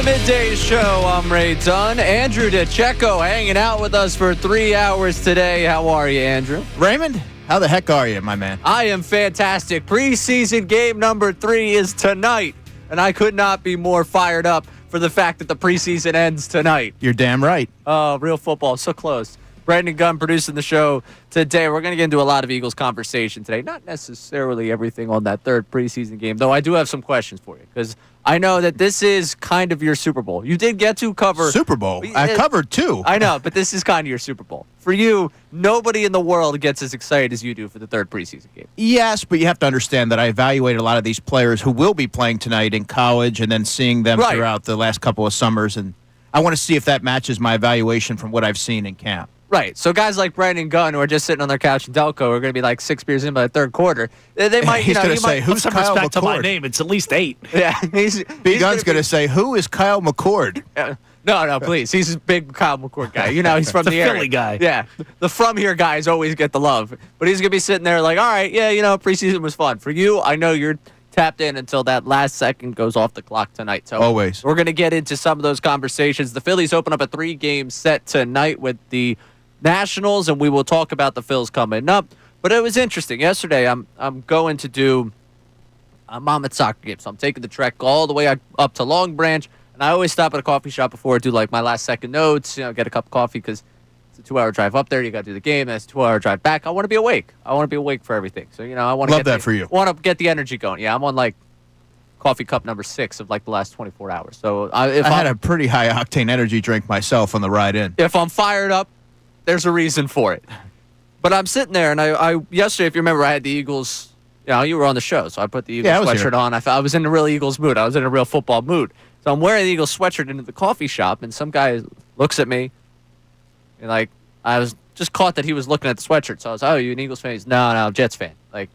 Midday Show. I'm Ray Dunn. Andrew DeCecco hanging out with us for 3 hours today. How are you, Andrew? Raymond, how the heck are you, my man? I am fantastic. Preseason game number 3 is tonight, and I could not be more fired up for the fact that the preseason ends tonight. You're damn right. Oh, real football, so close. Brandon Gunn producing the show today. We're going to get into a lot of Eagles conversation today. Not necessarily everything on that third preseason game, though I do have some questions for you because I know that this is kind of your Super Bowl. You did get to cover Super Bowl. I covered two. I know, but this is kind of your Super Bowl. For you, nobody in the world gets as excited as you do for the third preseason game. Yes, but you have to understand that I evaluated a lot of these players who will be playing tonight in college and then seeing them throughout the last couple of summers, and I want to see if that matches my evaluation from what I've seen in camp. Right. So guys like Brandon Gunn who are just sitting on their couch in Delco are going to be like 6 beers in by the third quarter. They might, He's going to say, who's some Kyle respect McCord? to my name. It's at least 8. Yeah. B. Gunn's going to say, who is Kyle McCord? No, please. He's a big Kyle McCord guy. You know, he's from the area. Philly guy. Yeah. The from here guys always get the love. But he's going to be sitting there like, all right, yeah, you know, preseason was fun. For you, I know you're tapped in until that last second goes off the clock tonight. So always. We're going to get into some of those conversations. The Phillies open up a 3-game set tonight with the Nationals, and we will talk about the Phils coming up. But it was interesting. Yesterday, I'm going to do a mom at soccer game, so I'm taking the trek all the way up to Long Branch, and I always stop at a coffee shop before I do like my last second notes, you know, get a cup of coffee because it's a 2-hour drive up there. You got to do the game. That's a 2-hour drive back. I want to be awake. I want to be awake for everything. So, you know, I want to love that for you. Want to get the energy going. Yeah, I'm on like coffee cup number 6 of like the last 24 hours. So I had a pretty high octane energy drink myself on the ride in. If I'm fired up, there's a reason for it. But I'm sitting there, and I yesterday, if you remember, I had the Eagles. You know, you were on the show, so I put the Eagles sweatshirt on. I was in a real Eagles mood. I was in a real football mood. So I'm wearing the Eagles sweatshirt into the coffee shop, and some guy looks at me, and like I was just caught that he was looking at the sweatshirt. So I was, oh, you an Eagles fan? He's, no, I'm Jets fan. Like,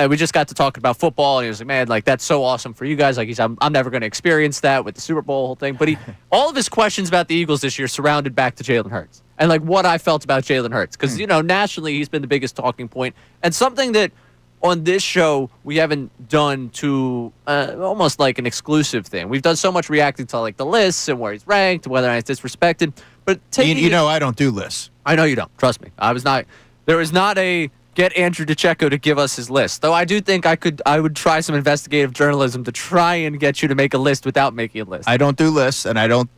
we just got to talking about football, and he was like, man, like that's so awesome for you guys. Like, I'm never going to experience that with the Super Bowl whole thing. But all of his questions about the Eagles this year surrounded back to Jalen Hurts. And, like, what I felt about Jalen Hurts. Because, you know, nationally, he's been the biggest talking point. And something that on this show we haven't done to almost like an exclusive thing. We've done so much reacting to, like, the lists and where he's ranked, whether or not it's disrespected. But you know I don't do lists. I know you don't. Trust me. There was not a get Andrew DeCecco to give us his list. Though I do think I would try some investigative journalism to try and get you to make a list without making a list. I don't do lists, and I don't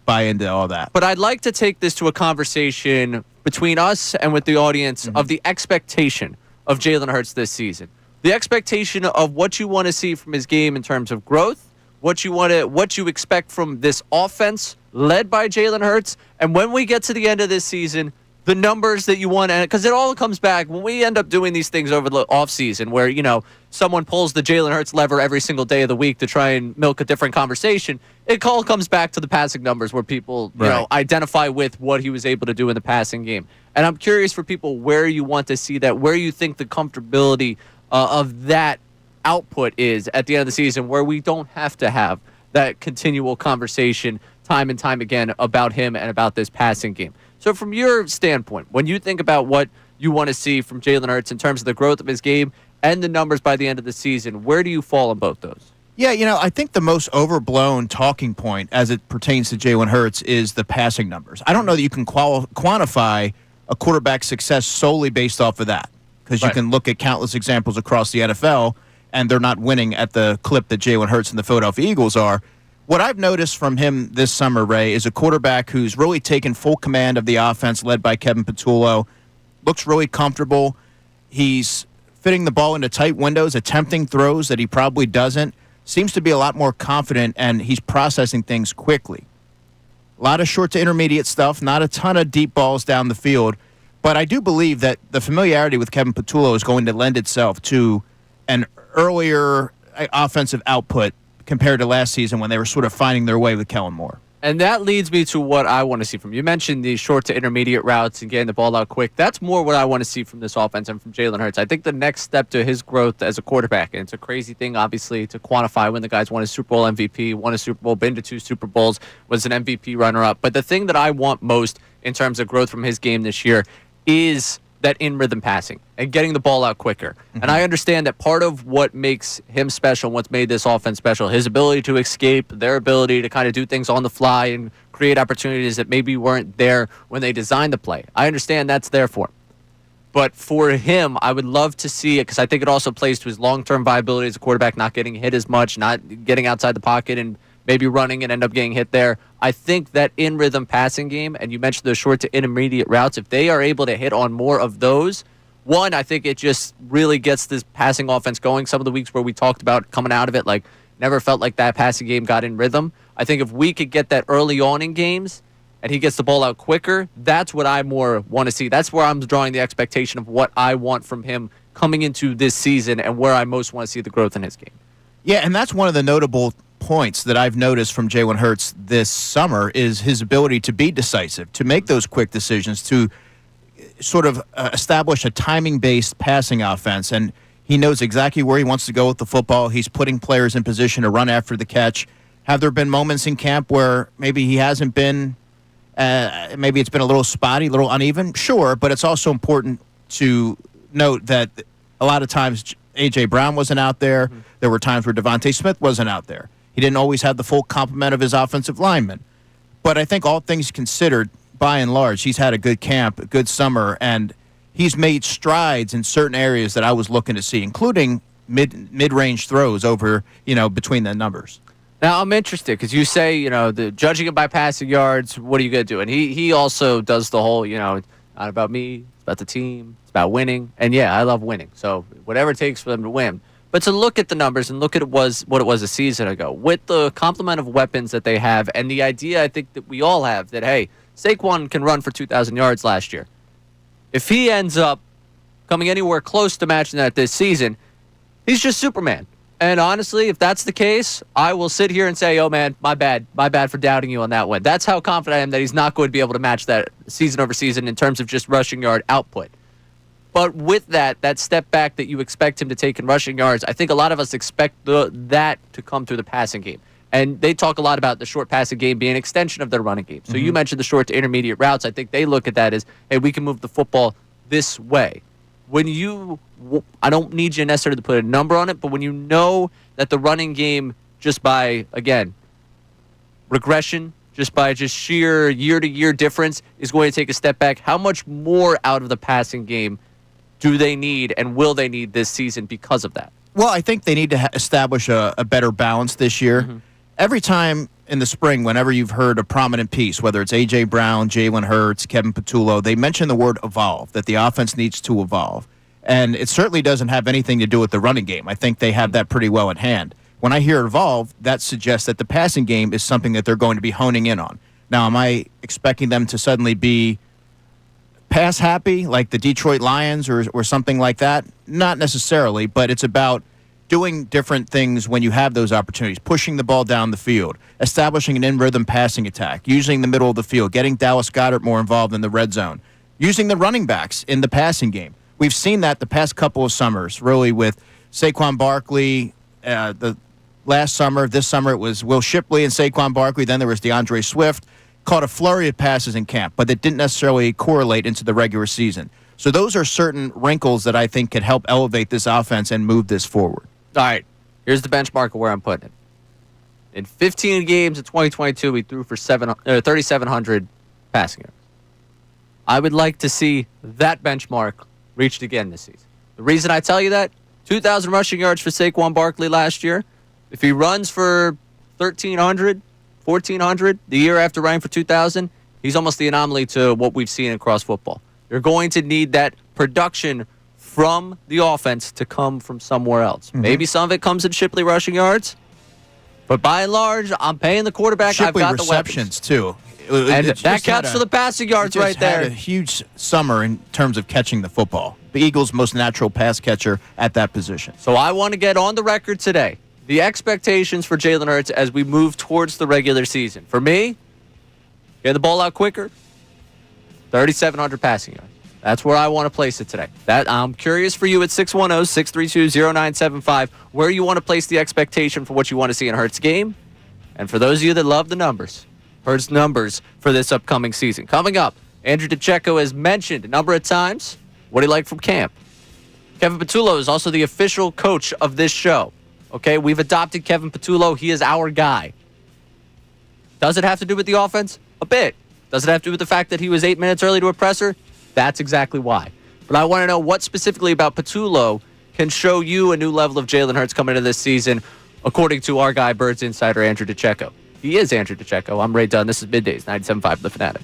buy into all that. But I'd like to take this to a conversation between us and with the audience of the expectation of Jalen Hurts this season. The expectation of what you want to see from his game in terms of growth, what you expect from this offense led by Jalen Hurts, and when we get to the end of this season, the numbers that you want, because it all comes back when we end up doing these things over the offseason where, you know, someone pulls the Jalen Hurts lever every single day of the week to try and milk a different conversation. It all comes back to the passing numbers where people, you know, identify with what he was able to do in the passing game. And I'm curious for people where you want to see that, where you think the comfortability of that output is at the end of the season, where we don't have to have that continual conversation time and time again about him and about this passing game. So from your standpoint, when you think about what you want to see from Jalen Hurts in terms of the growth of his game and the numbers by the end of the season, where do you fall on both those? Yeah, you know, I think the most overblown talking point as it pertains to Jalen Hurts is the passing numbers. I don't know that you can quantify a quarterback's success solely based off of that, because you can look at countless examples across the NFL, and they're not winning at the clip that Jalen Hurts and the Philadelphia Eagles are. What I've noticed from him this summer, Ray, is a quarterback who's really taken full command of the offense led by Kevin Patulo, looks really comfortable. He's fitting the ball into tight windows, attempting throws that he probably doesn't, seems to be a lot more confident, and he's processing things quickly. A lot of short to intermediate stuff, not a ton of deep balls down the field, but I do believe that the familiarity with Kevin Patulo is going to lend itself to an earlier offensive output compared to last season when they were sort of finding their way with Kellen Moore. And that leads me to what I want to see from you. You mentioned the short to intermediate routes and getting the ball out quick. That's more what I want to see from this offense and from Jalen Hurts. I think the next step to his growth as a quarterback, and it's a crazy thing, obviously, to quantify when the guy's won a Super Bowl MVP, won a Super Bowl, been to 2 Super Bowls, was an MVP runner-up. But the thing that I want most in terms of growth from his game this year is that in-rhythm passing and getting the ball out quicker. And I understand that part of what makes him special, what's made this offense special, his ability to escape, their ability to kind of do things on the fly and create opportunities that maybe weren't there when they designed the play. I understand that's there for him. But for him, I would love to see it because I think it also plays to his long-term viability as a quarterback, not getting hit as much, not getting outside the pocket and maybe running and end up getting hit there. I think that in-rhythm passing game, and you mentioned those short to intermediate routes, if they are able to hit on more of those, one, I think it just really gets this passing offense going. Some of the weeks where we talked about coming out of it, like, never felt like that passing game got in rhythm. I think if we could get that early on in games and he gets the ball out quicker, that's what I more want to see. That's where I'm drawing the expectation of what I want from him coming into this season and where I most want to see the growth in his game. Yeah, and that's one of the notable points that I've noticed from Jalen Hurts this summer is his ability to be decisive, to make those quick decisions, to sort of establish a timing-based passing offense. And he knows exactly where he wants to go with the football. He's putting players in position to run after the catch. Have there been moments in camp where maybe he hasn't been, maybe it's been a little spotty, a little uneven? Sure, but it's also important to note that a lot of times A.J. Brown wasn't out there. Mm-hmm. There were times where Devontae Smith wasn't out there. He didn't always have the full complement of his offensive linemen. But I think all things considered, by and large, he's had a good camp, a good summer, and he's made strides in certain areas that I was looking to see, including mid-range throws over, between the numbers. Now, I'm interested because you say, the judging it by passing yards, what are you going to do? And he also does the whole, not about me, it's about the team, it's about winning. And, yeah, I love winning. So whatever it takes for them to win. But to look at the numbers and look at what it was a season ago, with the complement of weapons that they have and the idea I think that we all have that, hey, Saquon can run for 2,000 yards last year. If he ends up coming anywhere close to matching that this season, he's just Superman. And honestly, if that's the case, I will sit here and say, oh, man, my bad for doubting you on that one. That's how confident I am that he's not going to be able to match that season over season in terms of just rushing yard output. But with that step back that you expect him to take in rushing yards, I think a lot of us expect that to come through the passing game. And they talk a lot about the short passing game being an extension of their running game. So you mentioned the short to intermediate routes. I think they look at that as, hey, we can move the football this way. I don't need you necessarily to put a number on it, but when you know that the running game, just by, again, regression, just by sheer year-to-year difference, is going to take a step back, how much more out of the passing game do they need and will they need this season because of that? Well, I think they need to establish a better balance this year. Mm-hmm. Every time in the spring, whenever you've heard a prominent piece, whether it's A.J. Brown, Jalen Hurts, Kevin Patulo, they mention the word evolve, that the offense needs to evolve. And it certainly doesn't have anything to do with the running game. I think they have that pretty well at hand. When I hear evolve, that suggests that the passing game is something that they're going to be honing in on. Now, am I expecting them to suddenly be pass happy like the Detroit Lions or something like that? Not necessarily, but it's about doing different things when you have those opportunities, pushing the ball down the field, establishing an in-rhythm passing attack, using the middle of the field, getting Dallas Goedert more involved in the red zone, using the running backs in the passing game. We've seen that the past couple of summers, really, with Saquon Barkley. The last summer, this summer, it was Will Shipley and Saquon Barkley. Then there was DeAndre Swift. Caught a flurry of passes in camp, but it didn't necessarily correlate into the regular season. So those are certain wrinkles that I think could help elevate this offense and move this forward. All right, here's the benchmark of where I'm putting it. In 15 games in 2022, we threw for 3,700 passing yards. I would like to see that benchmark reached again this season. The reason I tell you that, 2,000 rushing yards for Saquon Barkley last year. If he runs for 1,300, 1,400 the year after running for 2,000, he's almost the anomaly to what we've seen across football. You're going to need that production from the offense to come from somewhere else. Mm-hmm. Maybe some of it comes in Shipley rushing yards, but by and large, I'm paying the quarterback. Shipley I've got receptions, the weapons, too. And that counts for the passing yards right there. Had a huge summer in terms of catching the football. The Eagles' most natural pass catcher at that position. So I want to get on the record today. The expectations for Jalen Hurts as we move towards the regular season. For me, get the ball out quicker, 3,700 passing yards. That's where I want to place it today. I'm curious for you at 610-632-0975 where you want to place the expectation for what you want to see in Hurts' game. And for those of you that love the numbers, Hurts' numbers for this upcoming season. Coming up, Andrew DeCecco has mentioned a number of times What do you like from camp? Kevin Patulo is also the official coach of this show. Okay, we've adopted Kevin Patulo. He is our guy. Does it have to do with the offense? A bit. Does it have to do with the fact that he was 8 minutes early to a presser? That's exactly why. But I want to know what specifically about Patulo can show you a new level of Jalen Hurts coming into this season, according to our guy, Birds Insider, Andrew DeCecco. He is Andrew DeCecco. I'm Ray Dunn. This is Middays, 97.5 The Fanatic.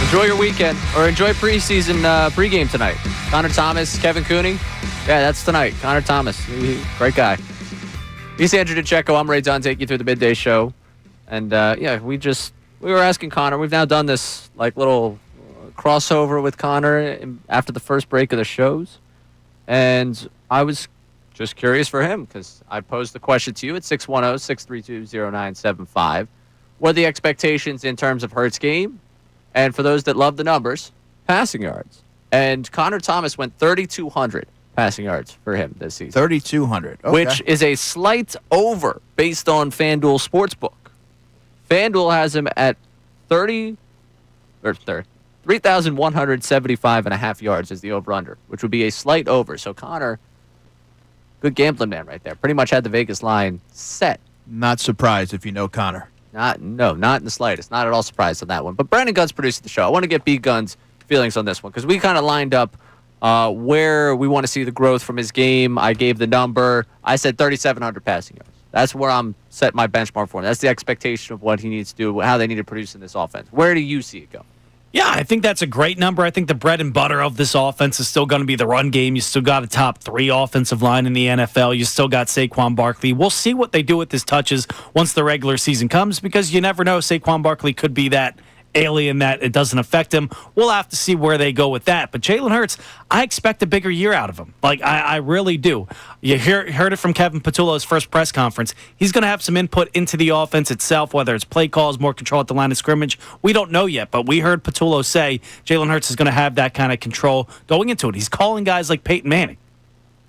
Enjoy your weekend, or enjoy preseason pregame tonight. Connor Thomas, Kevin Cooney. Yeah, that's tonight. Connor Thomas, great guy. He's Andrew DeCecco. I'm Ray Dunn, taking you through the midday show. And we were asking Connor. We've now done this like little crossover with Connor after the first break of the shows. And I was just curious for him because I posed the question to you at 610-632-0975. What are the expectations in terms of Hurts' game? And for those that love the numbers, passing yards. And Connor Thomas went 3,200 passing yards for him this season. 3,200. Okay. Which is a slight over based on FanDuel Sportsbook. FanDuel has him at 3,175.5 yards is the over-under, which would be a slight over. So Connor, good gambling man right there. Pretty much had the Vegas line set. Not surprised if you know Connor. Not in the slightest. Not at all surprised on that one. But Brandon Gunn's producing the show. I want to get B. Gunn's feelings on this one because we kind of lined up where we want to see the growth from his game. I gave the number. I said 3,700 passing yards. That's where I'm setting my benchmark for him. That's the expectation of what he needs to do, how they need to produce in this offense. Where do you see it go? Yeah, I think that's a great number. I think the bread and butter of this offense is still going to be the run game. You still got a top 3 offensive line in the NFL. You still got Saquon Barkley. We'll see what they do with his touches once the regular season comes because you never know. Saquon Barkley could be that alien that it doesn't affect him. We'll have to see where they go with that. But Jalen Hurts, I expect a bigger year out of him. Like, I really do. You heard it from Kevin Patulo's first press conference. He's going to have some input into the offense itself, whether it's play calls, more control at the line of scrimmage. We don't know yet, but we heard Patulo say Jalen Hurts is going to have that kind of control going into it. He's calling guys like Peyton Manning,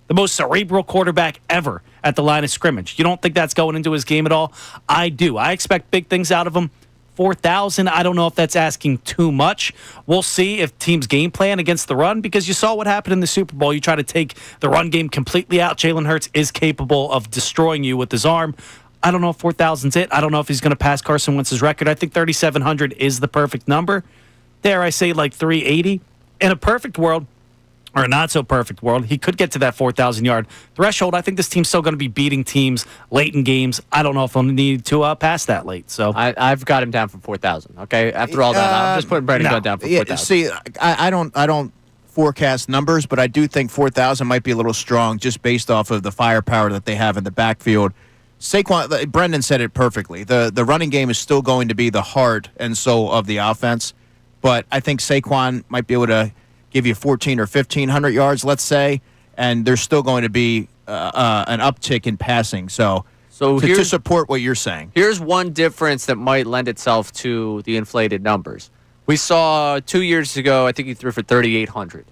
the most cerebral quarterback ever at the line of scrimmage. You don't think that's going into his game at all? I do. I expect big things out of him. 4,000, I don't know if that's asking too much. We'll see if teams game plan against the run because you saw what happened in the Super Bowl. You try to take the run game completely out. Jalen Hurts is capable of destroying you with his arm. I don't know if 4,000's it. I don't know if he's going to pass Carson Wentz's record. I think 3,700 is the perfect number. Dare I say like 380? In a perfect world, or a not-so-perfect world, he could get to that 4,000-yard threshold. I think this team's still going to be beating teams late in games. I don't know if they'll need to pass that late. So I've got him down for 4,000, okay? After all that, I'm just putting Brandon Gunn down for 4,000. See, I don't forecast numbers, but I do think 4,000 might be a little strong just based off of the firepower that they have in the backfield. Saquon, Brendan said it perfectly. The running game is still going to be the heart and soul of the offense, but I think Saquon might be able to give you 1,400 or 1,500 yards, let's say, and there's still going to be an uptick in passing. So to support what you're saying. Here's one difference that might lend itself to the inflated numbers. We saw 2 years ago, I think he threw for 3,800.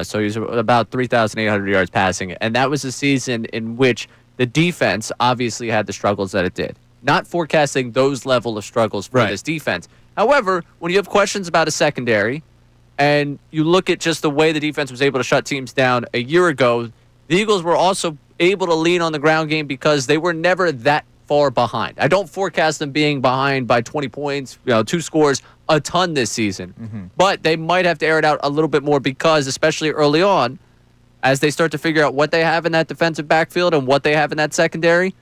So he was about 3,800 yards passing, and that was a season in which the defense obviously had the struggles that it did. Not forecasting those level of struggles for this defense. However, when you have questions about a secondary, and you look at just the way the defense was able to shut teams down a year ago, the Eagles were also able to lean on the ground game because they were never that far behind. I don't forecast them being behind by 20 points, 2 scores, a ton this season. Mm-hmm. But they might have to air it out a little bit more because, especially early on, as they start to figure out what they have in that defensive backfield and what they have in that secondary,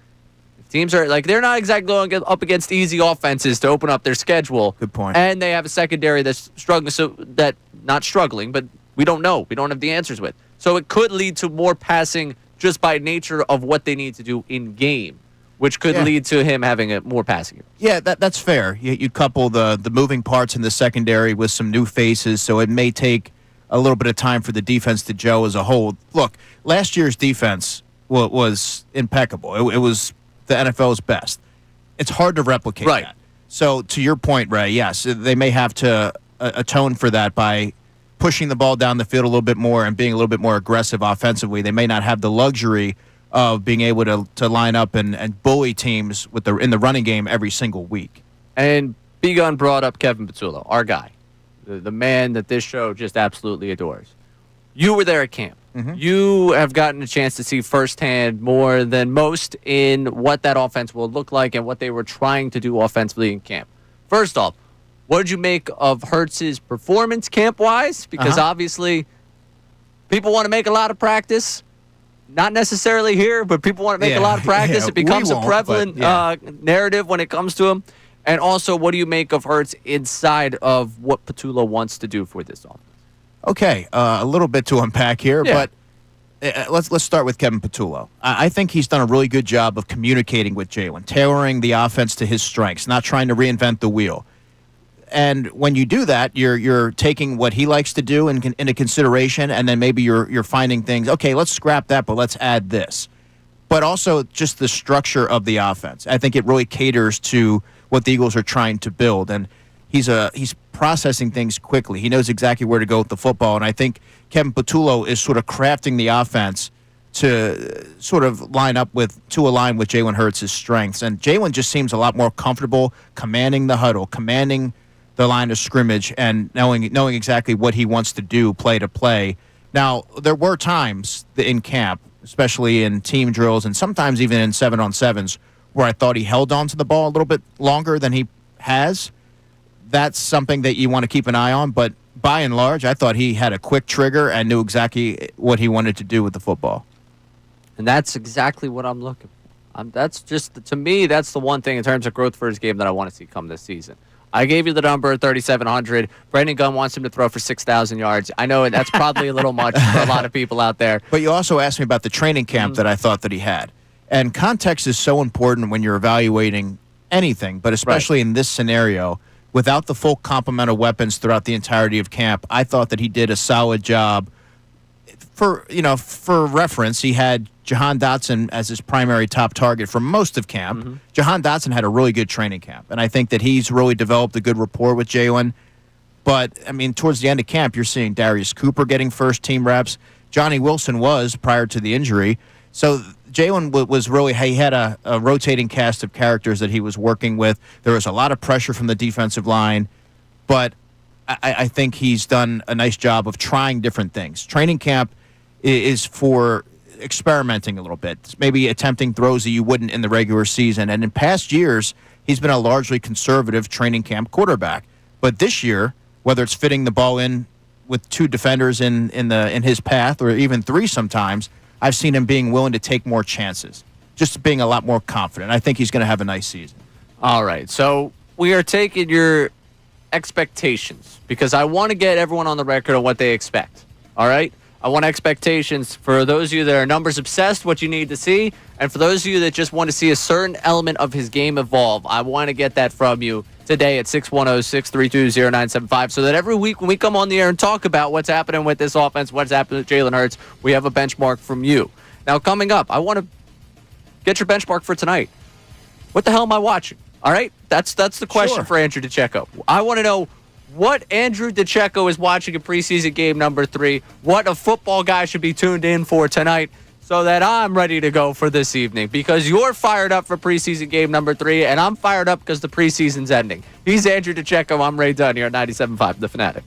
teams are they're not exactly going up against easy offenses to open up their schedule. Good point. And they have a secondary that's struggling, not struggling, but we don't know. We don't have the answers with. So it could lead to more passing just by nature of what they need to do in game, which could lead to him having more passing. Yeah, that's fair. You couple the moving parts in the secondary with some new faces, so it may take a little bit of time for the defense to gel as a whole. Look, last year's defense was impeccable. It was the NFL's best. It's hard to replicate that. So to your point, Ray, yes, they may have to atone for that by pushing the ball down the field a little bit more and being a little bit more aggressive offensively. They may not have the luxury of being able to line up and bully teams in the running game every single week. And B-Gun brought up Kevin Patulo, our guy, the man that this show just absolutely adores. You were there at camp. Mm-hmm. You have gotten a chance to see firsthand more than most in what that offense will look like and what they were trying to do offensively in camp. First off, what did you make of Hurts' performance camp-wise? Because obviously people want to make a lot of practice. Not necessarily here, but people want to make a lot of practice. It becomes a prevalent narrative when it comes to him. And also, what do you make of Hurts inside of what Patulo wants to do for this offense? Okay, a little bit to unpack here, but let's start with Kevin Patulo. I think he's done a really good job of communicating with Jalen, tailoring the offense to his strengths, not trying to reinvent the wheel. And when you do that, you're taking what he likes to do into consideration, and then maybe you're finding things. Okay, let's scrap that, but let's add this. But also just the structure of the offense. I think it really caters to what the Eagles are trying to build. And he's processing things quickly. He knows exactly where to go with the football, and I think Kevin Patulo is sort of crafting the offense to sort of align with Jalen Hurts' strengths. And Jalen just seems a lot more comfortable commanding the huddle, commanding the line of scrimmage, and knowing exactly what he wants to do play to play. Now, there were times in camp, especially in team drills and sometimes even in 7-on-7s, where I thought he held on to the ball a little bit longer than he has. That's something that you want to keep an eye on. But by and large, I thought he had a quick trigger and knew exactly what he wanted to do with the football. And that's exactly what I'm looking for. That's just, to me, that's the one thing in terms of growth for his game that I want to see come this season. I gave you the number 3,700. Brendan Gunn wants him to throw for 6,000 yards. I know that's probably a little much for a lot of people out there. But you also asked me about the training camp that I thought that he had. And context is so important when you're evaluating anything, but especially in this scenario, without the full complement of weapons throughout the entirety of camp, I thought that he did a solid job. For reference, he had Jahan Dotson as his primary top target for most of camp. Mm-hmm. Jahan Dotson had a really good training camp, and I think that he's really developed a good rapport with Jalen. But, I mean, towards the end of camp, you're seeing Darius Cooper getting first-team reps. Johnny Wilson was prior to the injury. So Jalen was really, he had a rotating cast of characters that he was working with. There was a lot of pressure from the defensive line, but I think he's done a nice job of trying different things. Training camp is for experimenting a little bit, maybe attempting throws that you wouldn't in the regular season. And in past years, he's been a largely conservative training camp quarterback. But this year, whether it's fitting the ball in with two defenders in his path, or even three sometimes, I've seen him being willing to take more chances, just being a lot more confident. I think he's going to have a nice season. All right, so we are taking your expectations because I want to get everyone on the record on what they expect. All right? I want expectations for those of you that are numbers obsessed, what you need to see, and for those of you that just want to see a certain element of his game evolve. I want to get that from you today at 610-632-0975 so that every week when we come on the air and talk about what's happening with this offense, what's happening with Jalen Hurts, we have a benchmark from you. Now, coming up, I want to get your benchmark for tonight. What the hell am I watching? All right? That's the question for Andrew DeCecco. I want to know what Andrew DeCecco is watching in preseason game number 3, what a football guy should be tuned in for tonight so that I'm ready to go for this evening because you're fired up for preseason game number 3, and I'm fired up because the preseason's ending. He's Andrew DeCecco. I'm Ray Dunn here at 97.5 The Fanatic.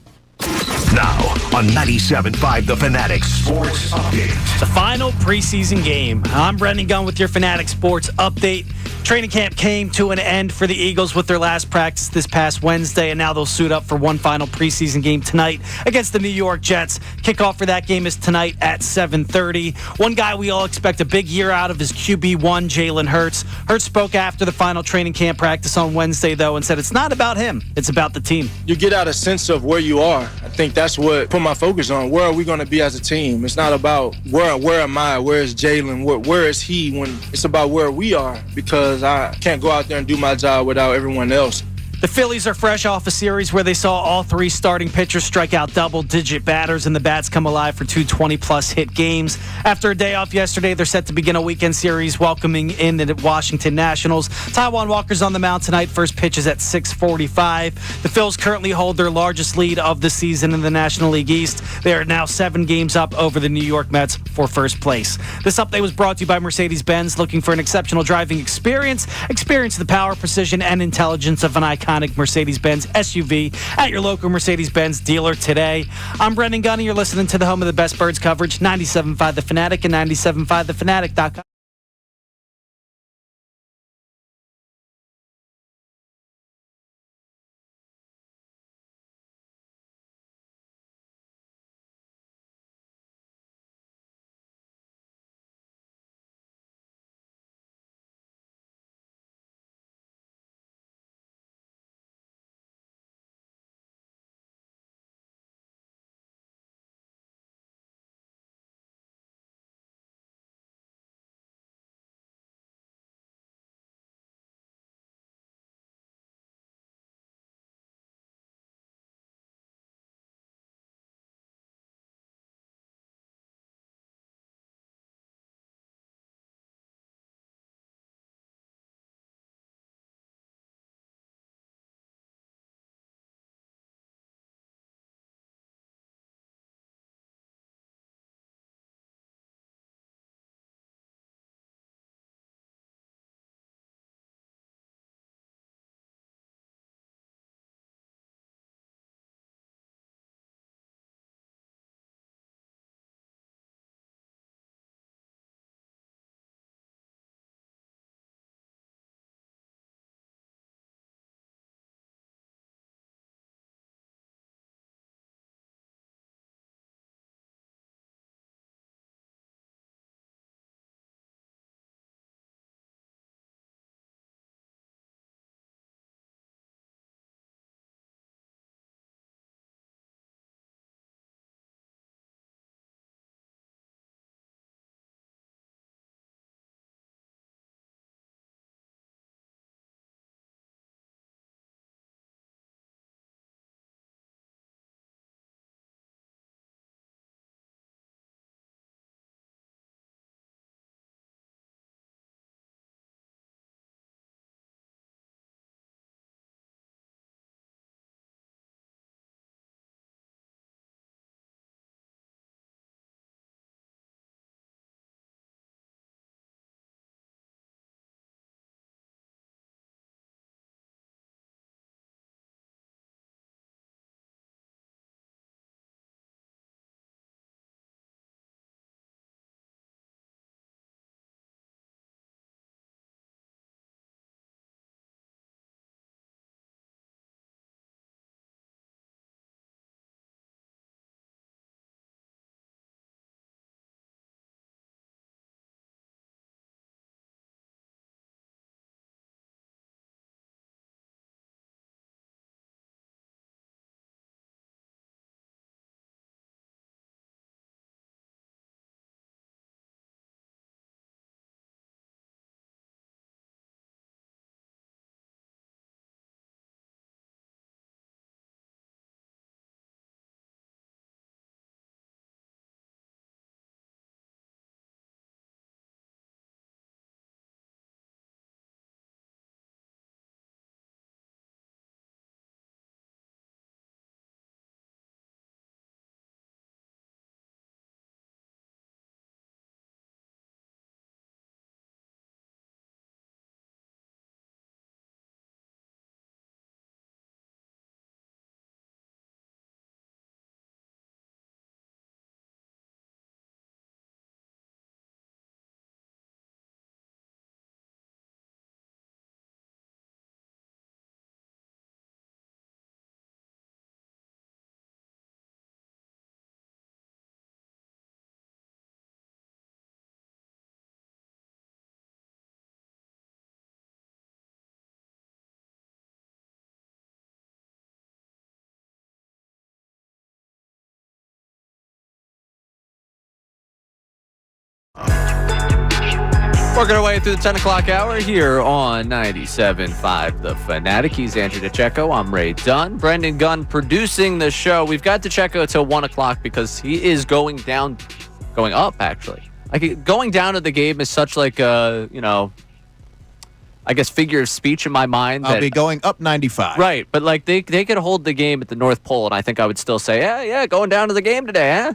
Now on 97.5 The Fanatic Sports Update. The final preseason game. I'm Brendan Gunn with your Fanatic Sports Update. Training camp came to an end for the Eagles with their last practice this past Wednesday, and now they'll suit up for one final preseason game tonight against the New York Jets. Kickoff for that game is tonight at 7:30. One guy we all expect a big year out of is QB1 Jalen Hurts. Hurts spoke after the final training camp practice on Wednesday, though, and said it's not about him, it's about the team. You get out a sense of where you are. I think that's what put my focus on. Where are we going to be as a team? It's not about where am I, where is Jalen, where is he, when it's about where we are, because I can't go out there and do my job without everyone else. The Phillies are fresh off a series where they saw all three starting pitchers strike out double-digit batters and the bats come alive for 2 20-plus hit games. After a day off yesterday, they're set to begin a weekend series welcoming in the Washington Nationals. Taijuan Walker's on the mound tonight. First pitch is at 6:45. The Phils currently hold their largest lead of the season in the National League East. They are now 7 games up over the New York Mets for first place. This update was brought to you by Mercedes-Benz. Looking for an exceptional driving experience? Experience the power, precision, and intelligence of an iconic Mercedes-Benz SUV at your local Mercedes-Benz dealer today. I'm Brendan Gunn, and you're listening to the home of the best birds coverage, 97.5 The Fanatic and 97.5thefanatic.com. Working our way through the 10 o'clock hour here on 97.5 The Fanatic. He's Andrew DeCecco. I'm Ray Dunn. Brendan Gunn producing the show. We've got DeCecco till 1 o'clock because he is going up, actually. Going down to the game is such like a, I guess figure of speech in my mind. I'll be going up 95. Right, but like they could hold the game at the North Pole, and I think I would still say, yeah, going down to the game today, huh?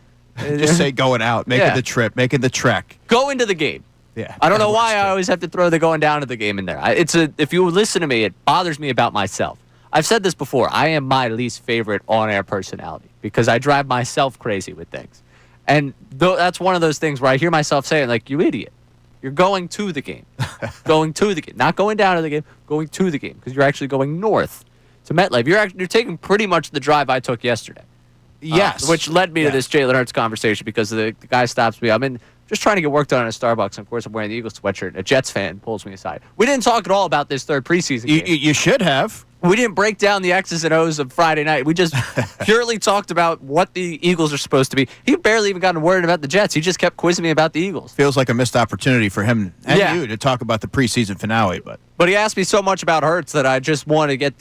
Just say going out, making the trip, making the trek. Go into the game. Yeah. I don't know why I always have to throw the going down to the game in there. If you listen to me, it bothers me about myself. I've said this before. I am my least favorite on-air personality because I drive myself crazy with things. And that's one of those things where I hear myself saying, like, you idiot. You're going to the game. Going to the game. Not going down to the game, going to the game because you're actually going north to MetLife. You're taking pretty much the drive I took yesterday. Yes. Which led me to this Jalen Hurts conversation because the guy stops me. I'm just trying to get work done at Starbucks. And of course, I'm wearing the Eagles sweatshirt. A Jets fan pulls me aside. We didn't talk at all about this third preseason game. You should have. We didn't break down the X's and O's of Friday night. We just purely talked about what the Eagles are supposed to be. He barely even got a word about the Jets. He just kept quizzing me about the Eagles. Feels like a missed opportunity for him and you to talk about the preseason finale. But he asked me so much about Hurts that I just want to get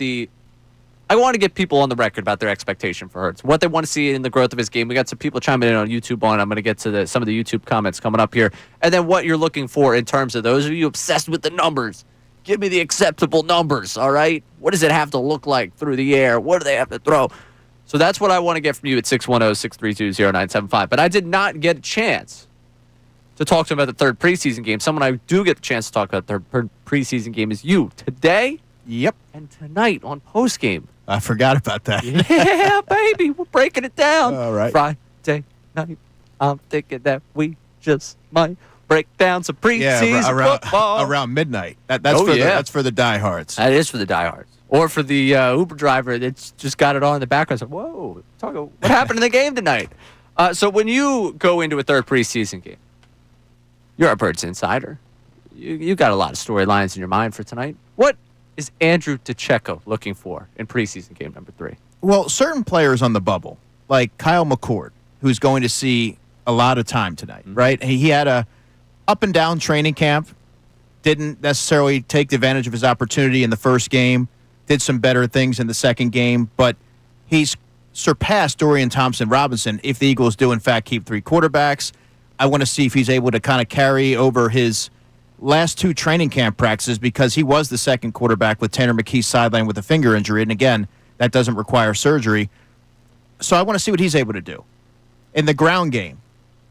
I want to get people on the record about their expectation for Hurts, what they want to see in the growth of his game. We got some people chiming in on YouTube I'm going to get to some of the YouTube comments coming up here. And then what you're looking for in terms of those of you obsessed with the numbers. Give me the acceptable numbers, all right? What does it have to look like through the air? What do they have to throw? So that's what I want to get from you at 610-632-0975. But I did not get a chance to talk to him about the third preseason game. Someone I do get the chance to talk about the third preseason game is you. Today? Yep. And tonight on postgame. I forgot about that. Yeah, baby. We're breaking it down. All right. Friday night. I'm thinking that we just might break down some preseason football. Around midnight. That's for the diehards. That is for the diehards. Or for the Uber driver that's just got it on in the background. Like, whoa, what happened in the game tonight? So when you go into a third preseason game, you're a Birds insider. You got a lot of storylines in your mind for tonight. What is Andrew DeCecco looking for in preseason game number 3? Well, certain players on the bubble, like Kyle McCord, who's going to see a lot of time tonight, right? He had a up and down training camp, didn't necessarily take advantage of his opportunity in the first game, did some better things in the second game, but he's surpassed Dorian Thompson-Robinson if the Eagles do, in fact, keep 3 quarterbacks. I want to see if he's able to kind of carry over his last 2 training camp practices because he was the second quarterback with Tanner McKee's sideline with a finger injury, and again, that doesn't require surgery. So I want to see what he's able to do. In the ground game,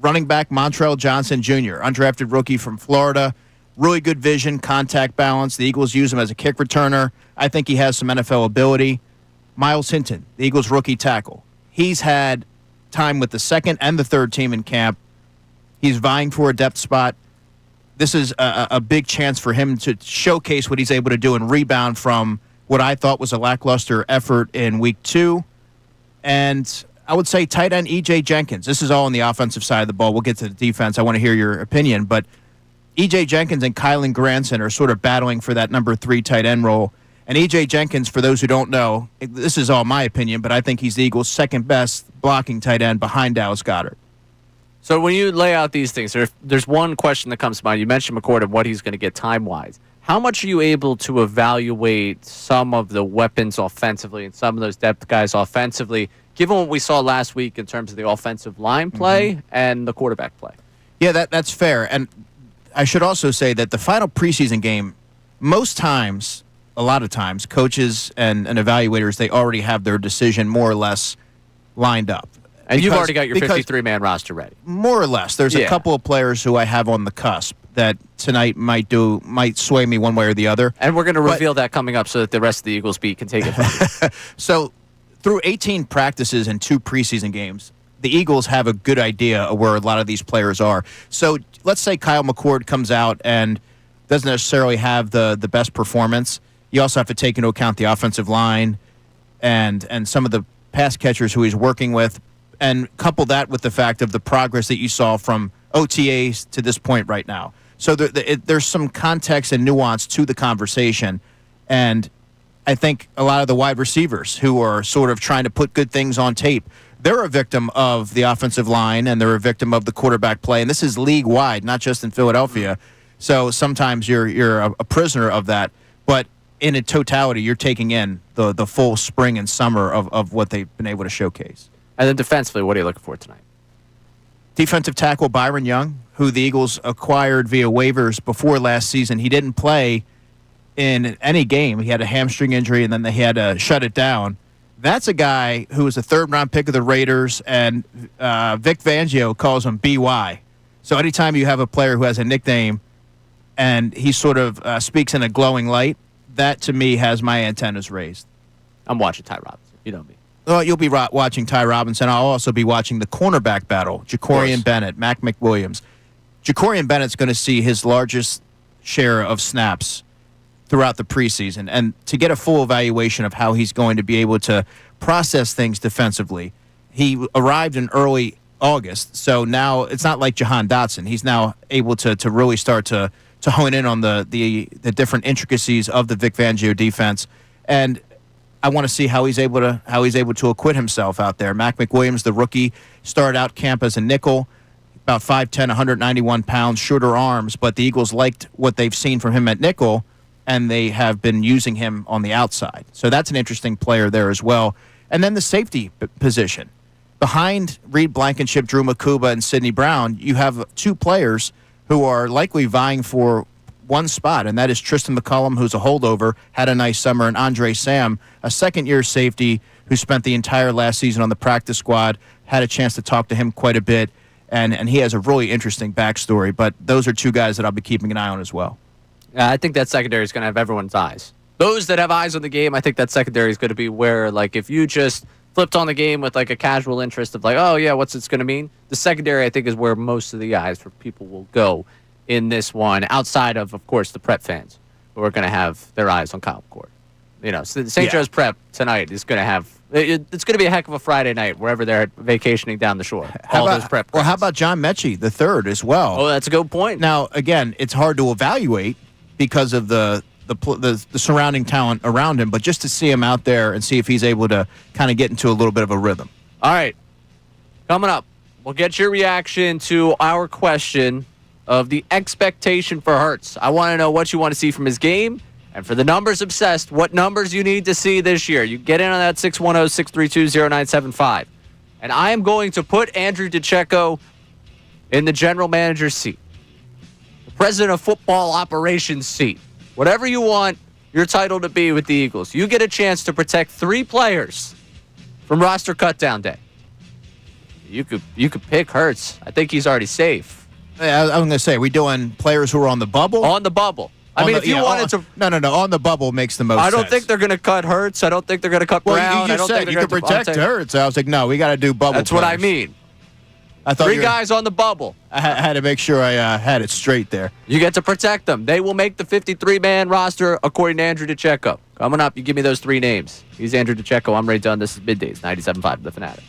running back Montrell Johnson Jr., undrafted rookie from Florida, really good vision, contact balance. The Eagles use him as a kick returner. I think he has some NFL ability. Miles Hinton, the Eagles rookie tackle. He's had time with the second and the third team in camp. He's vying for a depth spot. This is a big chance for him to showcase what he's able to do and rebound from what I thought was a lackluster effort in week 2. And I would say tight end E.J. Jenkins. This is all on the offensive side of the ball. We'll get to the defense. I want to hear your opinion. But E.J. Jenkins and Kylan Granson are sort of battling for that number 3 tight end role. And E.J. Jenkins, for those who don't know, this is all my opinion, but I think he's the Eagles' second best blocking tight end behind Dallas Goedert. So when you lay out these things, there's one question that comes to mind. You mentioned McCord and what he's going to get time-wise. How much are you able to evaluate some of the weapons offensively and some of those depth guys offensively, given what we saw last week in terms of the offensive line play and the quarterback play? Yeah, that's fair. And I should also say that the final preseason game, a lot of times, coaches and evaluators, they already have their decision more or less lined up. And you've already got your 53-man roster ready. More or less. There's a couple of players who I have on the cusp that tonight might sway me one way or the other. And we're going to reveal that coming up so that the rest of the Eagles beat can take it from you. So through 18 practices and 2 preseason games, the Eagles have a good idea of where a lot of these players are. So let's say Kyle McCord comes out and doesn't necessarily have the best performance. You also have to take into account the offensive line and some of the pass catchers who he's working with, and couple that with the fact of the progress that you saw from OTAs to this point right now. So there's some context and nuance to the conversation, and I think a lot of the wide receivers who are sort of trying to put good things on tape, they're a victim of the offensive line and they're a victim of the quarterback play, and this is league-wide, not just in Philadelphia. So sometimes you're a prisoner of that. But in a totality, you're taking in the full spring and summer of what they've been able to showcase. And then defensively, what are you looking for tonight? Defensive tackle Byron Young, who the Eagles acquired via waivers before last season. He didn't play in any game. He had a hamstring injury, and then they had to shut it down. That's a guy who was a third-round pick of the Raiders, and Vic Fangio calls him BY. So anytime you have a player who has a nickname and he sort of speaks in a glowing light, that to me has my antennas raised. I'm watching Ty Robinson. You know me. Well, you'll be watching Ty Robinson. I'll also be watching the cornerback battle, Jacorian Bennett, Mac McWilliams. Jacorian Bennett's going to see his largest share of snaps throughout the preseason. And to get a full evaluation of how he's going to be able to process things defensively, he arrived in early August. So now it's not like Jahan Dotson. He's now able to really start to hone in on the different intricacies of the Vic Fangio defense. And I want to see how he's able to acquit himself out there. Mac McWilliams, the rookie, started out camp as a nickel, about 5'10", 191 pounds, shorter arms, but the Eagles liked what they've seen from him at nickel, and they have been using him on the outside. So that's an interesting player there as well. And then the safety position. Behind Reed Blankenship, Drew Makuba, and Sidney Brown, you have two players who are likely vying for one spot, and that is Tristan McCullum, who's a holdover, had a nice summer, and Andre Sam, a second-year safety who spent the entire last season on the practice squad, had a chance to talk to him quite a bit, and he has a really interesting backstory. But those are two guys that I'll be keeping an eye on as well. I think that secondary is going to have everyone's eyes. Those that have eyes on the game, I think that secondary is going to be where, like, if you just flipped on the game with, like, a casual interest of, like, oh, yeah, what's it's going to mean? The secondary, I think, is where most of the eyes for people will go in this one, outside of course, the prep fans who are going to have their eyes on Kyle McCord. You know, so St. Joe's prep tonight is going to have it's going to be a heck of a Friday night wherever they're vacationing down the shore. Those prep. Well, how about John Mechie, the third, as well? Oh, that's a good point. Now, again, it's hard to evaluate because of the surrounding talent around him, but just to see him out there and see if he's able to kind of get into a little bit of a rhythm. All right, coming up, we'll get your reaction to our question of the expectation for Hurts. I want to know what you want to see from his game, and for the numbers obsessed, what numbers you need to see this year. You get in on that 610-632-0975. And I am going to put Andrew DiCecco in the general manager's seat, the president of football operations seat. Whatever you want your title to be with the Eagles, you get a chance to protect 3 players from roster cutdown day. You could pick Hurts. I think he's already safe. I'm going to say, are we doing players who are on the bubble? On the bubble. If you wanted to... No. On the bubble makes the most sense. I don't think they're going to cut Hurts. I don't think they're going to cut Brown. You just said you could protect Hurts. I was like, no, we got to do bubble That's players. what I mean. I thought 3 guys on the bubble. I had to make sure I had it straight there. You get to protect them. They will make the 53-man roster according to Andrew DiCecco. Coming up, you give me those 3 names. He's Andrew DiCecco. I'm Ray Dunn. This is Middays, 97.5 The Fanatic.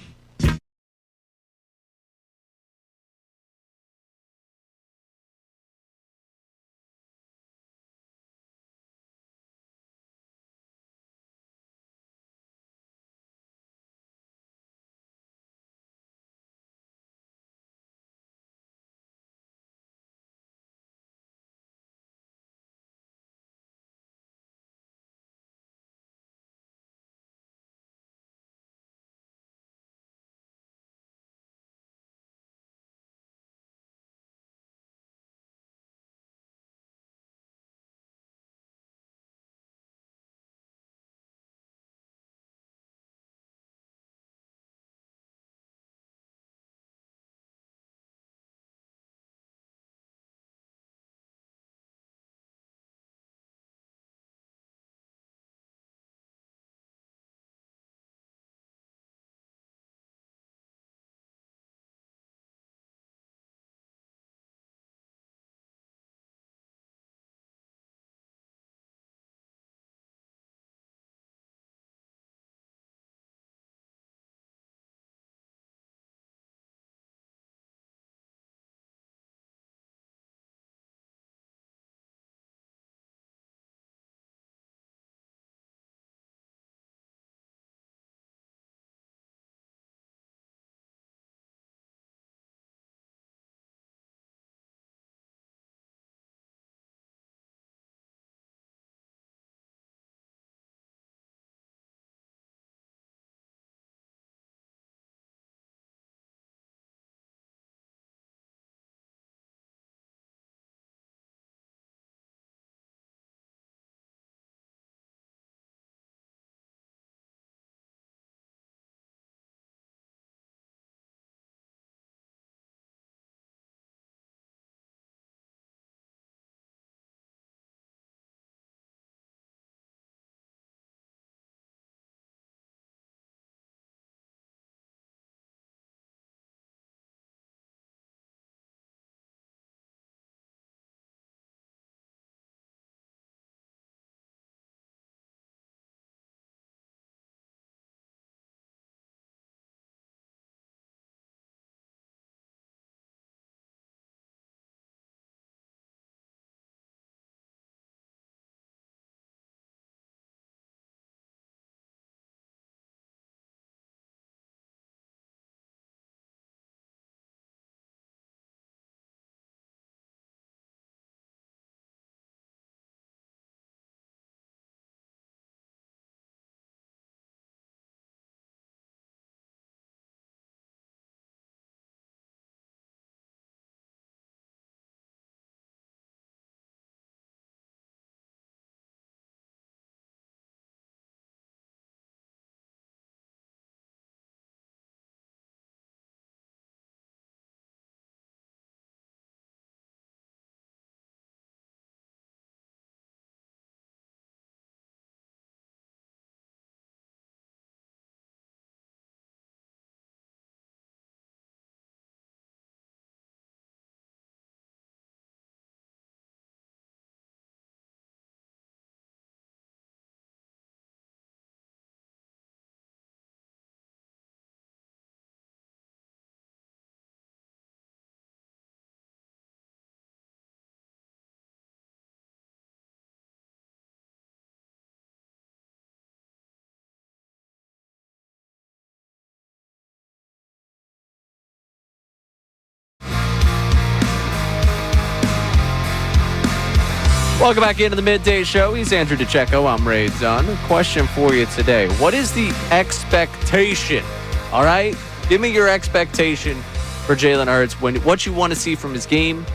Welcome back into the Midday Show. He's Andrew DeCecco. I'm Ray Dunn. Question for you today. What is the expectation? All right? Give me your expectation for Jalen Hurts, what you want to see from his game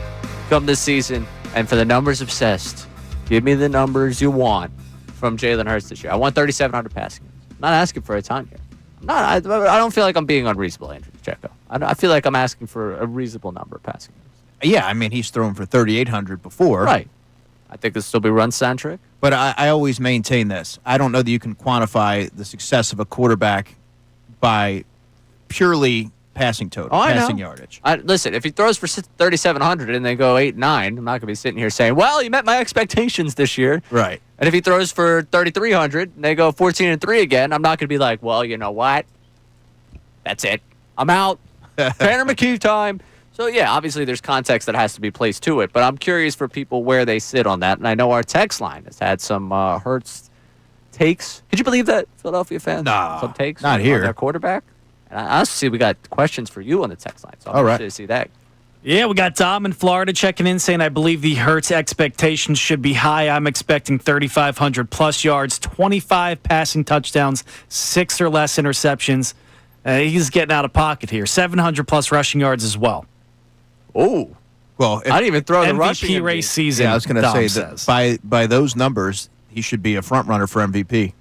come this season. And for the numbers obsessed, give me the numbers you want from Jalen Hurts this year. I want 3,700 passing yards. I'm not asking for a ton here. I don't feel like I'm being unreasonable, Andrew DeCecco. I feel like I'm asking for a reasonable number of passing yards. Yeah, I mean, he's thrown for 3,800 before. Right. I think this will still be run-centric. But I always maintain this. I don't know that you can quantify the success of a quarterback by purely passing total, passing yardage. Listen, if he throws for 3,700 and they go 8-9, I'm not going to be sitting here saying, well, he met my expectations this year. Right. And if he throws for 3,300 and they go 14-3 again, I'm not going to be like, well, you know what? That's it. I'm out. Tanner McKee time. So, yeah, obviously there's context that has to be placed to it, but I'm curious for people where they sit on that. And I know our text line has had some Hurts takes. Could you believe that, Philadelphia fans? Nah, some takes not on here. their quarterback? And I honestly, we got questions for you on the text line, so I'm interested to see that. Yeah, we got Dom in Florida checking in saying, I believe the Hurts expectations should be high. I'm expecting 3,500 plus yards, 25 passing touchdowns, 6 or less interceptions. He's getting out of pocket here. 700 plus rushing yards as well. Oh, well, I didn't even throw the rushing MVP race season. Yeah, I was going to say that by those numbers, he should be a front runner for MVP.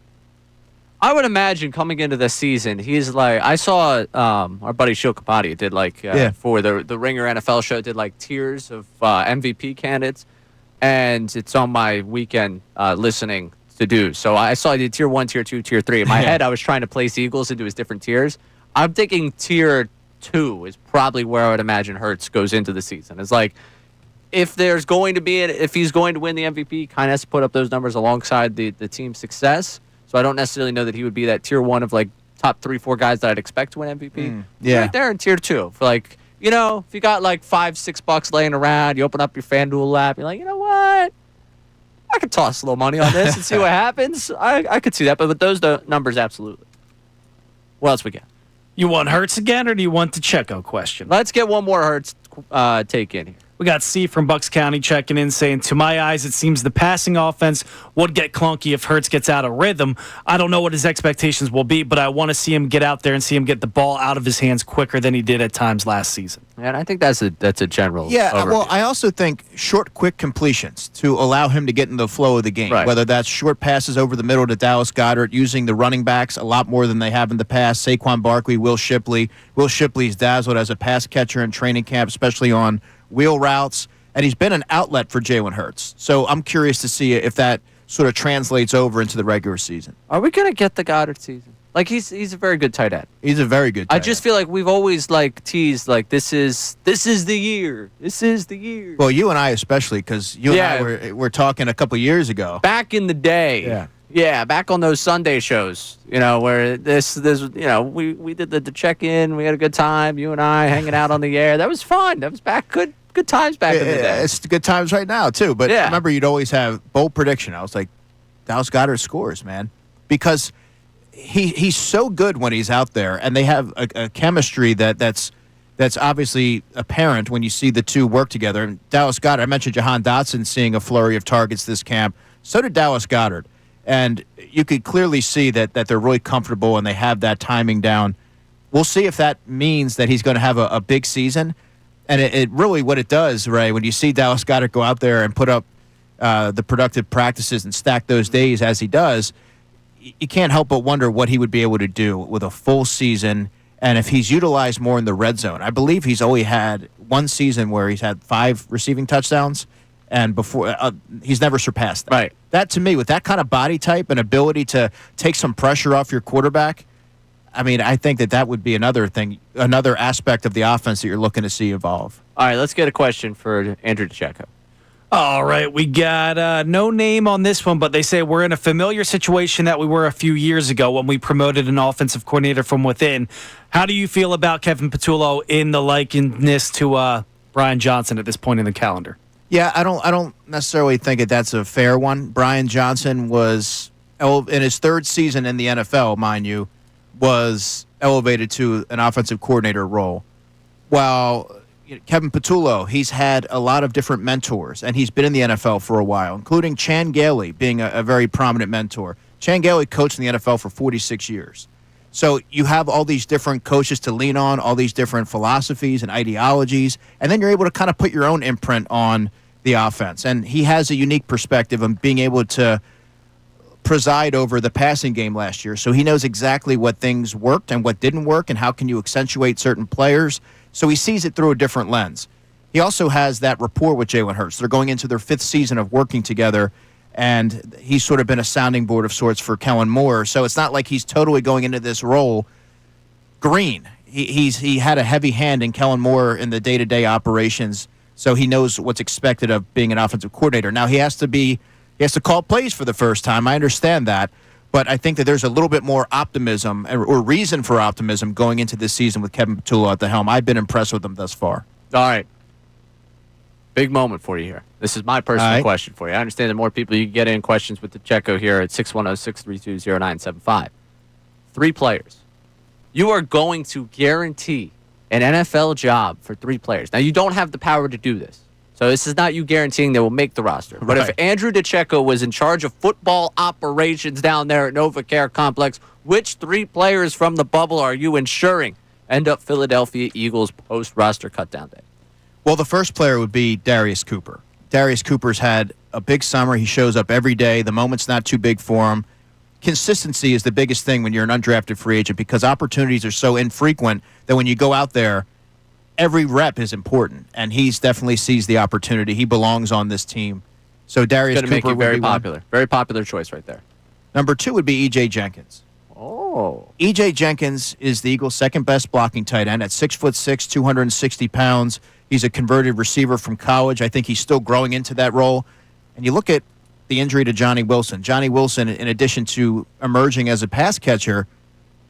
I would imagine coming into the season, he's like, I saw our buddy Kincade did for the Ringer NFL show, did like tiers of MVP candidates, and it's on my weekend listening to do. So I saw he did tier 1, tier 2, tier 3. In my head, I was trying to place Eagles into his different tiers. I'm thinking tier 2 is probably where I would imagine Hurts goes into the season. It's like, if he's going to win the MVP, kind of has to put up those numbers alongside the team's success. So I don't necessarily know that he would be that tier 1 of like top 3-4 guys that I'd expect to win MVP. Yeah. Right there in tier 2. For like, you know, if you got like $5-6 laying around, you open up your FanDuel app, you're like, you know what? I could toss a little money on this and see what happens. I could see that, but with those numbers, absolutely. What else we got? You want Hurts again, or do you want the Checo question? Let's get one more Hurts take in here. We got C from Bucks County checking in saying, to my eyes, it seems the passing offense would get clunky if Hurts gets out of rhythm. I don't know what his expectations will be, but I want to see him get out there and see him get the ball out of his hands quicker than he did at times last season. And I think that's a general overview. Well, I also think short, quick completions to allow him to get in the flow of the game, right. Whether that's short passes over the middle to Dallas Goedert, using the running backs a lot more than they have in the past. Saquon Barkley, Will Shipley. Will Shipley's dazzled as a pass catcher in training camp, especially on wheel routes. And he's been an outlet for Jalen Hurts. So I'm curious to see if that sort of translates over into the regular season. Are we going to get the Goddard season? Like, he's a very good tight end. He's a very good tight end. I just feel like we've always, like, teased, like, this is the year. This is the year. Well, you and I especially, because you and I were talking a couple years ago. Back in the day. Yeah. Yeah, back on those Sunday shows, you know, where this you know, we did the check-in. We had a good time, you and I hanging out on the air. That was fun. That was back good times back in the day. It's good times right now, too. But yeah. I remember you'd always have bold prediction. I was like, Dallas Goedert scores, man. Because he's so good when he's out there, and they have a chemistry that's obviously apparent when you see the two work together. And Dallas Goedert, I mentioned Jahan Dotson seeing a flurry of targets this camp. So did Dallas Goedert. And you could clearly see that they're really comfortable and they have that timing down. We'll see if that means that he's going to have a big season. And it really, what it does, Ray, when you see Dallas Goedert go out there and put up the productive practices and stack those days as he does, you can't help but wonder what he would be able to do with a full season. And if he's utilized more in the red zone, I believe he's only had one season where he's had 5 receiving touchdowns. And before he's never surpassed that. Right. That, to me, with that kind of body type and ability to take some pressure off your quarterback, I mean, I think that would be another thing, another aspect of the offense that you're looking to see evolve. All right, let's get a question for Andrew DeCecco. All right, we got no name on this one, but they say we're in a familiar situation that we were a few years ago when we promoted an offensive coordinator from within. How do you feel about Kevin Patulo in the likeness to Brian Johnson at this point in the calendar? Yeah, I don't necessarily think that's a fair one. Brian Johnson was, in his 3rd season in the NFL, mind you, was elevated to an offensive coordinator role. While, Kevin Patulo, he's had a lot of different mentors, and he's been in the NFL for a while, including Chan Gailey being a very prominent mentor. Chan Gailey coached in the NFL for 46 years. So you have all these different coaches to lean on, all these different philosophies and ideologies, and then you're able to kind of put your own imprint on the offense. And he has a unique perspective of being able to preside over the passing game last year. So he knows exactly what things worked and what didn't work and how can you accentuate certain players. So he sees it through a different lens. He also has that rapport with Jalen Hurts. They're going into their 5th season of working together, and he's sort of been a sounding board of sorts for Kellen Moore. So it's not like he's totally going into this role green. He had a heavy hand in Kellen Moore in the day-to-day operations, so he knows what's expected of being an offensive coordinator. Now he has to call plays for the first time. I understand that, but I think that there's a little bit more optimism or reason for optimism going into this season with Kevin Patulo at the helm. I've been impressed with him thus far. All right. Big moment for you here. This is my personal question for you. I understand that more people, you can get in questions with the Checo here at 610-632-0975. 3 players. You are going to guarantee an NFL job for 3 players. Now, you don't have the power to do this. So this is not you guaranteeing they will make the roster. But if Andrew DeCecco was in charge of football operations down there at NovaCare Complex, which 3 players from the bubble are you ensuring end up Philadelphia Eagles post-roster cutdown day? Well, the first player would be Darius Cooper. Darius Cooper's had a big summer. He shows up every day. The moment's not too big for him. Consistency is the biggest thing when you're an undrafted free agent because opportunities are so infrequent that when you go out there, every rep is important, and he's definitely seized the opportunity. He belongs on this team. So Darius Cooper make you would very be popular. one. Very popular choice right there. Number 2 would be E.J. Jenkins. Oh. E.J. Jenkins is the Eagles' second-best blocking tight end at 6'6", 260 pounds. He's a converted receiver from college. I think he's still growing into that role. And you look at the injury to Johnny Wilson. Johnny Wilson, in addition to emerging as a pass catcher,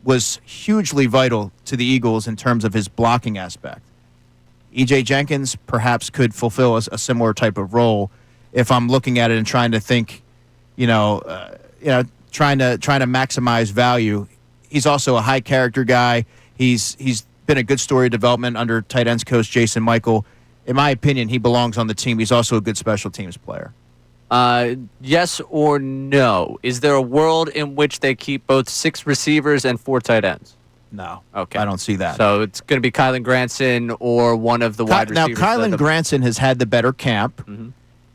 was hugely vital to the Eagles in terms of his blocking aspect. E.J. Jenkins perhaps could fulfill a similar type of role if I'm looking at it and trying to think, trying to maximize value. He's also a high character guy. He's been a good story of development under tight ends coach Jason Michael. In my opinion, he belongs on the team. He's also a good special teams player. Yes or no? Is there a world in which they keep both 6 receivers and 4 tight ends? No. Okay. I don't see that. So it's going to be Kylan Granson or one of the wide receivers. Now, Kylan Granson has had the better camp. Mm-hmm.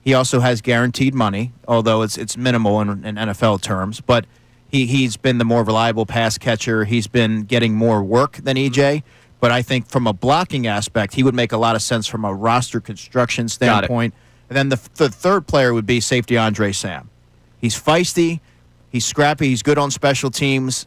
He also has guaranteed money, although it's minimal in NFL terms. But he's been the more reliable pass catcher. He's been getting more work than EJ. But I think from a blocking aspect, he would make a lot of sense from a roster construction standpoint. And then the third player would be safety Andre Sam. He's feisty. He's scrappy. He's good on special teams.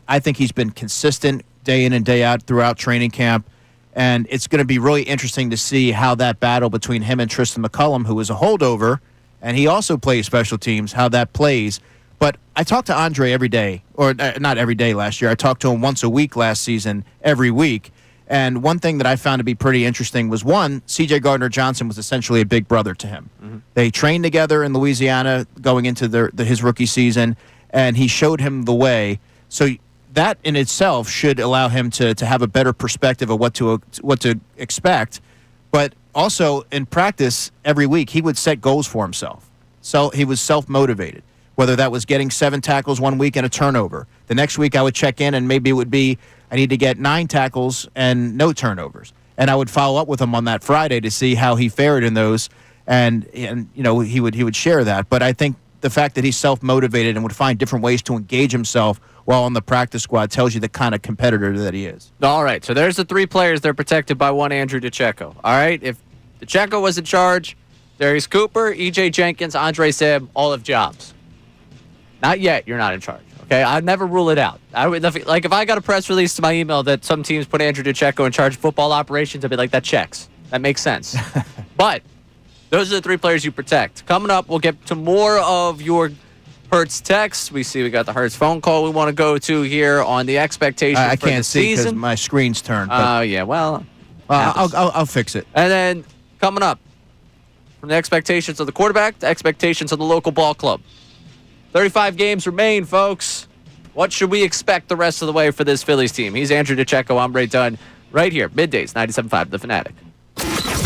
I think he's been consistent day in and day out throughout training camp. And it's going to be really interesting to see how that battle between him and Tristan McCullum, who is a holdover, and he also plays special teams, how that plays. But I talked to Andre every day, or not every day last year. I talked to him once a week last season, every week. And one thing that I found to be pretty interesting was, one, C.J. Gardner-Johnson was essentially a big brother to him. Mm-hmm. They trained together in Louisiana going into his rookie season, and he showed him the way. So that in itself should allow him to have a better perspective of what to expect. But also in practice every week, he would set goals for himself. So he was self-motivated, whether that was getting 7 tackles one week and a turnover. The next week I would check in and maybe it would be I need to get 9 tackles and no turnovers. And I would follow up with him on that Friday to see how he fared in those. And he would share that. But I think the fact that he's self-motivated and would find different ways to engage himself while on the practice squad tells you the kind of competitor that he is. All right, so there's the 3 players. They're protected by one Andrew DeCecco. All right, if DeCecco was in charge, Darius Cooper, E.J. Jenkins, Andre Sam, all have jobs. Not yet, you're not in charge. Okay, I'd never rule it out. If I got a press release to my email that some teams put Andrew DeCecco in charge of football operations, I'd be like, that checks. That makes sense. But those are the 3 players you protect. Coming up, we'll get to more of your Hurts texts. We got the Hurts phone call we want to go to here on the expectations for the season. I can't see because my screen's turned. Oh, yeah, well. I'll fix it. And then coming up, from the expectations of the quarterback to expectations of the local ball club. 35 games remain, folks. What should we expect the rest of the way for this Phillies team? He's Andrew DeCecco. I'm Ray Dunn. Right here, middays, 97.5 The Fanatic.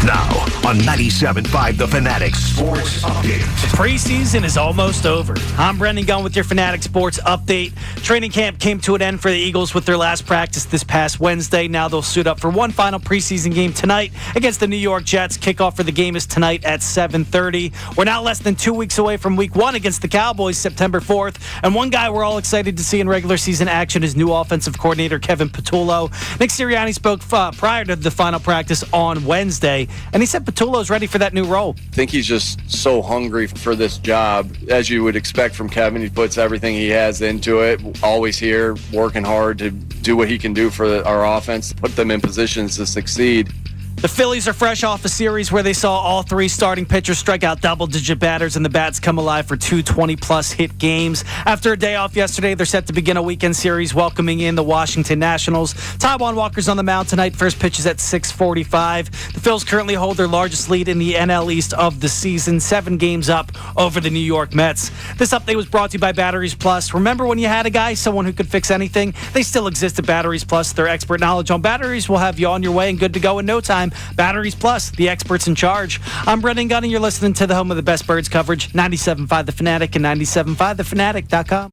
Now on 97.5 The Fanatic Sports Update. Preseason is almost over. I'm Brendan Gunn with your Fanatic Sports Update. Training camp came to an end for the Eagles with their last practice this past Wednesday. Now they'll suit up for one final preseason game tonight against the New York Jets. Kickoff for the game is tonight at 7:30. We're now less than 2 weeks away from Week 1 against the Cowboys, September 4th. And one guy we're all excited to see in regular season action is new offensive coordinator Kevin Patulo. Nick Sirianni spoke prior to the final practice on Wednesday, and he said Patulo's ready for that new role. I think he's just so hungry for this job. As you would expect from Kevin, he puts everything he has into it, always here, working hard to do what he can do for our offense, put them in positions to succeed. The Phillies are fresh off a series where they saw all three starting pitchers strike out double-digit batters and the bats come alive for two 20-plus hit games. After a day off yesterday, they're set to begin a weekend series welcoming in the Washington Nationals. Taijuan Walker's on the mound tonight. First pitch is at 6:45. The Phils currently hold their largest lead in the NL East of the season, 7 games up over the New York Mets. This update was brought to you by Batteries Plus. Remember when you had a guy, someone who could fix anything? They still exist at Batteries Plus. Their expert knowledge on batteries will have you on your way and good to go in no time. Batteries Plus, the experts in charge. I'm Brendan Gunn, and you're listening to the home of the best birds coverage, 97.5 The Fanatic and 97.5thefanatic.com.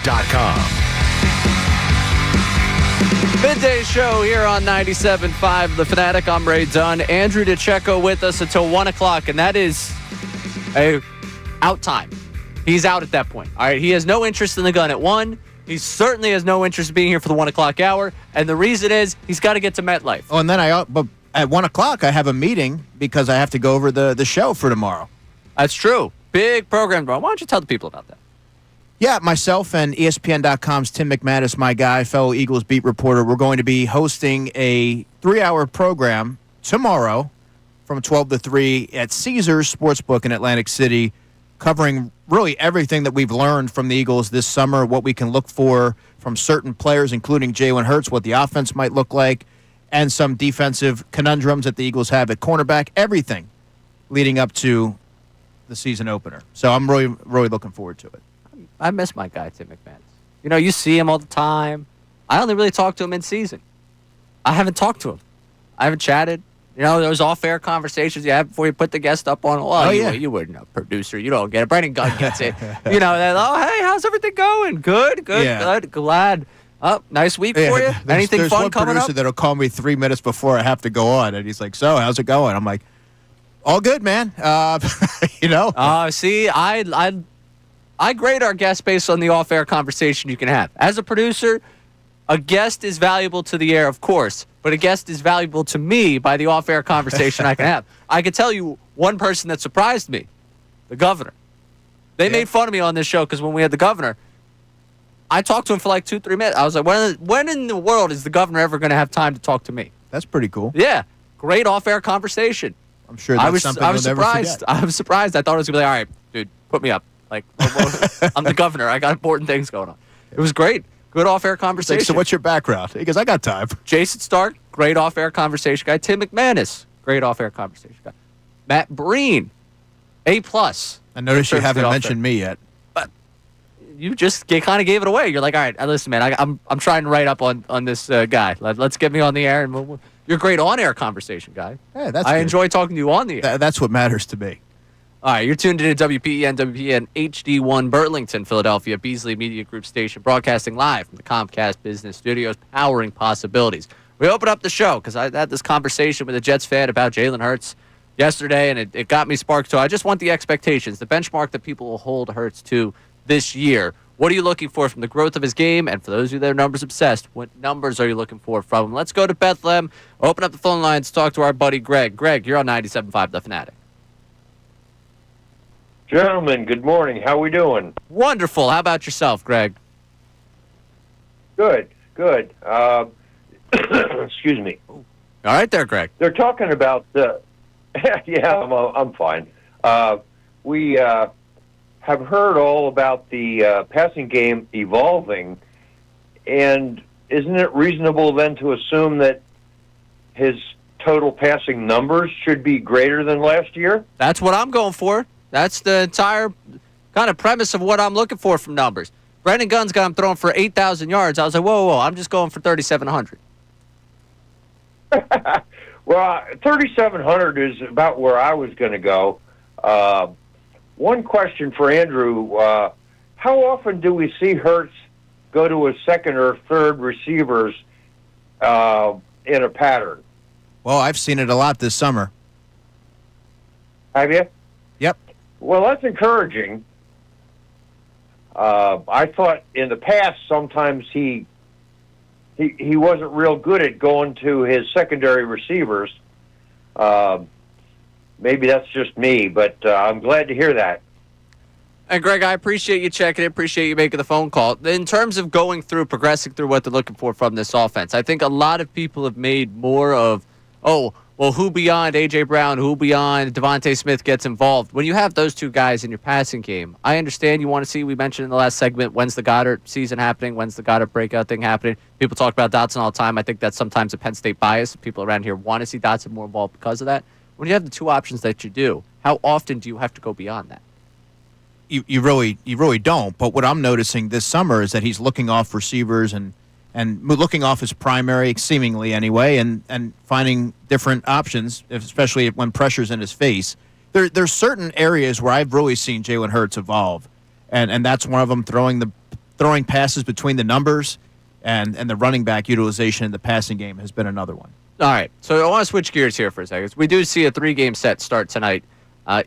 TheFanatic.com. Midday show here on 97.5 The Fanatic. I'm Ray Dunn. Andrew DeCecco with us until 1 o'clock, and that is a out time. He's out at that point. All right, he has no interest in the gun at 1. He certainly has no interest in being here for the 1 o'clock hour, and the reason is he's got to get to MetLife. Oh, and then but at 1 o'clock I have a meeting because I have to go over the show for tomorrow. That's true. Big program tomorrow. Why don't you tell the people about that? Yeah, myself and ESPN.com's Tim McManus, my guy, fellow Eagles beat reporter, we're going to be hosting a 3-hour program tomorrow from 12 to 3 at Caesars Sportsbook in Atlantic City, covering really everything that we've learned from the Eagles this summer, what we can look for from certain players, including Jalen Hurts, what the offense might look like, and some defensive conundrums that the Eagles have at cornerback, everything leading up to the season opener. So I'm really, really looking forward to it. I miss my guy, Tim McManus. You know, you see him all the time. I only really talk to him in season. I haven't talked to him. I haven't chatted. You know, those off-air conversations you have before you put the guest up on. Well, you wouldn't know, producer. You don't get it. Brendan Gunn gets it. You know, hey, how's everything going? Good, glad. Oh, nice week for you? Anything there's fun one coming up? producer that'll call me 3 minutes before I have to go on, and he's like, so, how's it going? I'm like, all good, man. You know? See, I grade our guests based on the off-air conversation you can have. As a producer, a guest is valuable to the air, of course, but a guest is valuable to me by the off-air conversation I can have. I can tell you one person that surprised me, the governor. They made fun of me on this show because when we had the governor, I talked to him for like 2-3 minutes. I was like, when in the world is the governor ever going to have time to talk to me? That's pretty cool. Yeah, great off-air conversation. I'm sure that's something you'll never forget. I was surprised. I thought it was going to be like, all right, dude, put me up. Like, I'm the governor. I got important things going on. It was great. Good off-air conversation. So what's your background? Because I got time. Jason Stark, great off-air conversation guy. Tim McManus, great off-air conversation guy. Matt Breen, A+. I noticed you haven't mentioned me yet. But you just kind of gave it away. You're like, all right, listen, man, I'm trying to write up on this guy. Let's get me on the air. And you're a great on-air conversation guy. Hey, that's I good. enjoy talking to you on the air. That's what matters to me. All right, you're tuned in to WPEN HD1 Burlington, Philadelphia, Beasley Media Group station, broadcasting live from the Comcast Business Studios, powering possibilities. We open up the show because I had this conversation with a Jets fan about Jalen Hurts yesterday, and it got me sparked. So I just want the expectations, the benchmark that people will hold Hurts to this year. What are you looking for from the growth of his game? And for those of you that are numbers obsessed, what numbers are you looking for from him? Let's go to Bethlehem, open up the phone lines, talk to our buddy Greg. Greg, you're on 97.5 The Fanatic. Gentlemen, good morning. How we doing? Wonderful. How about yourself, Greg? Good. Excuse me. All right there, Greg. They're talking about I'm fine. We have heard all about the passing game evolving, and isn't it reasonable then to assume that his total passing numbers should be greater than last year? That's what I'm going for. That's the entire kind of premise of what I'm looking for from numbers. Brendan Gunn's got him throwing for 8,000 yards. I was like, whoa, I'm just going for 3,700. Well, 3,700 is about where I was going to go. One question for Andrew. How often do we see Hurts go to a second or third receivers in a pattern? Well, I've seen it a lot this summer. Have you? Yep. Well, that's encouraging. I thought in the past sometimes he wasn't real good at going to his secondary receivers. Maybe that's just me, but I'm glad to hear that. And, Greg, I appreciate you checking in, appreciate you making the phone call. In terms of progressing through what they're looking for from this offense, I think a lot of people have made more of, who beyond A.J. Brown, who beyond Devontae Smith gets involved? When you have those two guys in your passing game, I understand you want to see, we mentioned in the last segment, when's the Goddard season happening, when's the Goddard breakout thing happening. People talk about Dotson all the time. I think that's sometimes a Penn State bias. People around here want to see Dotson more involved because of that. When you have the two options that you do, how often do you have to go beyond that? You really don't. But what I'm noticing this summer is that he's looking off receivers and looking off his primary, seemingly anyway, and finding different options, especially when pressure's in his face. There's certain areas where I've really seen Jalen Hurts evolve, and that's one of them, throwing throwing passes between the numbers, and the running back utilization in the passing game has been another one. All right, so I want to switch gears here for a second. We do see a 3-game set start tonight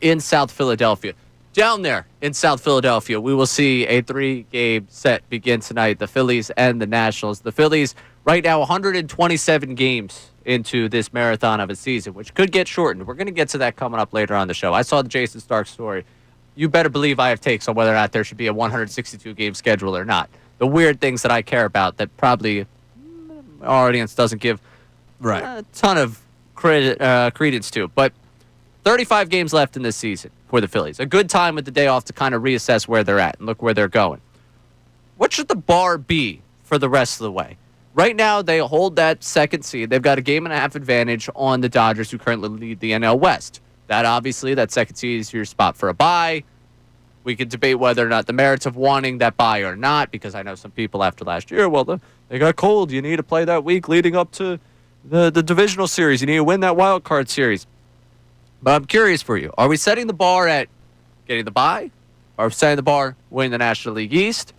in South Philadelphia. Down there in South Philadelphia, we will see a 3-game set begin tonight, the Phillies and the Nationals. The Phillies right now 127 games into this marathon of a season, which could get shortened. We're going to get to that coming up later on the show. I saw the Jason Stark story. You better believe I have takes on whether or not there should be a 162-game schedule or not. The weird things that I care about that probably our audience doesn't give a ton of credence to. But 35 games left in this season for the Phillies. A good time with the day off to kind of reassess where they're at and look where they're going. What should the bar be for the rest of the way? Right now, they hold that second seed. They've got a 1.5 advantage on the Dodgers, who currently lead the NL West. That second seed is your spot for a bye. We could debate whether or not the merits of wanting that bye or not, because I know some people after last year, they got cold. You need to play that week leading up to the divisional series. You need to win that wild card series. But I'm curious for you. Are we setting the bar at getting the bye? Are we setting the bar winning the National League East?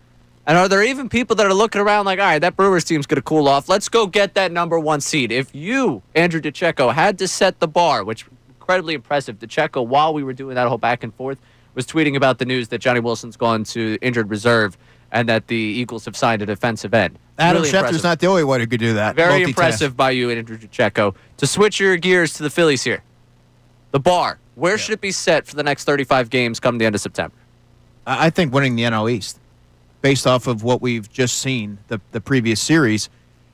And are there even people that are looking around like, all right, that Brewers team's going to cool off. Let's go get that number 1 seed. If you, Andrew DeCecco, had to set the bar, which incredibly impressive. DeCecco, while we were doing that whole back and forth, was tweeting about the news that Johnny Wilson's gone to injured reserve and that the Eagles have signed a defensive end. Adam really Schefter's impressive. not the only one who could do that. Very Multitask. impressive by you, Andrew DeCecco. To switch your gears to the Phillies here. The bar, where should it be set for the next 35 games come the end of September? I think winning the NL East, based off of what we've just seen, the previous series.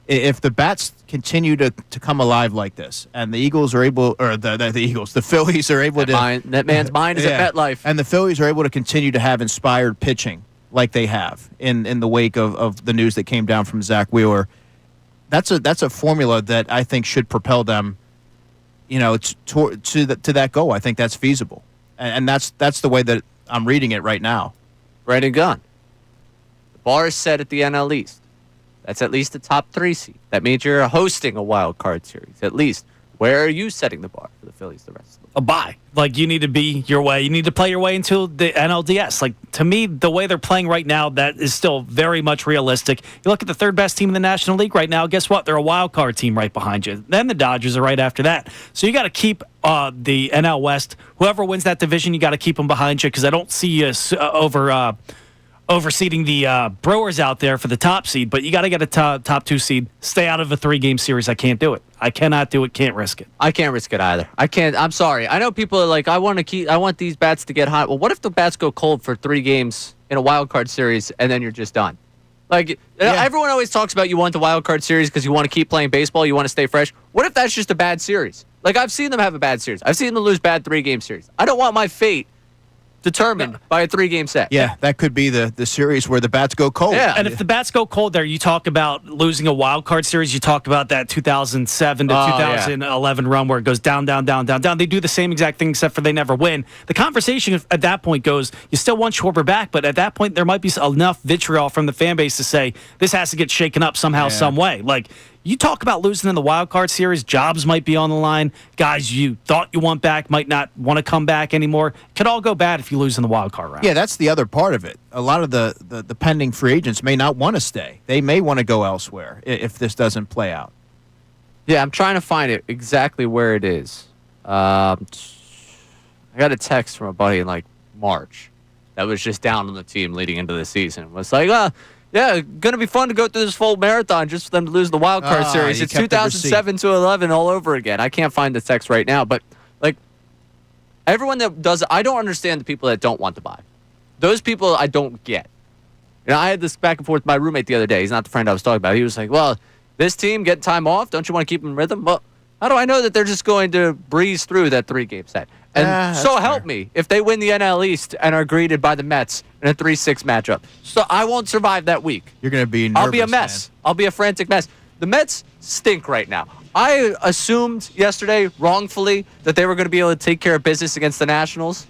If the bats continue to come alive like this, and the Eagles are able, or the Phillies are able that man's mind is at MetLife. and the Phillies are able to continue to have inspired pitching like they have in the wake of the news that came down from Zach Wheeler, that's a formula that I think should propel them, to that goal. I think that's feasible, and that's the way that I'm reading it right now. Brandon Gunn. The bar is set at the NL East. That's at least the top 3 seed. That means you're hosting a wild card series, at least. Where are you setting the bar for the Phillies the rest of the way? A bye. Like, you need to be your way. You need to play your way into the NLDS. Like, to me, the way they're playing right now, that is still very much realistic. You look at the 3rd best team in the National League right now, guess what? They're a wild card team right behind you. Then the Dodgers are right after that. So you got to keep the NL West. Whoever wins that division, you got to keep them behind you, because I don't see you overseeding the Brewers out there for the top seed, but you got to get a top 2 seed. Stay out of a 3-game series. I can't do it. I cannot do it. Can't risk it. I can't risk it either. I can't. I'm sorry. I know people are like, I want these bats to get hot. Well, what if the bats go cold for 3 games in a wild card series and then you're just done? Like, everyone always talks about you want the wild card series because you want to keep playing baseball. You want to stay fresh. What if that's just a bad series? Like, I've seen them have a bad series. I've seen them lose bad 3-game series. I don't want my fate determined by a 3-game set. Yeah, that could be the series where the bats go cold. Yeah. And if the bats go cold there, you talk about losing a wild card series. You talk about that 2007 to 2011 run where it goes down, down, down, down, down. They do the same exact thing except for they never win. The conversation at that point goes, you still want Schwarber back, but at that point there might be enough vitriol from the fan base to say this has to get shaken up somehow, some way. Like, you talk about losing in the wild card series, jobs might be on the line. Guys you thought you want back might not want to come back anymore. Could all go bad if you lose in the wild card round. Yeah, that's the other part of it. A lot of the pending free agents may not want to stay. They may want to go elsewhere if this doesn't play out. Yeah, I'm trying to find it exactly where it is. I got a text from a buddy in like March that was just down on the team leading into the season. It was like, yeah, going to be fun to go through this full marathon just for them to lose the wild card series. It's 2007 to 11 all over again. I can't find the text right now, but like everyone that does, I don't understand the people that don't want to buy. Those people I don't get. I had this back and forth with my roommate the other day. He's not the friend I was talking about. He was like, well, this team getting time off, don't you want to keep them in rhythm? Well, how do I know that they're just going to breeze through that 3-game set? And so help me if they win the NL East and are greeted by the Mets in a 3-6 matchup. So I won't survive that week. You're going to be nervous. I'll be a mess. Man. I'll be a frantic mess. The Mets stink right now. I assumed yesterday, wrongfully, that they were going to be able to take care of business against the Nationals.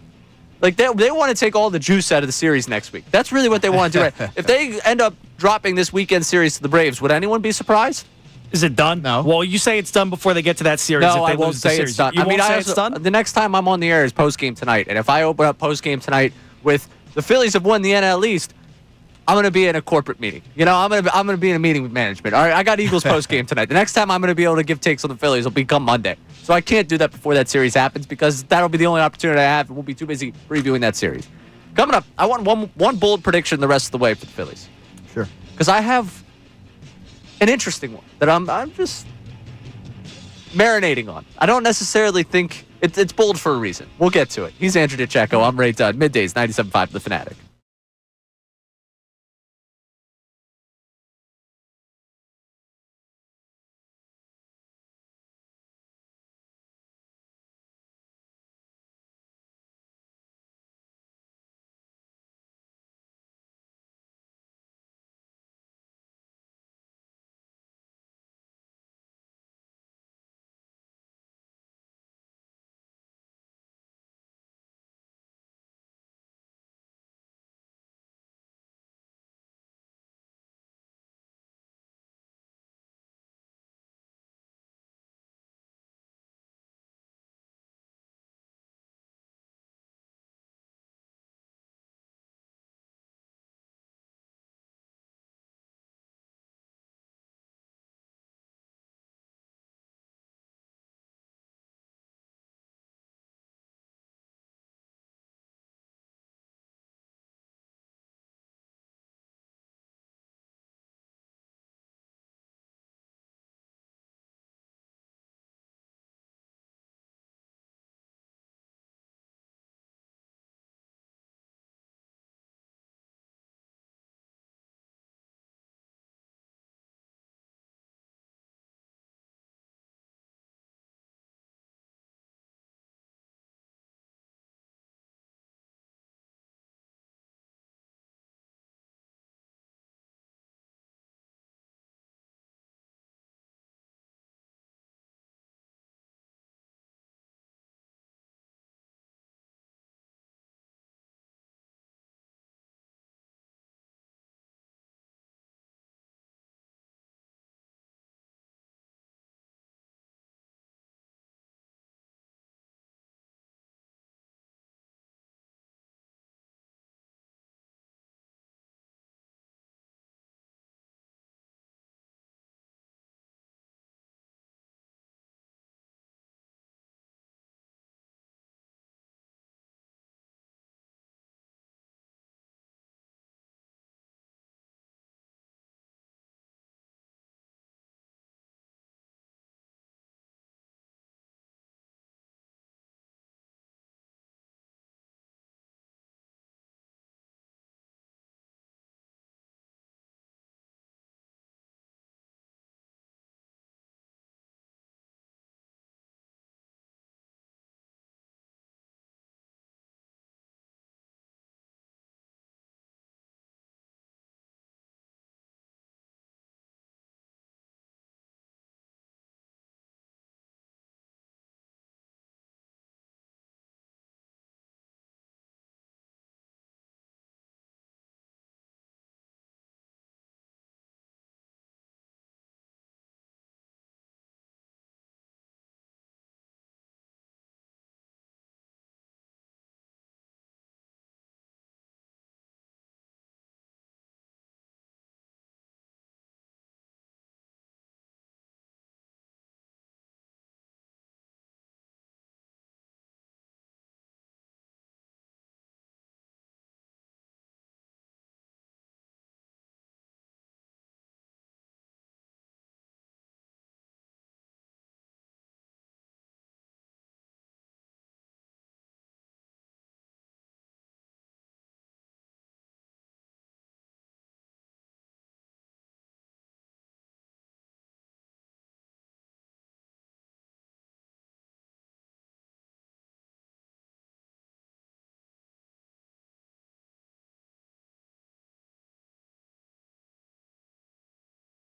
Like, they want to take all the juice out of the series next week. That's really what they want to do. Right? If they end up dropping this weekend series to the Braves, would anyone be surprised? Is it done? No. Well, you say it's done before they get to that series. No, if they I won't lose the say series. it's done. You I mean, won't say it's done? The next time I'm on the air is postgame tonight. And if I open up postgame tonight with the Phillies have won the NL East, I'm going to be in a corporate meeting. I'm going to be in a meeting with management. All right, I got Eagles post game tonight. The next time I'm going to be able to give takes on the Phillies will be come Monday. So I can't do that before that series happens because that'll be the only opportunity I have. We'll be too busy reviewing that series. Coming up, I want one bold prediction the rest of the way for the Phillies. Sure. Because I have an interesting one that I'm just marinating on. I don't necessarily think it's bold for a reason. We'll get to it. He's Andrew DeCecco. I'm Ray Dunn. Middays, 97.5 The Fanatic.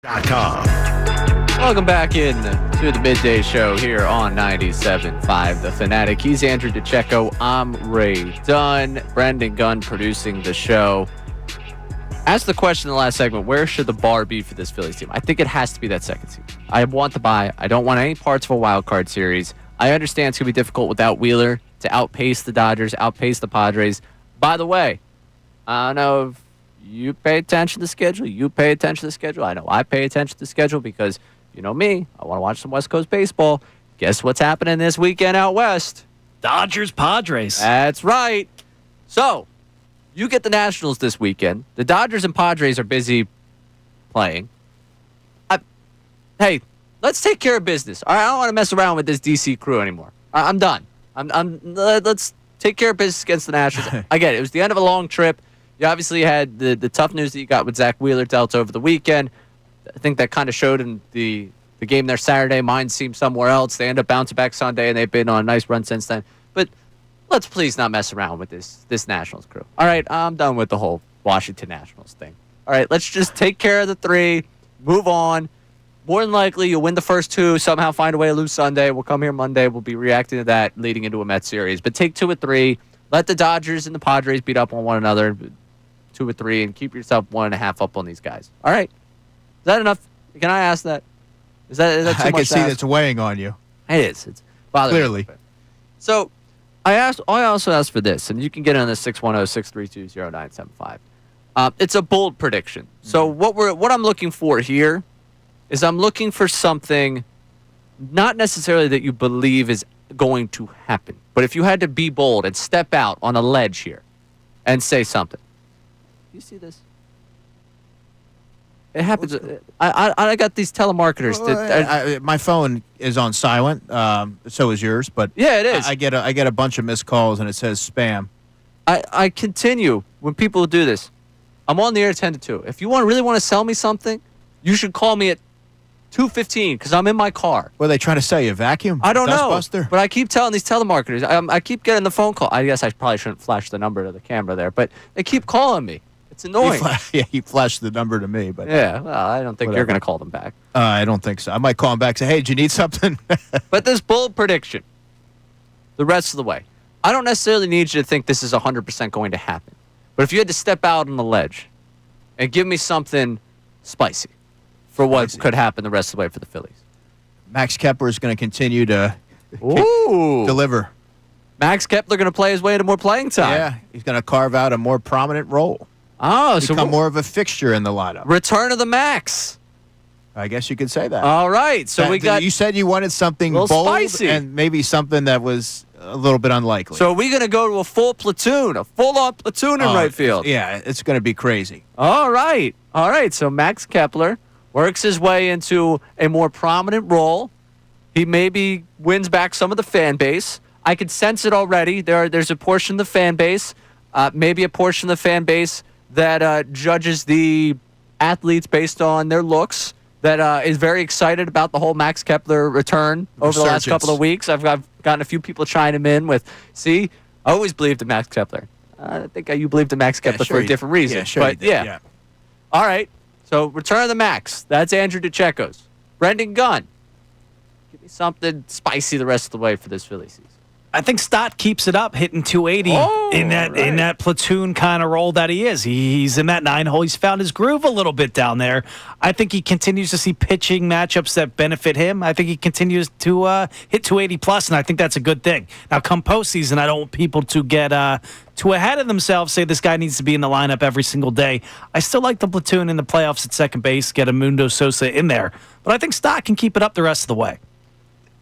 .com. Welcome back in to the midday show here on 97.5 The Fanatic. He's Andrew DeCecco. I'm Ray Dunn. Brendan Gunn producing the show. Asked the question in the last segment, where should the bar be for this Phillies team? I think it has to be that second seed. I want the bye. I don't want any parts of a wild card series. I understand it's going to be difficult without Wheeler to outpace the Dodgers, outpace the Padres. By the way, I don't know if you pay attention to the schedule. You pay attention to the schedule. I know I pay attention to the schedule because, you know me, I want to watch some West Coast baseball. Guess what's happening this weekend out west? Dodgers, Padres. That's right. So, you get the Nationals this weekend. The Dodgers and Padres are busy playing. Hey, let's take care of business. All right, I don't want to mess around with this DC crew anymore. I'm done. Let's take care of business against the Nationals. I get it. It was the end of a long trip. You obviously had the tough news that you got with Zach Wheeler dealt over the weekend. I think that kind of showed in the game there Saturday. Mine seemed somewhere else. They end up bouncing back Sunday, and they've been on a nice run since then. But let's please not mess around with this Nationals crew. All right, I'm done with the whole Washington Nationals thing. All right, let's just take care of the 3, move on. More than likely, you'll win the first 2, somehow find a way to lose Sunday. We'll come here Monday. We'll be reacting to that leading into a Mets series. But take 2 or 3. Let the Dodgers and the Padres beat up on one another, 2 or 3, and keep yourself 1.5 up on these guys. All right. Is that enough? Can I ask that? Is that too much? I can see ask? that's weighing on you. It is. It's bothering Clearly. me. So I also asked for this, and you can get on the 610-632-0975. It's a bold prediction. So what I'm looking for here is I'm looking for something not necessarily that you believe is going to happen, but if you had to be bold and step out on a ledge here and say something. You see this? It happens. I got these telemarketers. My phone is on silent. So is yours, but Yeah, it is. I get a bunch of missed calls and it says spam. I continue when people do this. I'm on the air 10 to 2. If you really want to sell me something, you should call me at 2:15 because I'm in my car. What are they trying to sell you? Vacuum? I don't know, Dustbuster? but I keep telling these telemarketers. I keep getting the phone call. I guess I probably shouldn't flash the number to the camera there, but they keep calling me. It's annoying. You flashed the number to me, but Yeah, well, I don't think Whatever. you're going to call them back. I don't think so. I might call him back and say, hey, do you need something? But this bold prediction, the rest of the way, I don't necessarily need you to think this is 100% going to happen. But if you had to step out on the ledge and give me something spicy for what could happen the rest of the way for the Phillies. Max Kepler is going to continue to Ooh. deliver. Max Kepler going to play his way into more playing time. Yeah, he's going to carve out a more prominent role. Oh, so Become more of a fixture in the lineup. return of the Max. I guess you could say that. All right. So we got. You said you wanted something Little bold spicy. and maybe something that was a little bit unlikely. So are we going to go to a full platoon, a full-on platoon in right field? Yeah, it's going to be crazy. All right. All right. So Max Kepler works his way into a more prominent role. He maybe wins back some of the fan base. I could sense it already. There's a portion of the fan base, maybe a portion of the fan base that judges the athletes based on their looks, that is very excited about the whole Max Kepler return over the last couple of weeks. I've gotten a few people chiming in with, see, I always believed in Max Kepler. I think you believed in Max Kepler for a different reason. Yeah, sure but you did, yeah. All right. So return of the Max. That's Andrew DeCecco's. Brendan Gunn. Give me something spicy the rest of the way for this Philly season. I think Stott keeps it up, hitting 280 in that platoon kind of role that he is. He's in that 9 hole. He's found his groove a little bit down there. I think he continues to see pitching matchups that benefit him. I think he continues to hit 280 plus, and I think that's a good thing. Now, come postseason, I don't want people to get too ahead of themselves, say this guy needs to be in the lineup every single day. I still like the platoon in the playoffs at second base, get a Mundo Sosa in there. But I think Stott can keep it up the rest of the way.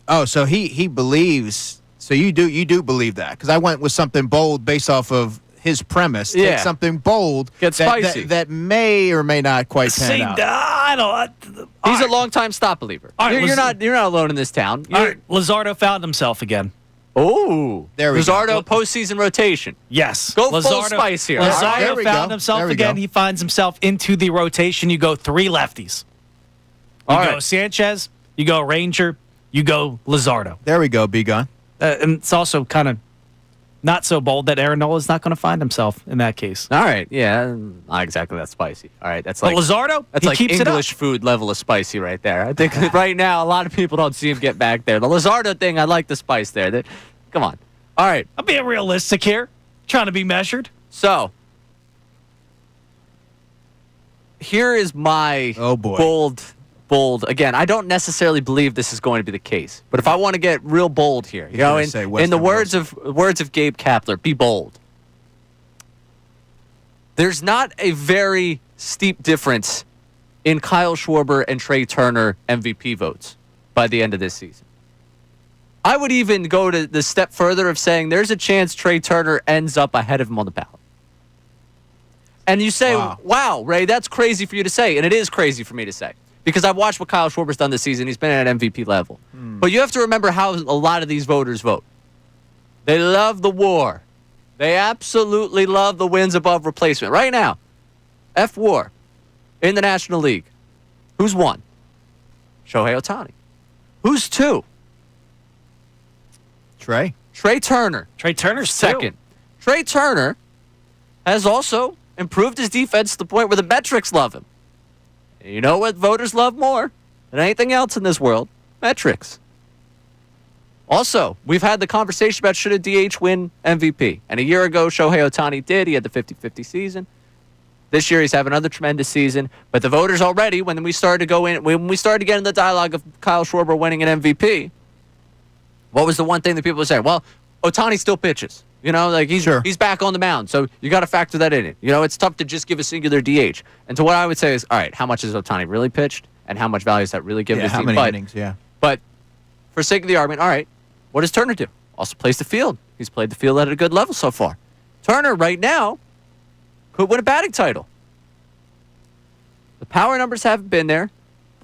Oh, so he believes. So you do believe that? Because I went with something bold based off of his premise. Yeah. Take something bold Get spicy. that may or may not quite pan See, out. I don't. He's a longtime Stott believer. All right, you're not alone in this town. All right, Luzardo found himself again. Oh, There we go. Luzardo postseason rotation. Yes. Go full spice here. There Luzardo we found go. himself There we again. go. He finds himself into the rotation. You go 3 lefties. You All go right. Sanchez, you go Ranger, you go Luzardo. There we go, B-Gun. And it's also kind of not so bold that Aaron Nola's not going to find himself in that case. All right, yeah, not exactly that spicy. All right, that's like But Luzardo, that's he like keeps English it up. food level of spicy right there. I think right now a lot of people don't see him get back there. The Luzardo thing, I like the spice there. Come on. All right, I'm being realistic here, trying to be measured. so here is my Oh, boy. bold. Again, I don't necessarily believe this is going to be the case, but if I want to get real bold here, you know, gonna say in Western the words of Gabe Kapler, be bold. there's not a very steep difference in Kyle Schwarber and Trey Turner MVP votes by the end of this season. I would even go to the step further of saying there's a chance Trey Turner ends up ahead of him on the ballot. And you say, wow, Ray, that's crazy for you to say. And it is crazy for me to say. Because I've watched what Kyle Schwarber's done this season. He's been at MVP level. But you have to remember how a lot of these voters vote. They love the WAR. They absolutely love the wins above replacement. Right now, F-WAR in the National League. Who's one? Shohei Ohtani. Who's two? Trey Turner. Trey Turner's second. Trey Turner has also improved his defense to the point where the metrics love him. And you know what voters love more than anything else in this world? Metrics. Also, we've had the conversation about should a DH win MVP. And a year ago, Shohei Ohtani did. He had the 50-50 season. This year, he's having another tremendous season. But the voters already, when we started to get in the dialogue of Kyle Schwarber winning an MVP, what was the one thing that people would say? Well, Ohtani still pitches. You know, like he's back on the mound, so you got to factor that in. You know, it's tough to just give a singular DH. And to what I would say is, all right, how much has Ohtani really pitched, and how much value is that really given his how team? many innings? Yeah. But for sake of the argument, all right, what does Turner do? Also plays the field. He's played the field at a good level so far. Turner right now could win a batting title. The power numbers haven't been there,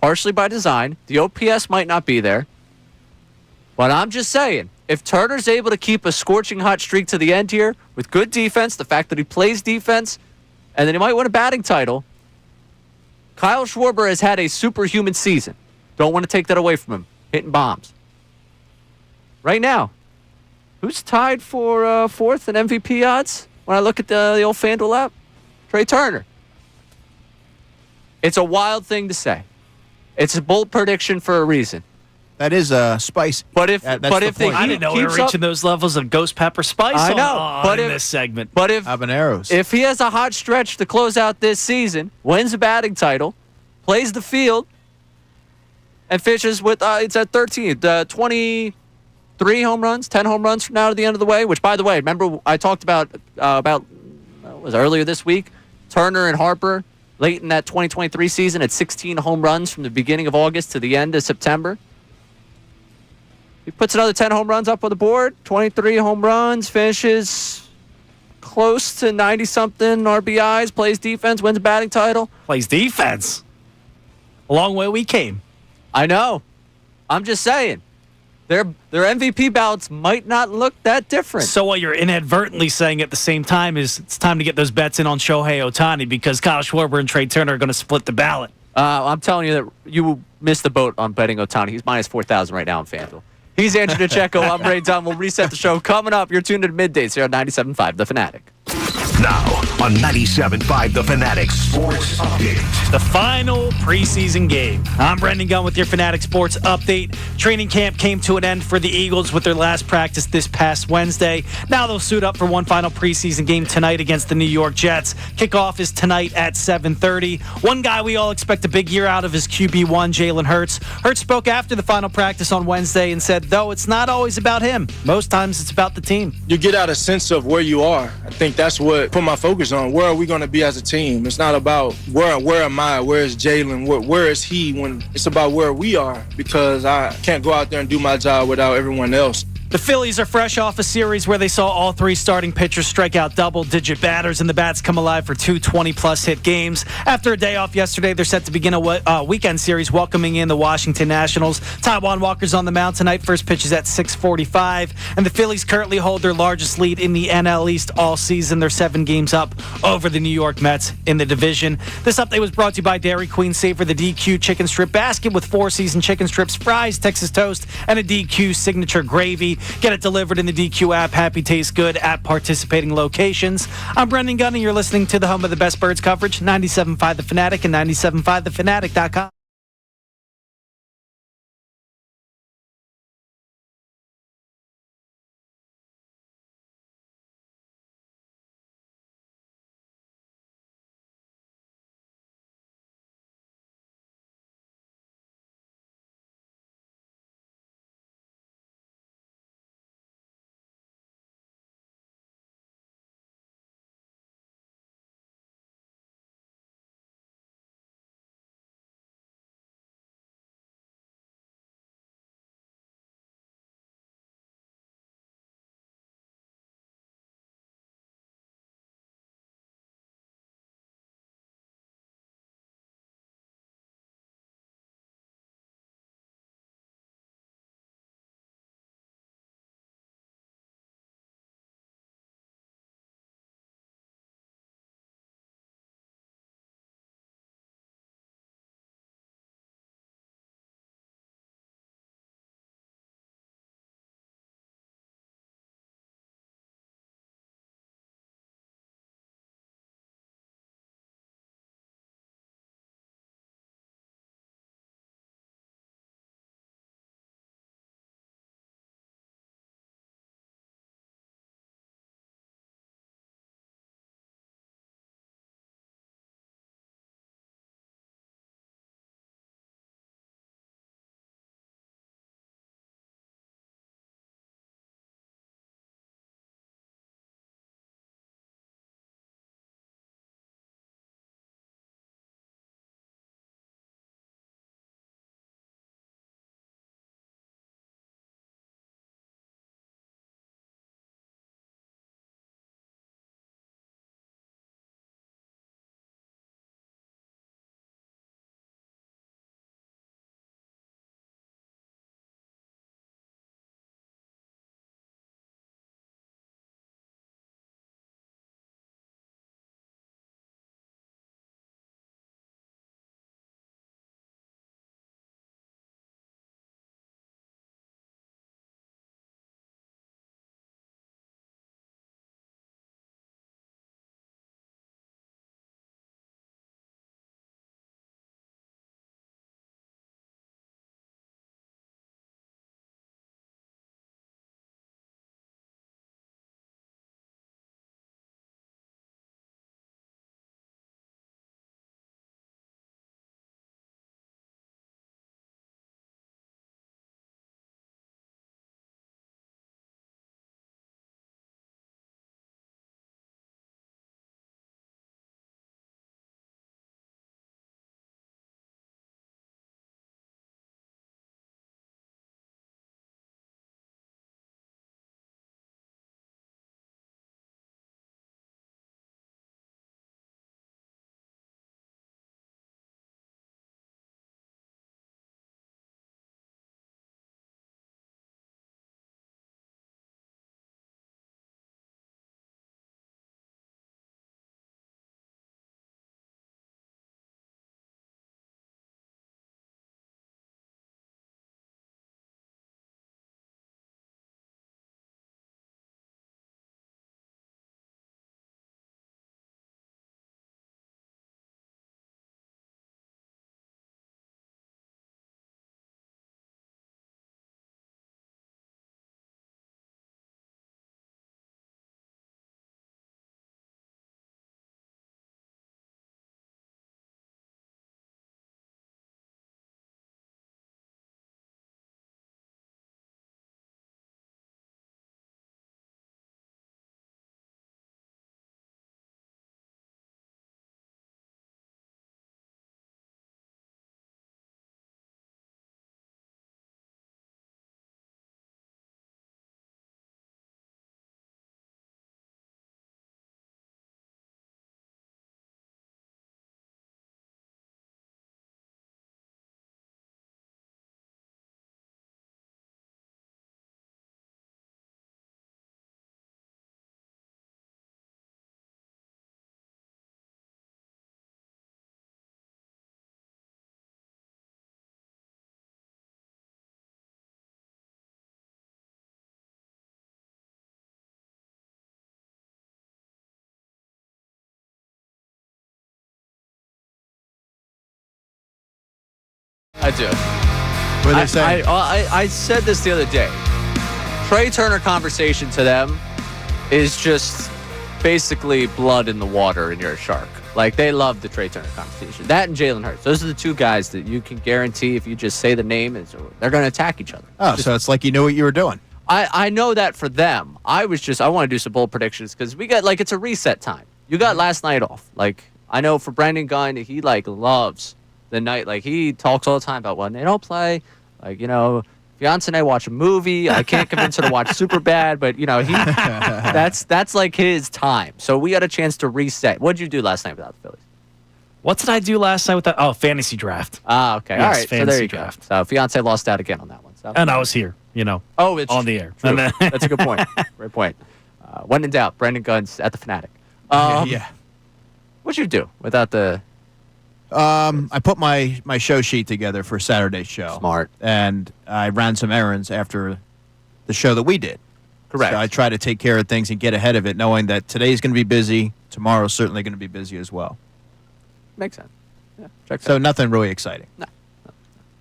partially by design. The OPS might not be there. But I'm just saying, if Turner's able to keep a scorching hot streak to the end here with good defense, the fact that he plays defense, and then he might win a batting title, Kyle Schwarber has had a superhuman season. Don't want to take that away from him. Hitting bombs. Right now, who's tied for fourth in MVP odds when I look at the old FanDuel app? Trey Turner. It's a wild thing to say. It's a bold prediction for a reason. That is spicy. But if I didn't know we were reaching those levels of ghost pepper spice I know, in this segment. But if habaneros, if he has a hot stretch to close out this season, wins a batting title, plays the field, and finishes with it's at 13, 23 home runs, 10 home runs from now to the end of the way. Which, by the way, remember I talked about was earlier this week, Turner and Harper late in that 2023 season at 16 home runs from the beginning of August to the end of September. He puts another 10 home runs up on the board, 23 home runs, finishes close to 90-something RBIs, plays defense, wins a batting title. Plays defense. A long way we came. I know. I'm just saying. Their MVP ballots might not look that different. So what you're inadvertently saying at the same time is it's time to get those bets in on Shohei Ohtani because Kyle Schwarber and Trey Turner are going to split the ballot. I'm telling you that you missed the boat on betting Ohtani. He's minus 4,000 right now on FanDuel. He's Andrew DeCecco. I'm Ray Dunn. We'll reset the show. Coming up, you're tuned in middays here on 97.5 The Fanatic. Now on 97.5 The Fanatic Sports Update. The final preseason game. I'm Brendan Gunn with your Fanatic Sports Update. Training camp came to an end for the Eagles with their last practice this past Wednesday. Now they'll suit up for one final preseason game tonight against the New York Jets. Kickoff is tonight at 7:30. One guy we all expect a big year out of is QB1 Jalen Hurts. Hurts spoke after the final practice on Wednesday and said, though it's not always about him, most times it's about the team. You get out a sense of where you are. I think that's what put my focus on. Where are we going to be as a team? It's not about where am I, where is Jalen, where is he, when it's about where we are, because I can't go out there and do my job without everyone else. The Phillies are fresh off a series where they saw all three starting pitchers strike out double-digit batters, and the bats come alive for two 20-plus hit games. After a day off yesterday, they're set to begin a weekend series welcoming in the Washington Nationals. Taijuan Walker's on the mound tonight. First pitch is at 6:45, and the Phillies currently hold their largest lead in the NL East all season. They're 7 games up over the New York Mets in the division. This update was brought to you by Dairy Queen. Savor the DQ chicken strip basket with 4-season chicken strips, fries, Texas toast, and a DQ signature gravy. Get it delivered in the DQ app. Happy tastes good at participating locations. I'm Brendan Gunn, and you're listening to the home of the best birds coverage, 97.5 The Fanatic and 97.5thefanatic.com. I do. What are they saying? I said this the other day. Trey Turner conversation to them is just basically blood in the water and you're a shark. Like, they love the Trey Turner conversation. That and Jalen Hurts. Those are the two guys that you can guarantee if you just say the name, they're going to attack each other. Oh, so it's like you knew what you were doing. I know that for them. I want to do some bold predictions because we got, it's a reset time. You got last night off. I know for Brandon Gunn, he, loves the night. He talks all the time about when they don't play. Fiance and I watch a movie. I can't convince her to watch Superbad, but that's his time. So we got a chance to reset. What did you do last night without the Phillies? What did I do last night with that? Oh, fantasy draft. Ah, okay. Yes, all right. So there you draft. go. So Fiance lost out again on that one. So. And I was here, Oh, it's on the air. True. That's a good point. Great point. When in doubt, Brandon Gunn's at the Fanatic. Yeah. What'd you do without the... I put my show sheet together for Saturday's show. Smart. And I ran some errands after the show that we did. Correct. So I try to take care of things and get ahead of it, knowing that today's going to be busy. Tomorrow's certainly going to be busy as well. Makes sense. Yeah, check so nothing really exciting. No,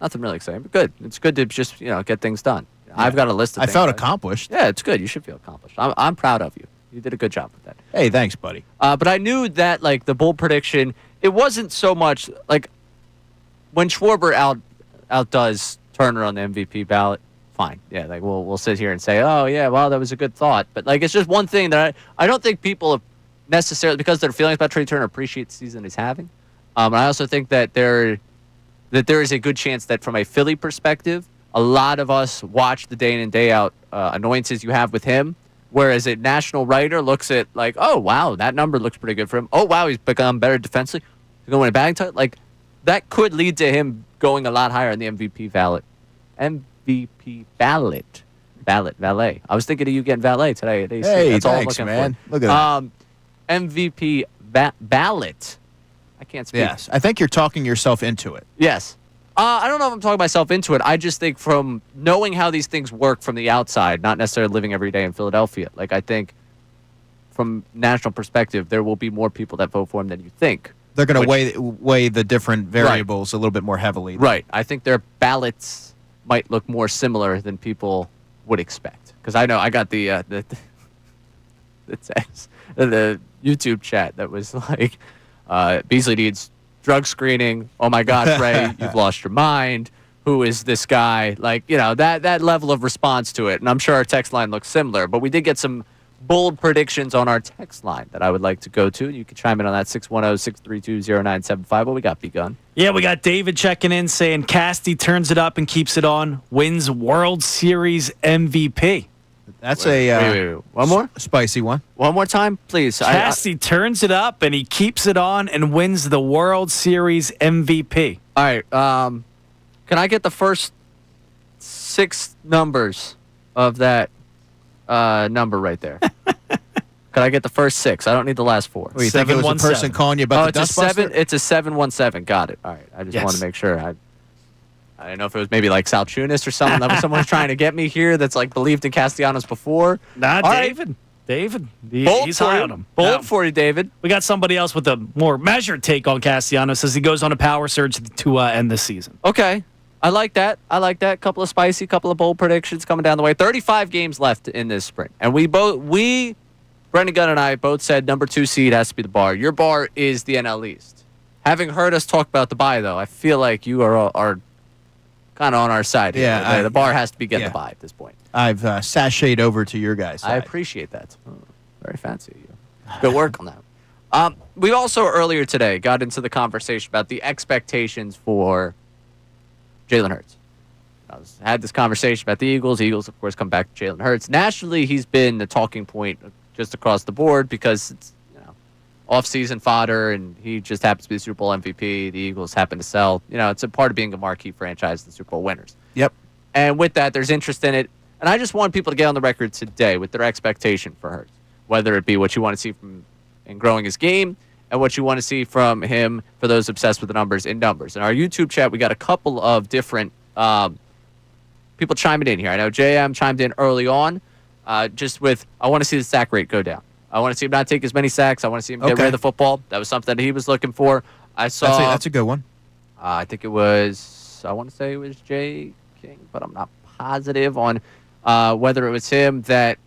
nothing really exciting, but good. It's good to just get things done. Yeah. I've got a list of I things. felt accomplished. Yeah, it's good. You should feel accomplished. I'm proud of you. You did a good job with that. Hey, thanks, buddy. But I knew that the bold prediction, it wasn't so much when Schwarber outdoes Turner on the MVP ballot. Fine, yeah, we'll sit here and say, oh yeah, well that was a good thought, but it's just one thing that I don't think people have necessarily, because their feelings about Trey Turner, appreciate the season he's having. And I also think that there is a good chance that from a Philly perspective, a lot of us watch the day in and day out annoyances you have with him. Whereas a national writer looks at oh wow, that number looks pretty good for him. Oh wow, he's become better defensively. He's going to win a batting title. That could lead to him going a lot higher in the MVP ballot. MVP ballot. Valet. I was thinking of you getting valet today. Hey, that's all I'm thanks, looking man. for. Look at that. MVP ballot. I can't speak. Yes, I think you're talking yourself into it. Yes. I don't know if I'm talking myself into it. I just think from knowing how these things work from the outside, not necessarily living every day in Philadelphia, I think from national perspective, there will be more people that vote for him than you think. They're going to weigh the different variables a little bit more heavily. Right. I think their ballots might look more similar than people would expect. Because I know I got the text, the YouTube chat that was Beasley needs drug screening. Oh my God, Ray, you've lost your mind. Who is this guy? That level of response to it. And I'm sure our text line looks similar, but we did get some bold predictions on our text line that I would like to go to. You can chime in on that 610-632-0975. What we got, B-Gun? Yeah, we got David checking in saying Casty turns it up and keeps it on, wins World Series MVP. That's wait. One more? Spicy one. One more time, please. Casty turns it up and he keeps it on and wins the World Series MVP. All right. Can I get the first 6 numbers of that number right there? Can I get the first 6? I don't need the last 4. Well, you think it was a person calling you about the it's Dustbuster? 7. It's a 717. Got it. All right. I just want to make sure. I don't know if it was maybe Salciunas or someone that someone's trying to get me here that's believed in Castellanos before. Nah, All David. Right. David. Bold He's for high you. on him. Bold for you, David. We got somebody else with a more measured take on Castellanos as he goes on a power surge to end the season. Okay. I like that. Couple of spicy, couple of bold predictions coming down the way. 35 games left in this sprint. And Brendan Gunn and I both said number 2 seed has to be the bar. Your bar is the NL East. Having heard us talk about the bye, though, I feel like you are kind of on our side here. Yeah, the bar has to be getting the bye at this point. I've sashayed over to your guys' side. I appreciate that. Oh, very fancy of you. Good work on that. We also earlier today got into the conversation about the expectations for Jalen Hurts. I had this conversation about the Eagles. The Eagles, of course, come back to Jalen Hurts. Nationally, he's been the talking point just across the board because it's off-season fodder, and he just happens to be the Super Bowl MVP. The Eagles happen to sell. It's a part of being a marquee franchise, the Super Bowl winners. Yep. And with that, there's interest in it. And I just want people to get on the record today with their expectation for Hurts, whether it be what you want to see from in growing his game and what you want to see from him for those obsessed with the numbers in numbers. In our YouTube chat, we got a couple of different people chiming in here. I know JM chimed in early on just with, I want to see the sack rate go down. I want to see him not take as many sacks. I want to see him get rid of the football. That was something that he was looking for. I saw. That's a good one. I think it was was, I want to say it was Jay King, but I'm not positive on whether it was him, that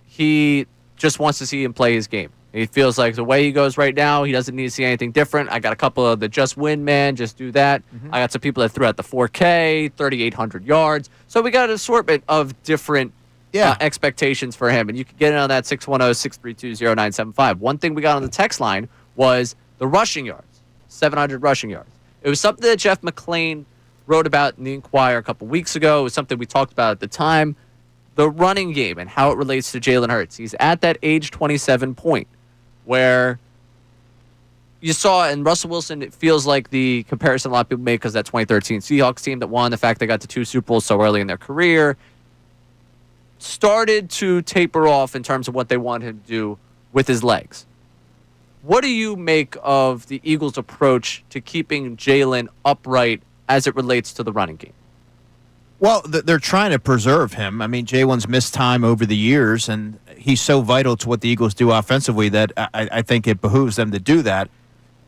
he just wants to see him play his game. He feels like the way he goes right now, he doesn't need to see anything different. I got a couple of the just win man, just do that. I got some people that threw out the 4K, 3,800 yards. So we got an assortment of different expectations for him. And you can get in on that 610-632-0975. One thing we got on the text line was the rushing yards, 700 rushing yards. It was something that Jeff McClain wrote about in the Inquirer a couple weeks ago. It was something we talked about at the time. The running game and how it relates to Jalen Hurts. He's at that age 27 point where you saw in Russell Wilson, it feels like the comparison a lot of people make because that 2013 Seahawks team that won, the fact they got to 2 Super Bowls so early in their career, started to taper off in terms of what they want him to do with his legs. What do you make of the Eagles' approach to keeping Jalen upright as it relates to the running game? Well, they're trying to preserve him. I mean, Jalen's missed time over the years, and he's so vital to what the Eagles do offensively that I think it behooves them to do that.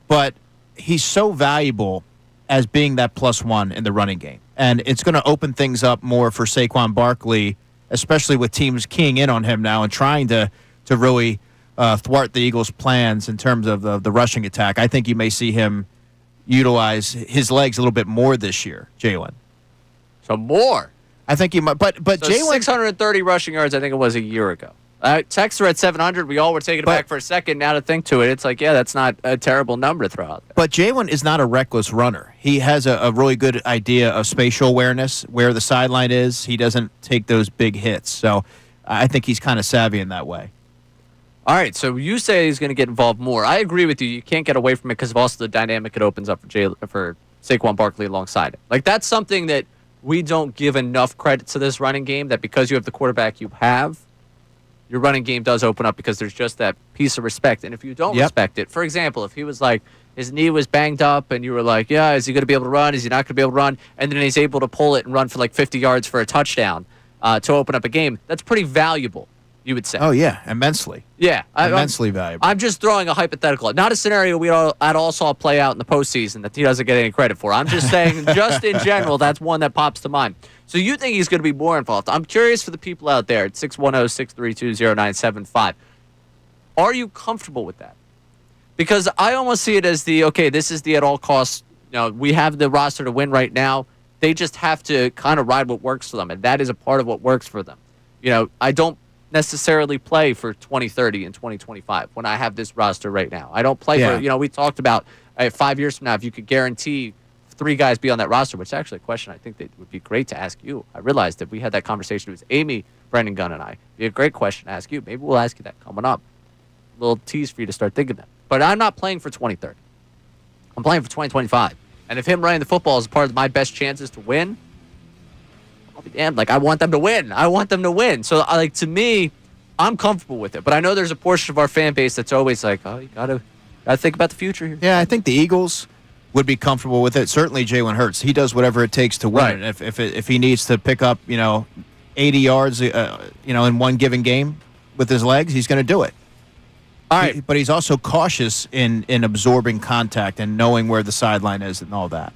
But he's so valuable as being that +1 in the running game. And it's going to open things up more for Saquon Barkley, especially with teams keying in on him now and trying to really thwart the Eagles' plans in terms of the rushing attack. I think you may see him utilize his legs a little bit more this year, Jalen. So more. I think he might, but So Jalen 630 rushing yards, I think it was a year ago. Texts are at 700. We all were taking it back for a second. Now to think to it, it's like, yeah, that's not a terrible number to throw out there. But Jalen is not a reckless runner. He has a really good idea of spatial awareness, where the sideline is. He doesn't take those big hits. So I think he's kind of savvy in that way. All right, so you say he's going to get involved more. I agree with you. You can't get away from it because of also the dynamic it opens up for Saquon Barkley alongside it. Like, that's something that we don't give enough credit to this running game, that because you have the quarterback you have, your running game does open up because there's just that piece of respect. And if you don't respect it, for example, if he was like, his knee was banged up and you were like, yeah, is he going to be able to run? Is he not going to be able to run? And then he's able to pull it and run for like 50 yards for a touchdown to open up a game. That's pretty valuable, you would say. Oh, yeah, immensely. Yeah. Immensely valuable. I'm just throwing a hypothetical. Not a scenario we all saw play out in the postseason that he doesn't get any credit for. I'm just saying, just in general, that's one that pops to mind. So you think he's going to be more involved. I'm curious for the people out there at 610-632-0975. Are you comfortable with that? Because I almost see it as this is the at all costs. We have the roster to win right now. They just have to kind of ride what works for them, and that is a part of what works for them. I don't necessarily play for 2030 and 2025 when I have this roster right now. I don't play for, we talked about 5 years from now, if you could guarantee 3 guys be on that roster, which is actually a question I think that would be great to ask you. I realized that we had that conversation with Amy, Brendan Gunn, and I. It'd be a great question to ask you. Maybe we'll ask you that coming up. A little tease for you to start thinking that. But I'm not playing for 2030. I'm playing for 2025. And if him running the football is part of my best chances to win, I'll be damned. I want them to win. I want them to win. So, to me, I'm comfortable with it. But I know there's a portion of our fan base that's always like, oh, you gotta think about the future here. Yeah, I think the Eagles would be comfortable with it. Certainly Jalen Hurts. He does whatever it takes to win. Right. And if he needs to pick up, 80 yards, in one given game with his legs, he's going to do it. All right. But he's also cautious in absorbing contact and knowing where the sideline is and all that.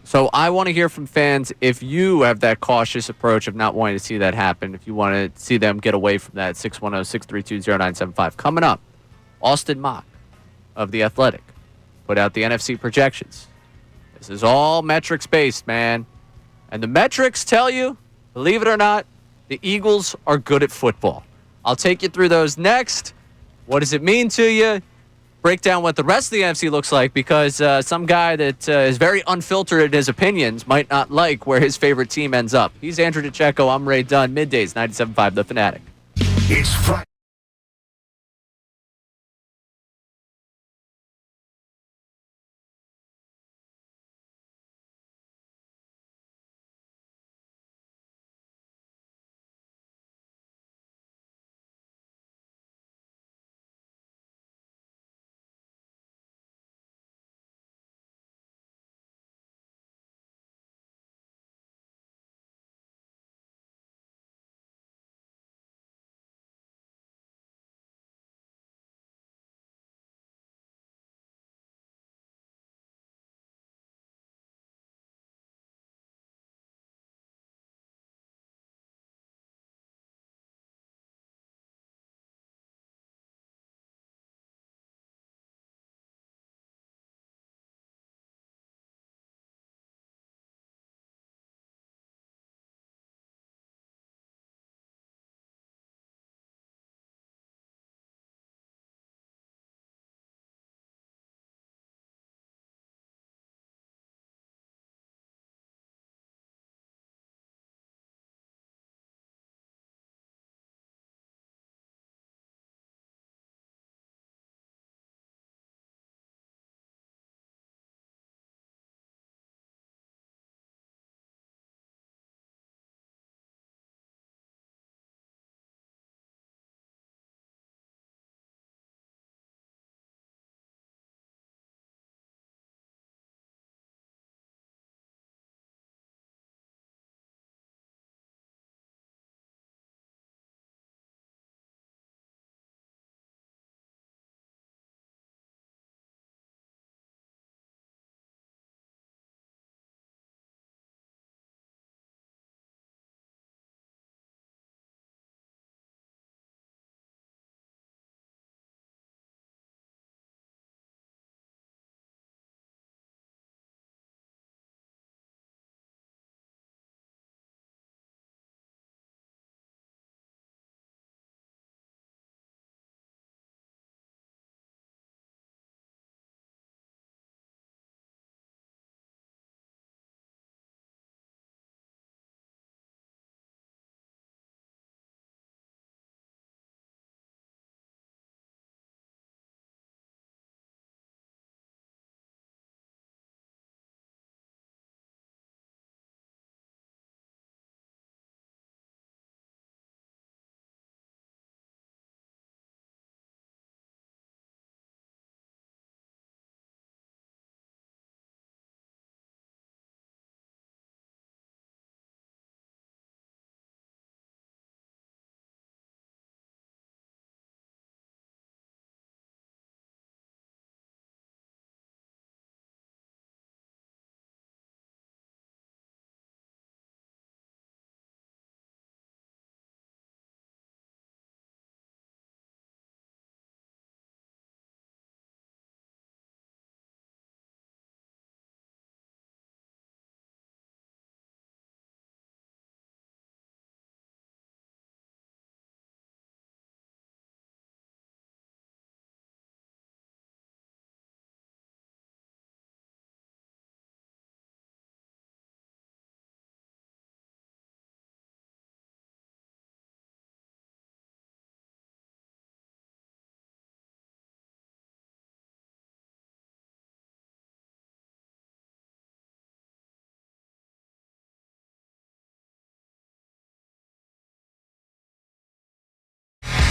So I want to hear from fans if you have that cautious approach of not wanting to see that happen, if you want to see them get away from that. 610-632-0975. Coming up, Austin Mock of The Athletic put out the NFC projections. This is all metrics-based, man. And the metrics tell you, believe it or not, the Eagles are good at football. I'll take you through those next. What does it mean to you? Break down what the rest of the NFC looks like, because some guy that is very unfiltered in his opinions might not like where his favorite team ends up. He's Andrew DeCecco. I'm Ray Dunn. Middays, 97.5 The Fanatic. It's Friday.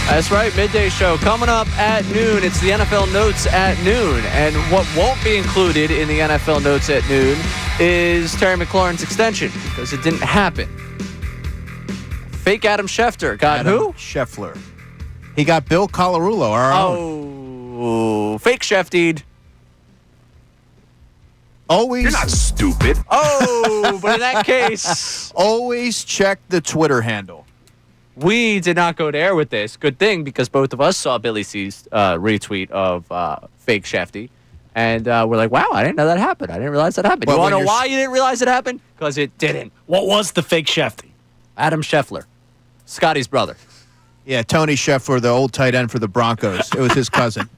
That's right, midday show coming up at noon. It's the NFL Notes at noon. And what won't be included in the NFL Notes at noon is Terry McLaurin's extension, because it didn't happen. Fake Adam Schefter got who? Scheffler. He got Bill Colarulo, our own. Oh, fake Sheftied. Always. You're not stupid. Oh, but in that case, Always check the Twitter handle. we did not go to air with this. Good thing, because both of us saw Billy C's retweet of fake Shefty. And we're like, wow, I didn't know that happened. I didn't realize that happened. Well, you want to when know you're why you didn't realize it happened? Because it didn't. What was the fake Shefty? Adam Scheffler, Scotty's brother. Yeah, Tony Scheffler, the old tight end for the Broncos. It was his cousin.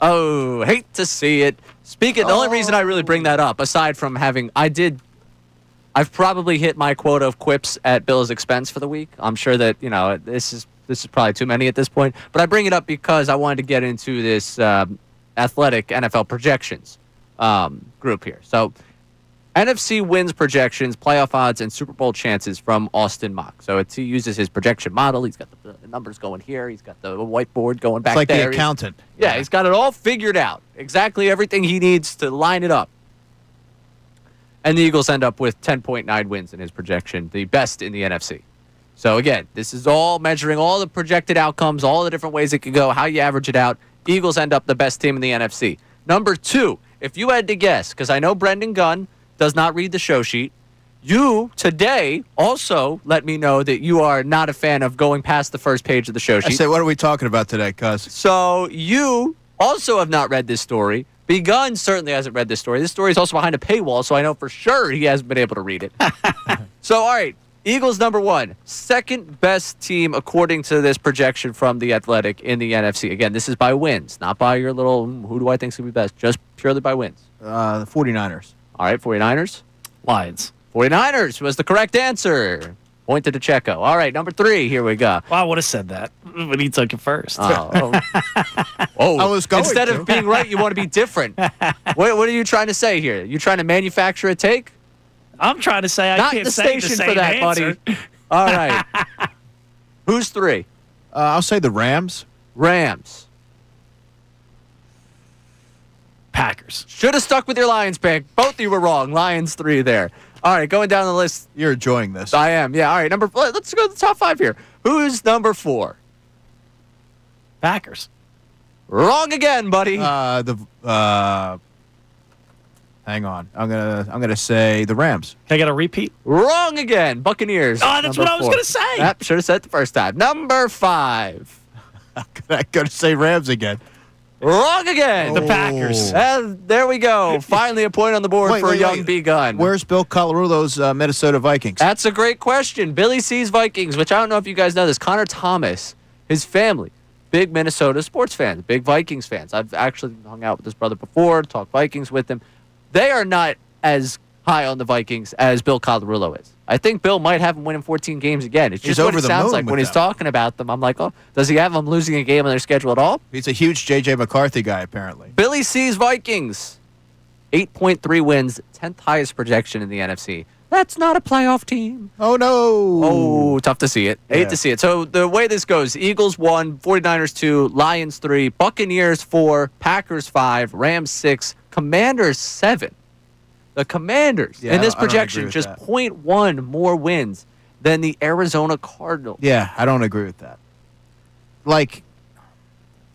Oh, hate to see it. The only reason I really bring that up, aside from I've probably hit my quota of quips at Bill's expense for the week. I'm sure that, this is probably too many at this point. But I bring it up because I wanted to get into this athletic NFL projections group here. So, NFC wins projections, playoff odds, and Super Bowl chances from Austin Mock. So he uses his projection model. He's got the numbers going here. He's got the whiteboard going back It's like there. the accountant. Yeah, he's got it all figured out. Exactly everything he needs to line it up. And the Eagles end up with 10.9 wins in his projection, the best in the NFC. So again, this is all measuring all the projected outcomes, all the different ways it could go, how you average it out. Eagles end up the best team in the NFC. Number 2, if you had to guess, because I know Brendan Gunn does not read the show sheet, you today also let me know that you are not a fan of going past the first page of the show sheet. I said, what are we talking about today, cuz? So you also have not read this story. B. Gunn certainly hasn't read this story. This story is also behind a paywall, so I know for sure he hasn't been able to read it. So, all right, Eagles number 1, second best team according to this projection from The Athletic in the NFC. Again, this is by wins, not by your little, who do I think is going to be best, just purely by wins. The 49ers. All right, 49ers. Lions. 49ers was the correct answer. Point to DeCecco. All right, number 3, here we go. Well, I would have said that when he took it first. Oh. I was going Instead to. of being right, you want to be different. What are you trying to say here? You trying to manufacture a take? I'm trying to say I Not can't the say the station same for that, answer. buddy. All right. Who's 3? I'll say the Rams. Rams. Packers. Should have stuck with your Lions pick. Both of you were wrong. Lions 3 there. All right, going down the list. You're enjoying this. I am. Yeah, all right. Let's go to the top 5 here. Who's number 4? Packers. Wrong again, buddy. Hang on. I'm gonna say the Rams. Can I get a repeat? Wrong again. Buccaneers. Oh, that's number what I was 4. going to say. Yep, should have said it the first time. Number 5. I'm gonna say Rams again. Wrong again. The Packers. There we go. Finally a point on the board for young B. Gunn. Where's Bill Colarulo's Minnesota Vikings? That's a great question. Billy C's Vikings, which I don't know if you guys know this. Connor Thomas, his family, big Minnesota sports fans, big Vikings fans. I've actually hung out with his brother before, talked Vikings with him. They are not as high on the Vikings as Bill Colarulo is. I think Bill might have them winning 14 games again. It's just what it sounds like when he's talking about them. I'm like, oh, does he have them losing a game on their schedule at all? He's a huge J.J. McCarthy guy, apparently. Billy C's Vikings, 8.3 wins, 10th highest projection in the NFC. That's not a playoff team. Oh, no. Oh, tough to see it. Yeah. Hate to see it. So the way this goes, Eagles 1, 49ers 2, Lions 3, Buccaneers 4, Packers 5, Rams 6, Commanders 7. The Commanders in this projection just 0.1 more wins than the Arizona Cardinals. Yeah, I don't agree with that. Like,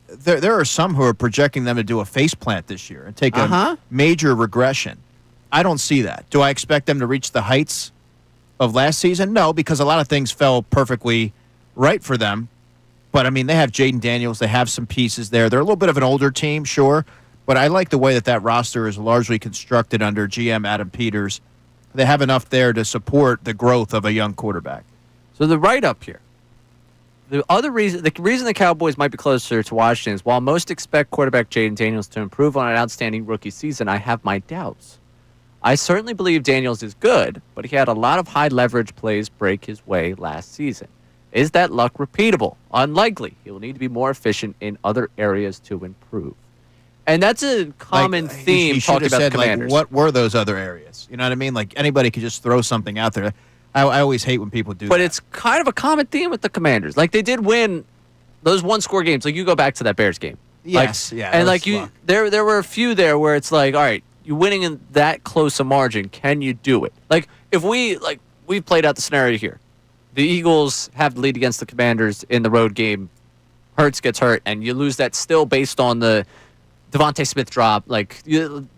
there are some who are projecting them to do a faceplant this year and take a major regression. I don't see that. Do I expect them to reach the heights of last season? No, because a lot of things fell perfectly right for them. But, I mean, they have Jaden Daniels. They have some pieces there. They're a little bit of an older team, sure. But I like the way that roster is largely constructed under GM Adam Peters. They have enough there to support the growth of a young quarterback. So the write-up here. The reason the Cowboys might be closer to Washington is while most expect quarterback Jaden Daniels to improve on an outstanding rookie season, I have my doubts. I certainly believe Daniels is good, but he had a lot of high-leverage plays break his way last season. Is that luck repeatable? Unlikely. He will need to be more efficient in other areas to improve. And that's a common theme talking about the Commanders. What were those other areas? You know what I mean? Like, anybody could just throw something out there. I always hate when people do that. But it's kind of a common theme with the Commanders. Like, they did win those one-score games, like you go back to that Bears game. Yes, And like there were a few there where it's like, all right, you're winning in that close a margin. Can you do it? Like if we've played out the scenario here. The Eagles have the lead against the Commanders in the road game. Hurts gets hurt, and you lose that still based on the Devontae Smith drop,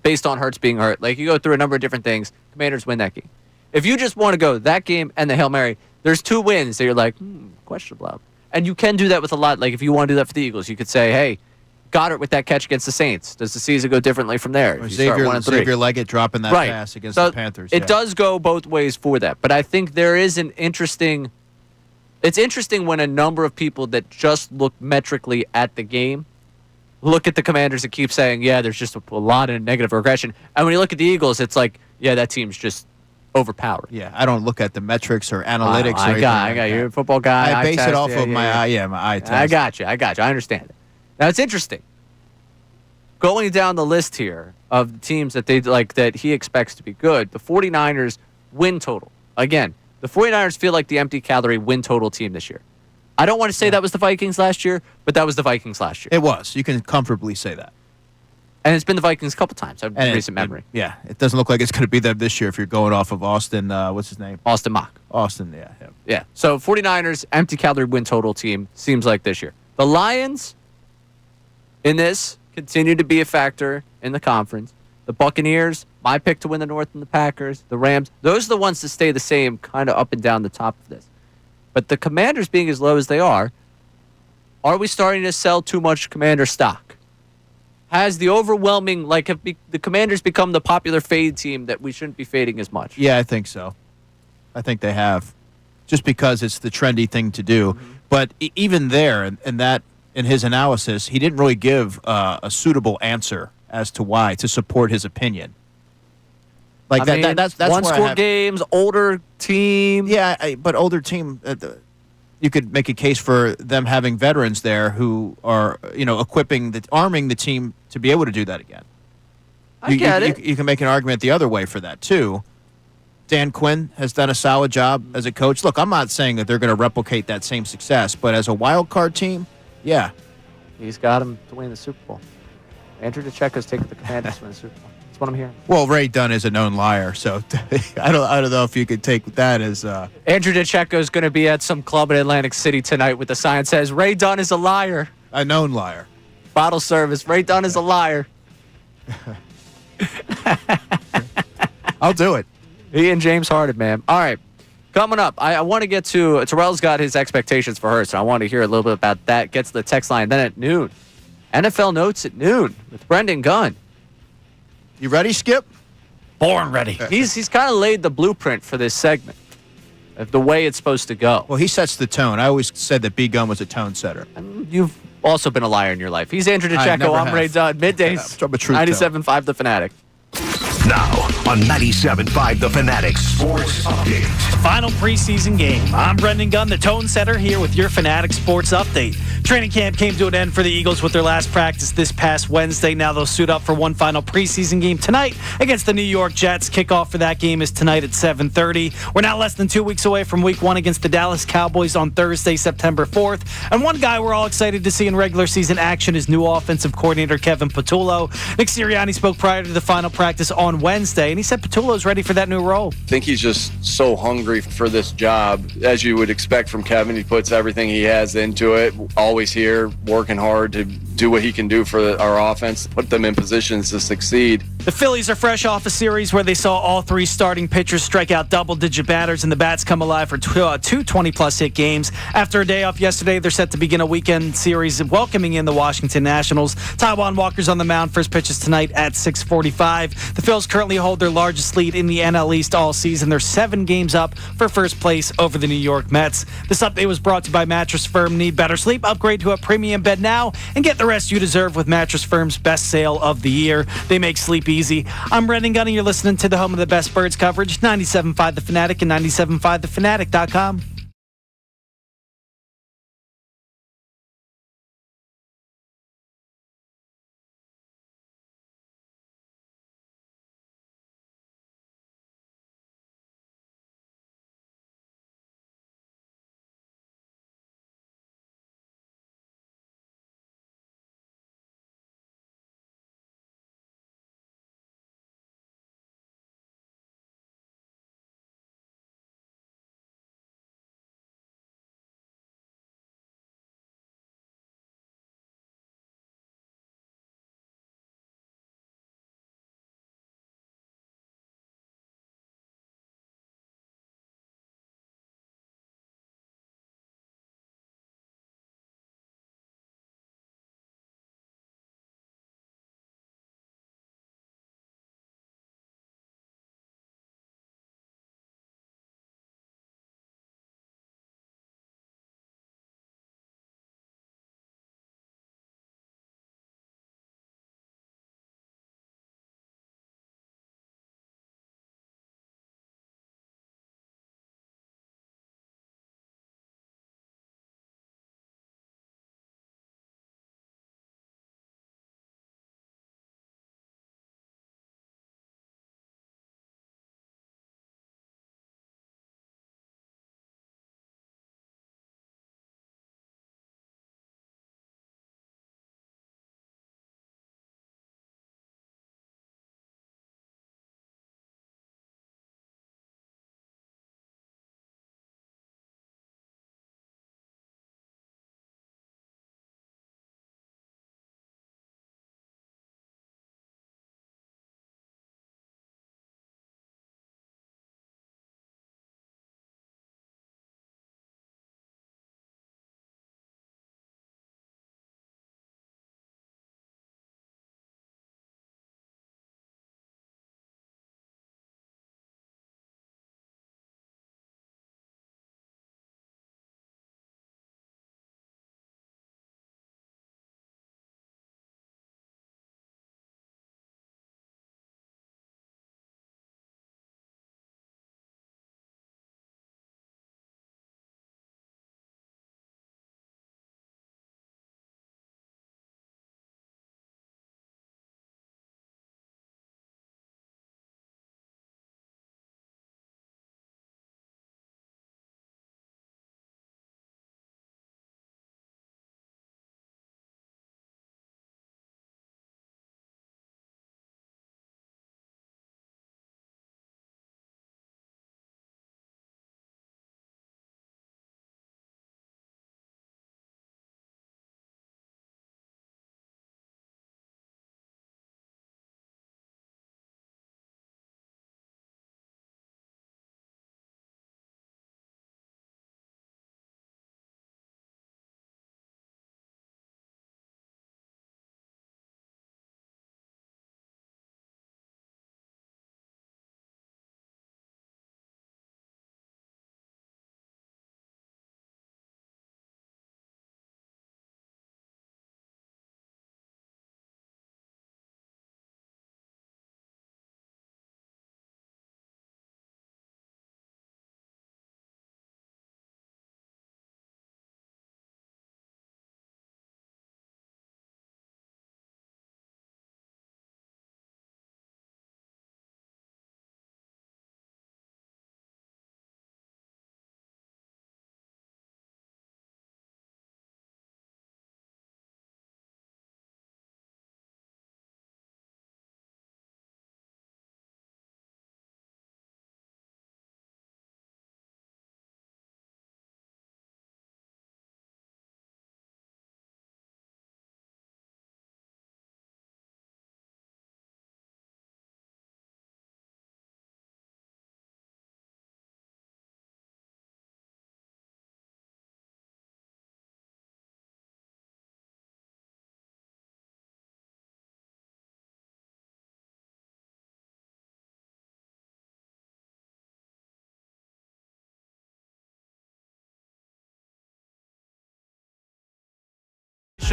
based on Hurts being hurt. Like, you go through a number of different things. Commanders win that game. If you just want to go that game and the Hail Mary, there's 2 wins that you're like, questionable. And you can do that with a lot. Like, if you want to do that for the Eagles, you could say, hey, Goddard with that catch against the Saints. Does the season go differently from there? Or Xavier Leggett dropping that pass against the Panthers. It does go both ways for that. But I think there is an interesting... It's interesting when a number of people that just look metrically at the game look at the Commanders and keep saying, yeah, there's just a lot of negative regression. And when you look at the Eagles, it's like, yeah, that team's just overpowered. Yeah, I don't look at the metrics or analytics. I got you. You're a football guy. I base it off of my eye test. I got you. I understand it. Now, it's interesting. Going down the list here of the teams that that he expects to be good, the 49ers win total. Again, the 49ers feel like the empty calorie win total team this year. I don't want to say that was the Vikings last year, but that was the Vikings last year. It was. You can comfortably say that. And it's been the Vikings a couple times in recent memory. It doesn't look like it's going to be them this year if you're going off of Austin. What's his name? Austin Mock. Austin, Yeah. So 49ers, empty calorie win total team seems like this year. The Lions in this continue to be a factor in the conference. The Buccaneers, my pick to win the North, and the Packers, the Rams, those are the ones to stay the same kind of up and down the top of this. But the Commanders being as low as they are we starting to sell too much Commander stock? Has the overwhelming, have the Commanders become the popular fade team that we shouldn't be fading as much? Yeah, I think so. I think they have. Just because it's the trendy thing to do. Mm-hmm. But even there, in his analysis, he didn't really give a suitable answer as to why, to support his opinion. That's one-score games, older team. Yeah, but older team, you could make a case for them having veterans there who are, arming the team to be able to do that again. I get it. You can make an argument the other way for that, too. Dan Quinn has done a solid job as a coach. Look, I'm not saying that they're going to replicate that same success, but as a wild card team, yeah. He's got him to win the Super Bowl. Andrew DeCecco's taking the Commanders to win the Super Bowl. That's what I'm hearing. Well, Ray Dunn is a known liar, so I don't know if you could take that as... Andrew DeCecco's going to be at some club in Atlantic City tonight with the sign that says, Ray Dunn is a liar. A known liar. Bottle service. Ray Dunn is a liar. I'll do it. He and James Harden, man. All right. Coming up, I want to get to... Terrell's got his expectations for Hurts, and I want to hear a little bit about that. Get to the text line. Then at noon, NFL Notes at noon with Brendan Gunn. You ready, Skip? Born ready. He's kind of laid the blueprint for this segment of the way it's supposed to go. Well, he sets the tone. I always said that B. Gunn was a tone setter. You've also been a liar in your life. He's Andrew DeCecco. I'm Ray Dunn. Middays, 97.5 The Fanatic. Now on 97.5 The Fanatic Sports Update. Final preseason game. I'm Brendan Gunn, the tone setter, here with your Fanatic Sports Update. Training camp came to an end for the Eagles with their last practice this past Wednesday. Now they'll suit up for one final preseason game tonight against the New York Jets. Kickoff for that game is tonight at 7:30. We're now less than 2 weeks away from Week 1 against the Dallas Cowboys on Thursday, September 4th. And one guy we're all excited to see in regular season action is new offensive coordinator Kevin Patulo. Nick Sirianni spoke prior to the final practice on Wednesday, and he said Patulo's ready for that new role. I think he's just so hungry for this job. As you would expect from Kevin, he puts everything he has into it. Always here, working hard to do what he can do for our offense, put them in positions to succeed. The Phillies are fresh off a series where they saw all 3 starting pitchers strike out double-digit batters, and the bats come alive for two 20-plus hit games. After a day off yesterday, they're set to begin a weekend series welcoming in the Washington Nationals. Taijuan Walker's on the mound. First pitch is tonight at 6:45. The Phils currently hold their largest lead in the NL East all season. They're 7 games up for first place over the New York Mets. This update was brought to you by Mattress Firm. Need better sleep? Upgrade to a premium bed now and get the rest you deserve with Mattress Firm's best sale of the year. They make sleep easy. I'm Brendan Gunn, and you're listening to the home of the best birds coverage, 97.5 The Fanatic and 97.5thefanatic.com.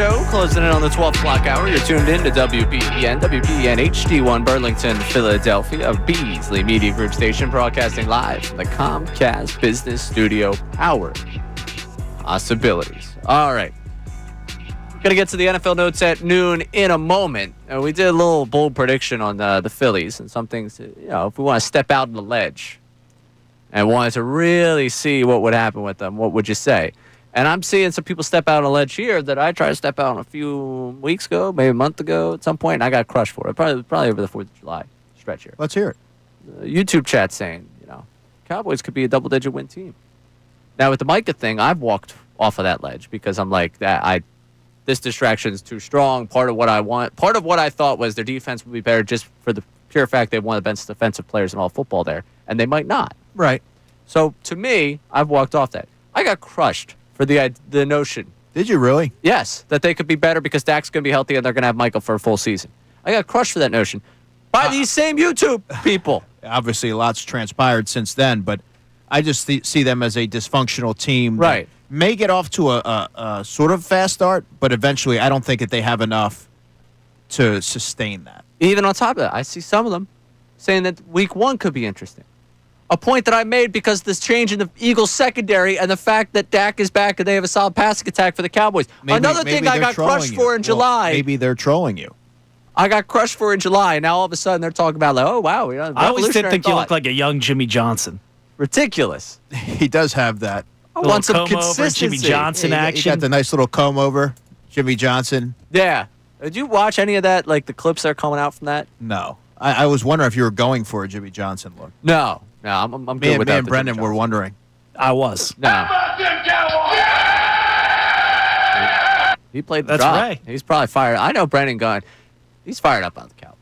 show, closing in on the 12 o'clock hour. You're tuned in to WBEN HD1 Burlington, Philadelphia, Beasley Media Group Station, broadcasting live from the Comcast Business Studio, powered possibilities. All right. Going to get to the NFL notes at noon in a moment. We did a little bold prediction on the Phillies and some things, if we want to step out on the ledge and wanted to really see what would happen with them, what would you say? And I'm seeing some people step out on a ledge here that I tried to step out on a few weeks ago, maybe a month ago at some point, and I got crushed for it. Probably over the 4th of July stretch here. Let's hear it. YouTube chat saying, Cowboys could be a double-digit win team. Now, with the Micah thing, I've walked off of that ledge because I'm like, this distraction is too strong. Part of what I thought was their defense would be better just for the pure fact they have one of the best defensive players in all football there, and they might not. Right. So, to me, I've walked off that. I got crushed for the notion. Did you really? Yes, that they could be better because Dak's going to be healthy and they're going to have Michael for a full season. I got crushed for that notion by these same YouTube people. Obviously, a lot's transpired since then, but I just see them as a dysfunctional team. Right. May get off to a sort of fast start, but eventually I don't think that they have enough to sustain that. Even on top of that, I see some of them saying that week 1 could be interesting. A point that I made because this change in the Eagles secondary and the fact that Dak is back and they have a solid passing attack for the Cowboys. Another thing I got crushed for in July. Maybe they're trolling you. I got crushed for in July, and now all of a sudden they're talking about, oh, wow. I always did think you looked like a young Jimmy Johnson. Ridiculous. He does have that. I want some comb over, consistency. Jimmy Johnson action. He got the nice little comb over, Jimmy Johnson. Yeah. Did you watch any of that, like the clips that are coming out from that? No. I was wondering if you were going for a Jimmy Johnson look. No, I'm good with that. Me and Brendan were wondering. I was. No. He played the That's drop. right. He's probably fired. I know Brendan Gunn. He's fired up on the Cowboys.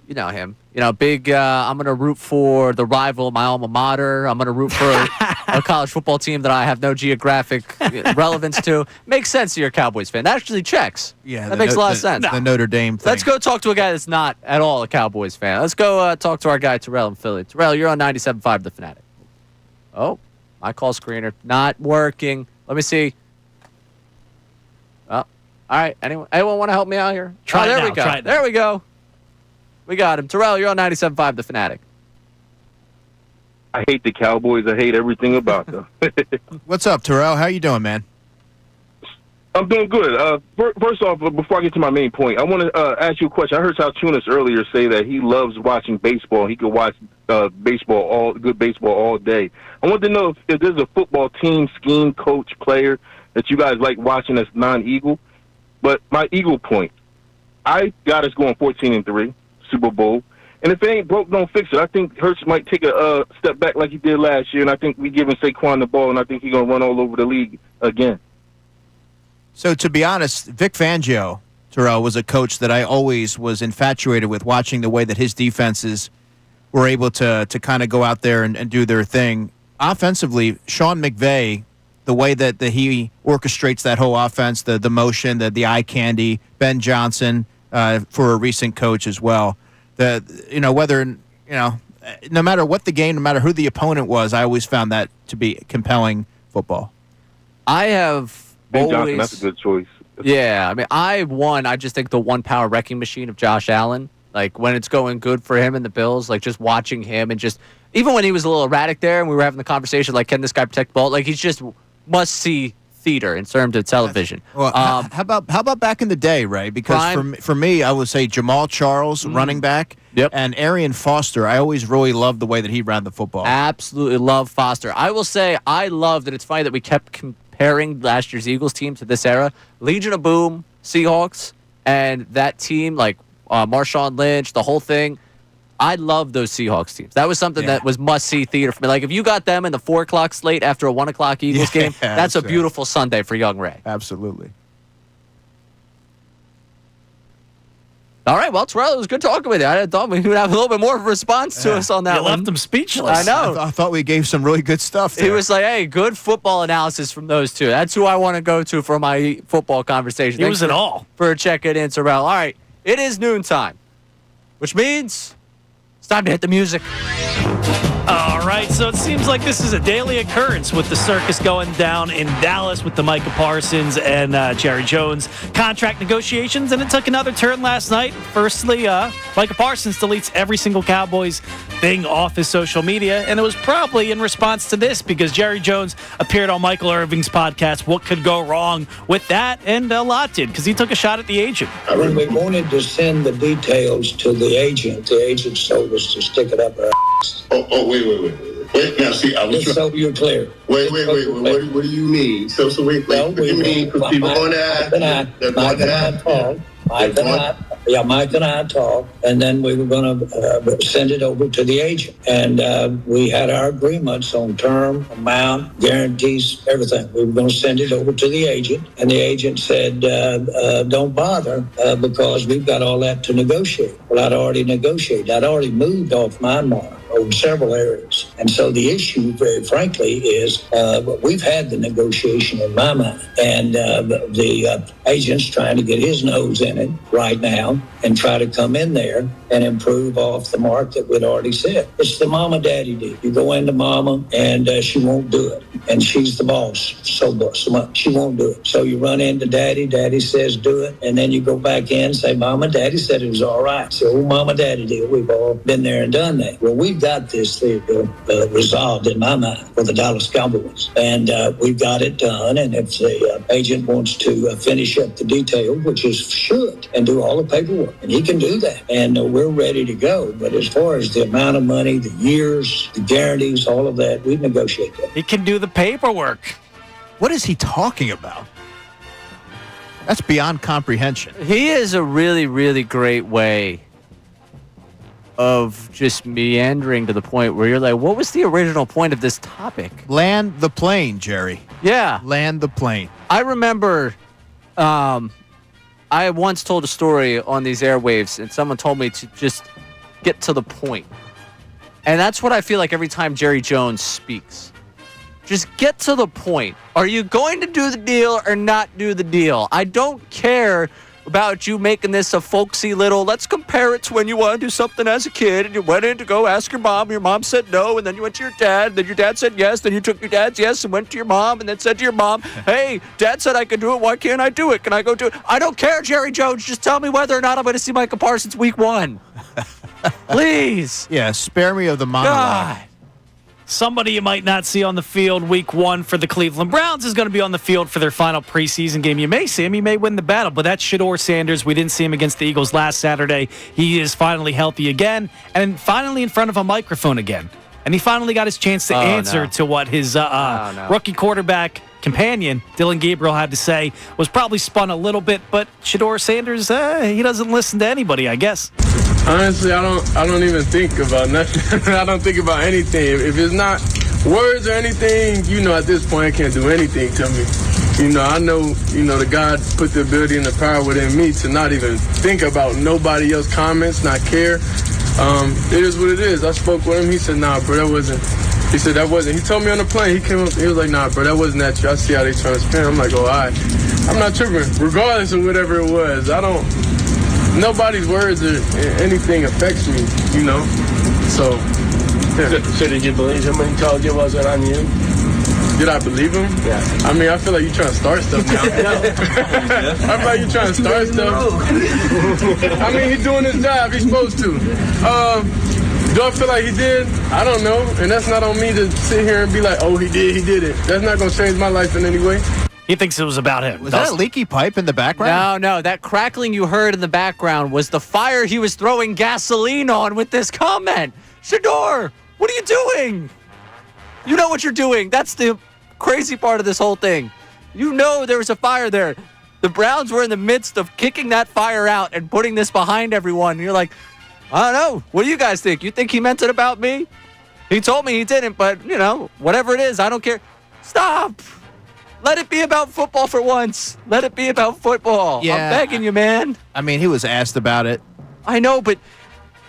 You know him. Big, I'm going to root for the rival of my alma mater. I'm going to root for a college football team that I have no geographic relevance to. Makes sense to your Cowboys fan. That actually checks. Yeah, that makes a lot of sense. The Notre Dame thing. Let's go talk to a guy that's not at all a Cowboys fan. Let's go talk to our guy, Terrell in Philly. Terrell, you're on 97.5 The Fanatic. Oh, my call screener. Not working. Let me see. Oh, all right. Anyone want to help me out here? Try it there now, we go. try it now. There we go. We got him. Terrell, you're on 97.5 The Fanatic. I hate the Cowboys. I hate everything about them. What's up, Terrell? How you doing, man? I'm doing good. First off, before I get to my main point, I want to ask you a question. I heard Salciunas earlier say that he loves watching baseball. He could watch good baseball all day. I want to know if there's a football team, scheme, coach, player that you guys like watching that's non-Eagle. But my Eagle point, I got us going 14-3, Super Bowl. And if it ain't broke, don't fix it. I think Hurts might take a step back like he did last year, and I think we giving Saquon the ball, and I think he's going to run all over the league again. So, to be honest, Vic Fangio, Terrell, was a coach that I always was infatuated with, watching the way that his defenses were able to kind of go out there and do their thing. Offensively, Sean McVay, the way that he orchestrates that whole offense, the motion, the eye candy, Ben Johnson, for a recent coach as well. No matter what the game, no matter who the opponent was, I always found that to be compelling football. I have Ben always... Johnson, that's a good choice. Yeah, I just think the one power wrecking machine of Josh Allen, like when it's going good for him and the Bills, like just watching him and just, even when he was a little erratic there and we were having the conversation, like, can this guy protect the ball? Like, he's just must-see theater in terms of television. Well, how about back in the day, Ray? Because for me, I would say Jamal Charles, running back, and Arian Foster. I always really loved the way that he ran the football. Absolutely love Foster. I will say I loved it. It's funny that we kept comparing last year's Eagles team to this era. Legion of Boom, Seahawks, and that team, like Marshawn Lynch, the whole thing. I love those Seahawks teams. That was something that was must-see theater for me. Like, if you got them in the 4 o'clock slate after a 1 o'clock Eagles game, that's a beautiful Sunday for young Ray. Absolutely. All right, well, Terrell, it was good talking with you. I thought we would have a little bit more of a response to us on that You one. left him speechless. I know. I thought we gave some really good stuff there. He was like, hey, good football analysis from those two. That's who I want to go to for my football conversation. He was it all. For checking in, Terrell. All right, it is noontime, which means... it's time to hit the music. All All right, so it seems like this is a daily occurrence with the circus going down in Dallas with the Micah Parsons and Jerry Jones contract negotiations, and it took another turn last night. Firstly, Micah Parsons deletes every single Cowboys thing off his social media, and it was probably in response to this because Jerry Jones appeared on Michael Irving's podcast, What Could Go Wrong with that, and a lot did because he took a shot at the agent. When we wanted to send the details to the agent told us to stick it up our ass. Wait, now see, I was Just so you're clear. Wait. What do you mean? So wait. What do you mean? Because people on Mike and I talked, and then we were going to send it over to the agent. And we had our agreements on term, amount, guarantees, everything. We were going to send it over to the agent, and the agent said, don't bother because we've got all that to negotiate. Well, I'd already negotiated. I'd already moved off my mark over several areas. And so the issue, very frankly, is we've had the negotiation in my mind. And the agent's trying to get his nose in it right now and try to come in there and improve off the mark that we'd already set. It's the mama-daddy deal. You go into mama, and she won't do it. And she's the boss, so much. She won't do it. So you run into daddy. Daddy says do it. And then you go back in and say, Mama, daddy said it was all right. So mama-daddy deal. We've all been there and done that. Well, we've got this resolved in my mind for the Dallas Cowboys. And we've got it done. And if the agent wants to finish up the detail, which is should, and do all the paperwork, and he can do that. And we're ready to go. But as far as the amount of money, the years, the guarantees, all of that, we negotiate that. He can do the paperwork. What is he talking about? That's beyond comprehension. He is a really, really great way of just meandering to the point where you're like, what was the original point of this topic? Land the plane, Jerry. Yeah. Land the plane. I remember I once told a story on these airwaves, and someone told me to just get to the point. And that's what I feel like every time Jerry Jones speaks. Just get to the point. Are you going to do the deal or not do the deal? I don't care about you making this a folksy little, let's compare it to when you wanted to do something as a kid and you went in to go ask your mom said no, and then you went to your dad, then your dad said yes, then you took your dad's yes and went to your mom and then said to your mom, hey, dad said I could do it, why can't I do it? Can I go do it? I don't care, Jerry Jones, just tell me whether or not I'm going to see Micah Parsons week 1. Please. Yeah, spare me of the monologue. God. Somebody you might not see on the field week 1 for the Cleveland Browns is going to be on the field for their final preseason game. You may see him. He may win the battle, but that's Shedeur Sanders. We didn't see him against the Eagles last Saturday. He is finally healthy again and finally in front of a microphone again. And he finally got his chance to answer to what his rookie quarterback companion, Dylan Gabriel, had to say. Was probably spun a little bit, but Shedeur Sanders, he doesn't listen to anybody, I guess. Honestly, I don't even think about nothing. I don't think about anything. If it's not words or anything, at this point, it can't do anything to me. I know, the God put the ability and the power within me to not even think about nobody else's comments, not care. It is what it is. I spoke with him. He said, nah, bro, that wasn't. He said, that wasn't. He told me on the plane. He came up. He was like, nah, bro, that wasn't at you. I see how they trying to spin. I'm like, oh, all right. I'm not tripping. Regardless of whatever it was, nobody's words or anything affects me, So, yeah. So did you believe him when he told you it wasn't on you? Did I believe him? Yeah. I mean, I feel like you're trying to start stuff now. I feel like you're trying to start stuff. I mean, he's doing his job. He's supposed to. Do I feel like he did? I don't know. And that's not on me to sit here and be like, oh, he did it. That's not going to change my life in any way. He thinks it was about him. Was that a leaky pipe in the background? No. That crackling you heard in the background was the fire he was throwing gasoline on with this comment. Shedeur, what are you doing? You know what you're doing. That's the crazy part of this whole thing. You know there was a fire there. The Browns were in the midst of kicking that fire out and putting this behind everyone. And you're like, I don't know. What do you guys think? You think he meant it about me? He told me he didn't, but, whatever it is, I don't care. Stop. Let it be about football for once. Let it be about football. Yeah, I'm begging you, man. I mean, he was asked about it. I know, but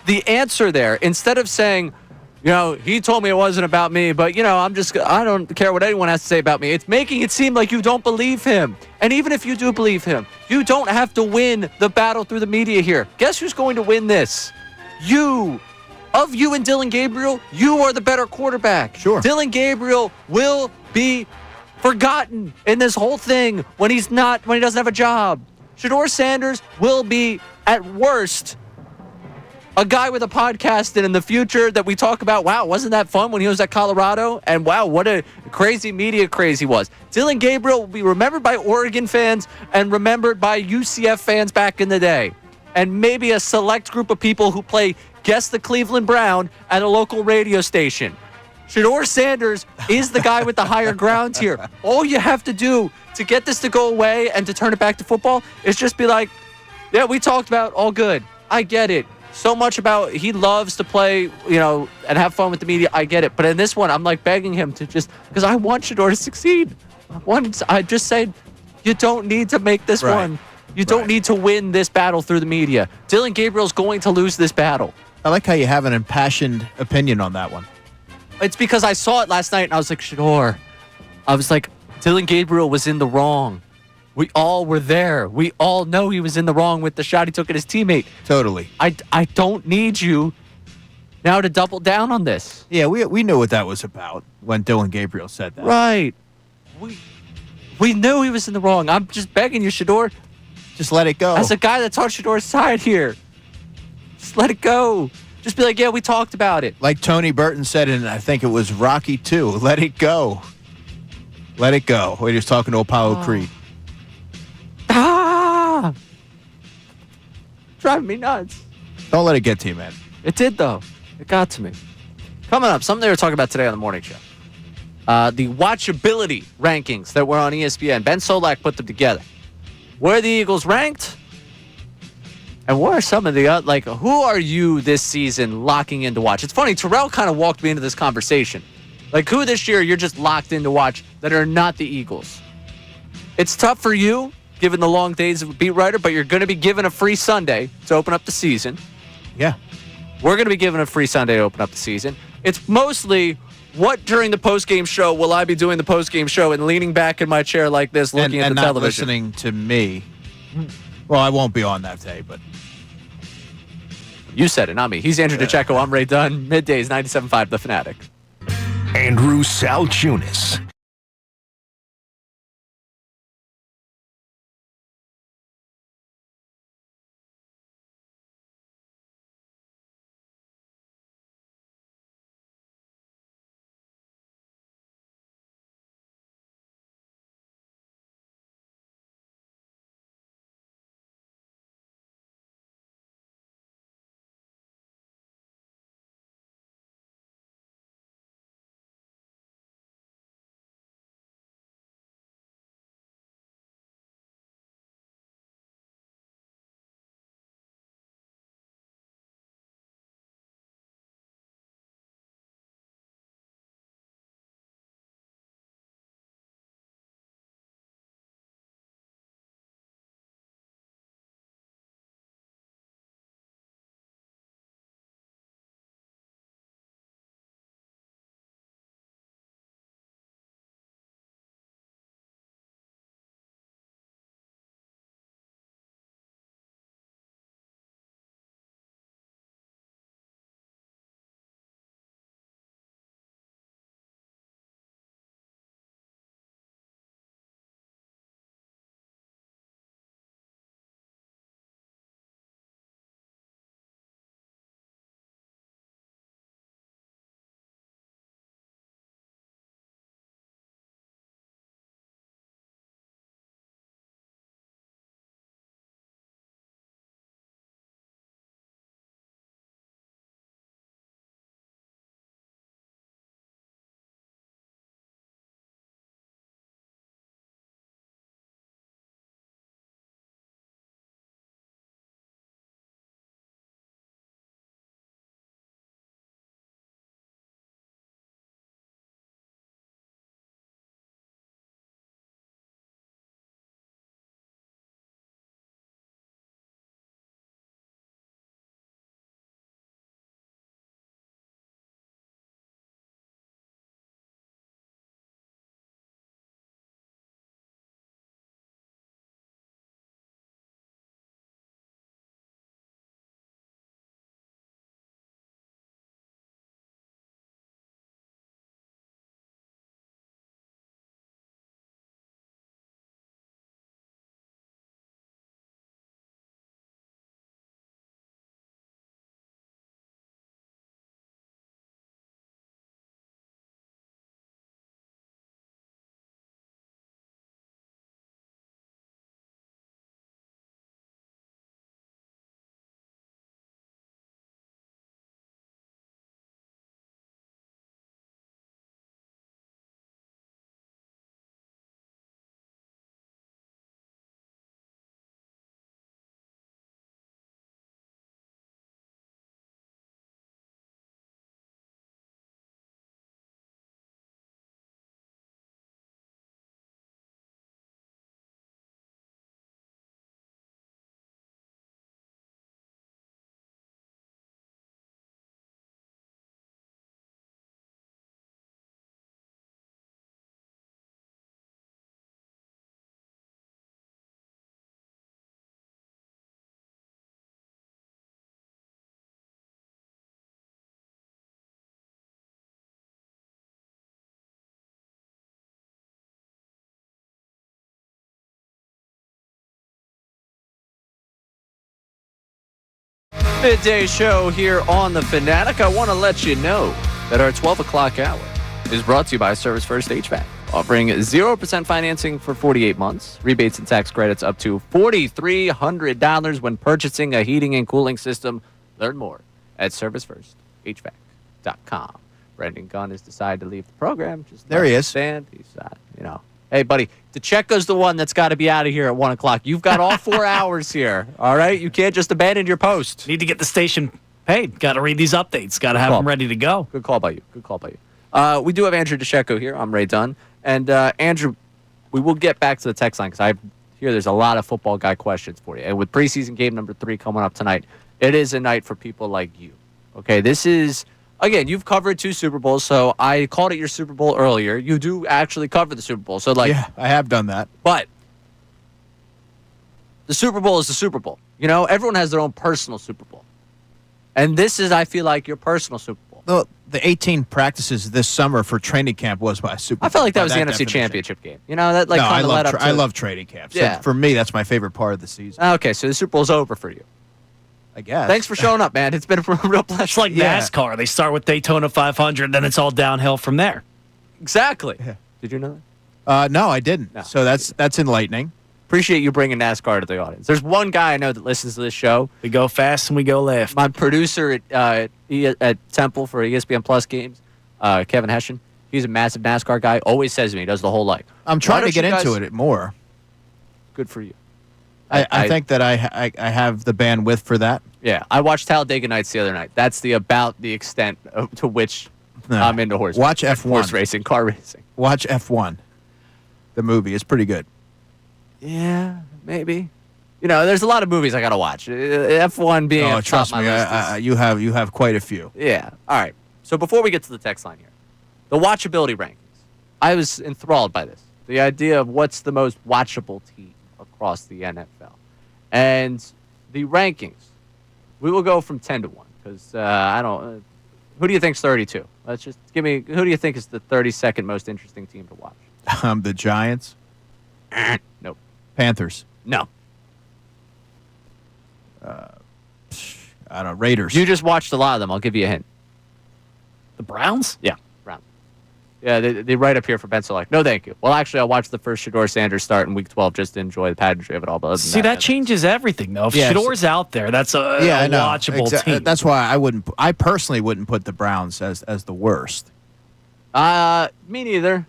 the answer there, instead of saying, he told me it wasn't about me, but, I don't care what anyone has to say about me. It's making it seem like you don't believe him. And even if you do believe him, you don't have to win the battle through the media here. Guess who's going to win this? You. of you and Dylan Gabriel, you are the better quarterback. Sure. Dylan Gabriel will be forgotten in this whole thing when he doesn't have a job. Shedeur Sanders will be, at worst, a guy with a podcast and in the future that we talk about, wow, wasn't that fun when he was at Colorado? And wow, what a crazy media craze he was. Dylan Gabriel will be remembered by Oregon fans and remembered by UCF fans back in the day. And maybe a select group of people who play Guess the Cleveland Brown at a local radio station. Shedeur Sanders is the guy with the higher ground here. All you have to do to get this to go away and to turn it back to football is just be like, yeah, we talked about all good. I get it. So much about he loves to play, and have fun with the media. I get it. But in this one, I'm like begging him to just, because I want Shedeur to succeed. I just said, you don't need to make this one. You don't need to win this battle through the media. Dylan Gabriel's going to lose this battle. I like how you have an impassioned opinion on that one. It's because I saw it last night and I was like, Shedeur. I was like, Dylan Gabriel was in the wrong. We all were there. We all know he was in the wrong with the shot he took at his teammate. Totally. I don't need you now to double down on this. Yeah, we knew what that was about when Dylan Gabriel said that. Right. We knew he was in the wrong. I'm just begging you, Shedeur. Just let it go. As a guy that's on Shedeur's side here, just let it go. Just be like, yeah, we talked about it. Like Tony Burton said in, I think it was Rocky 2, let it go. Let it go. When he was talking to Apollo Creed. Driving me nuts. Don't let it get to you, man. It did, though. It got to me. Coming up, something they were talking about today on the morning show. The watchability rankings that were on ESPN. Ben Solak put them together. Where are the Eagles ranked? And what are some of the, who are you this season locking in to watch? It's funny, Terrell kind of walked me into this conversation. Like, who this year you're just locked in to watch that are not the Eagles? It's tough for you, given the long days of a beat writer, but you're going to be given a free Sunday to open up the season. Yeah. We're going to be given a free Sunday to open up the season. It's mostly, what during the postgame show will I be doing the postgame show and leaning back in my chair like this, looking at the not television? Listening to me. Well, I won't be on that day, but. You said it, not me. He's Andrew DeCecco. I'm Ray Dunn. Middays, 97.5 The Fanatic. Andrew Salciunas. Midday show here on The Fanatic. I want to let you know that our 12 o'clock hour is brought to you by Service First HVAC, offering 0% financing for 48 months, rebates and tax credits up to $4,300 when purchasing a heating and cooling system. Learn more at servicefirsthvac.com. Brendan Gunn has decided to leave the program. Just there he is. Stand. He's, hey, buddy, DeCecco's the one that's got to be out of here at 1 o'clock. You've got all 4 hours here, all right? You can't just abandon your post. Need to get the station paid. Got to read these updates. Got to have them ready to go. Good call by you. We do have Andrew DeCecco here. I'm Ray Dunn. And, Andrew, we will get back to the text line because I hear there's a lot of football guy questions for you. And with preseason game number 3 coming up tonight, it is a night for people like you. Okay, this is... Again, you've covered 2 Super Bowls, so I called it your Super Bowl earlier. You do actually cover the Super Bowl. So, yeah, I have done that. But the Super Bowl is the Super Bowl. You know, everyone has their own personal Super Bowl. And this is, I feel like, your personal Super Bowl. The 18 practices this summer for training camp was my Super Bowl. I felt like that was the NFC Championship game. You know, that no, kind of led up to... I love training camp. So yeah. For me, that's my favorite part of the season. Okay, so the Super Bowl's over for you. I guess. Thanks for showing up, man. It's been a real pleasure. It's like NASCAR. They start with Daytona 500, then it's all downhill from there. Exactly. Yeah. Did you know that? No, I didn't. No. So that's enlightening. Appreciate you bringing NASCAR to the audience. There's one guy I know that listens to this show. We go fast and we go left. My producer at Temple for ESPN Plus games, Kevin Hessian, he's a massive NASCAR guy. Always says to me, he does the whole life. I'm trying to get into it more. Good for you. I think that I have the bandwidth for that. Yeah, I watched Talladega Nights the other night. That's about the extent to which I'm into horse F1. Horse racing, car racing. Watch F1. The movie is pretty good. Yeah, maybe. You know, there's a lot of movies I got to watch. F1 being at the top of my list. You have quite a few. Yeah. All right. So before we get to the text line here, the watchability rankings. I was enthralled by this. The idea of what's the most watchable team across the NFL. And the rankings, we will go from 10 to 1 because who do you think's 32? Let's just give me, who do you think is the 32nd most interesting team to watch? The Giants. Nope. Panthers. No. I don't know. Raiders. You just watched a lot of them. I'll give you a hint. The Browns? Yeah, Browns. Yeah, they right up here for Ben Select. No, thank you. Well, actually, I'll watch the first Shedeur Sanders start in Week 12 just to enjoy the pageantry of it all. But see, that changes everything, though. If Shedor's out there, that's a watchable team. That's why I personally wouldn't put the Browns as the worst. Me neither.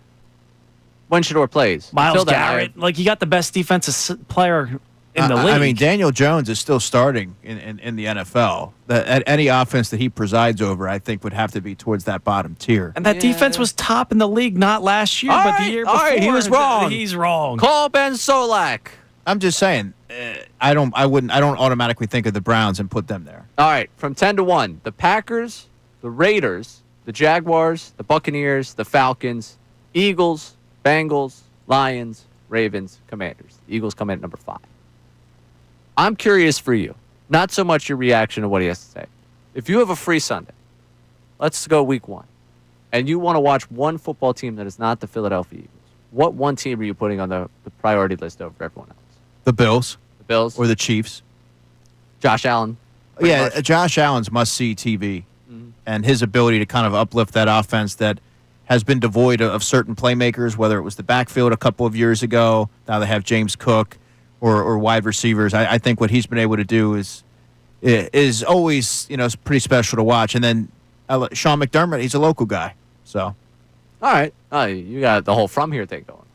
When Shedeur plays. Miles Garrett, you got the best defensive player in the league. I mean, Daniel Jones is still starting in the NFL. Any offense that he presides over, I think, would have to be towards that bottom tier. And that defense was top in the league, not last year, but the year before. All right, he was wrong. He's wrong. Call Ben Solak. I'm just saying, I don't automatically think of the Browns and put them there. All right, from 10 to 1, the Packers, the Raiders, the Jaguars, the Buccaneers, the Falcons, Eagles, Bengals, Lions, Ravens, Commanders. The Eagles come in at number 5. I'm curious for you, not so much your reaction to what he has to say. If you have a free Sunday, let's go Week 1, and you want to watch one football team that is not the Philadelphia Eagles, what one team are you putting on the priority list over everyone else? The Bills. The Bills? Or the Chiefs. Josh Allen? Yeah, Josh Allen's must-see TV, and his ability to kind of uplift that offense that has been devoid of certain playmakers, whether it was the backfield a couple of years ago, now they have James Cook, or wide receivers. I think what he's been able to do is always, pretty special to watch. And then Sean McDermott, he's a local guy. So, all right, you got the whole from here thing going.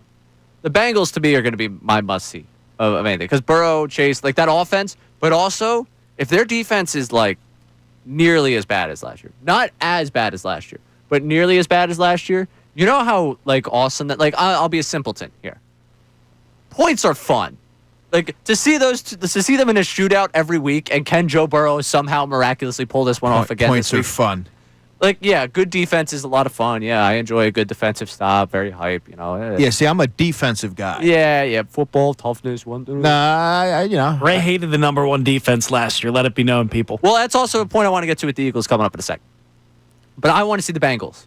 The Bengals to me are going to be my must see of anything because Burrow, Chase, like that offense. But also, if their defense is nearly as bad as last year, not as bad as last year, but nearly as bad as last year, you know how awesome that I'll be a simpleton here. Points are fun. To see them in a shootout every week, and can Joe Burrow somehow miraculously pull this one off again? Points are fun. Good defense is a lot of fun. Yeah, I enjoy a good defensive stop. Very hype, Yeah, see, I'm a defensive guy. Yeah. Football, toughness, one thing. Nah, Ray hated the number 1 defense last year. Let it be known, people. Well, that's also a point I want to get to with the Eagles coming up in a second. But I want to see the Bengals.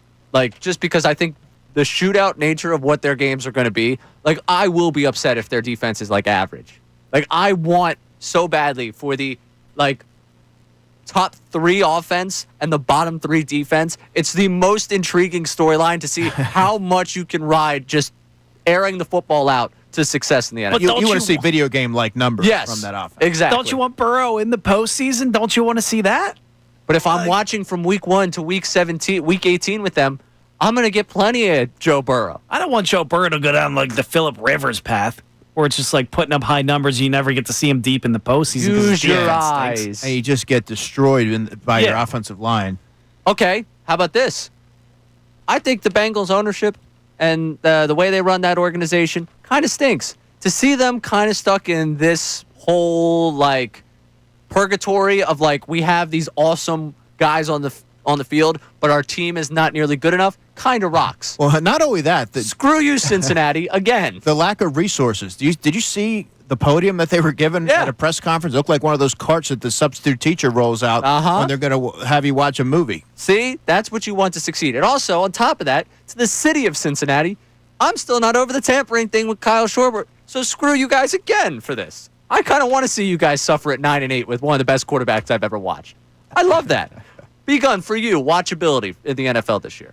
Just because I think the shootout nature of what their games are going to be, I will be upset if their defense is average. I want so badly for the top 3 offense and the bottom 3 defense, it's the most intriguing storyline to see how much you can ride just airing the football out to success in the NFL. But you want to see video game-like numbers from that offense. Exactly. Don't you want Burrow in the postseason? Don't you want to see that? But if I'm watching from week 1 to week 18 with them, I'm going to get plenty of Joe Burrow. I don't want Joe Burrow to go down like the Phillip Rivers path, where it's just like putting up high numbers. You never get to see him deep in the postseason. Use your eyes. And you just get destroyed by your offensive line. Okay, how about this? I think the Bengals ownership and the way they run that organization kind of stinks. To see them kind of stuck in this whole like purgatory of like we have these awesome guys on the field, but our team is not nearly good enough, kind of rocks. Well, not only that. Screw you, Cincinnati, again. The lack of resources. Did you see the podium that they were given at a press conference? It looked like one of those carts that the substitute teacher rolls out when they're going to have you watch a movie. See? That's what you want to succeed. And also, on top of that, to the city of Cincinnati, I'm still not over the tampering thing with Kyle Schwarber, so screw you guys again for this. I kind of want to see you guys suffer at 9-8 with one of the best quarterbacks I've ever watched. I love that. B-Gun, for you, watchability in the NFL this year.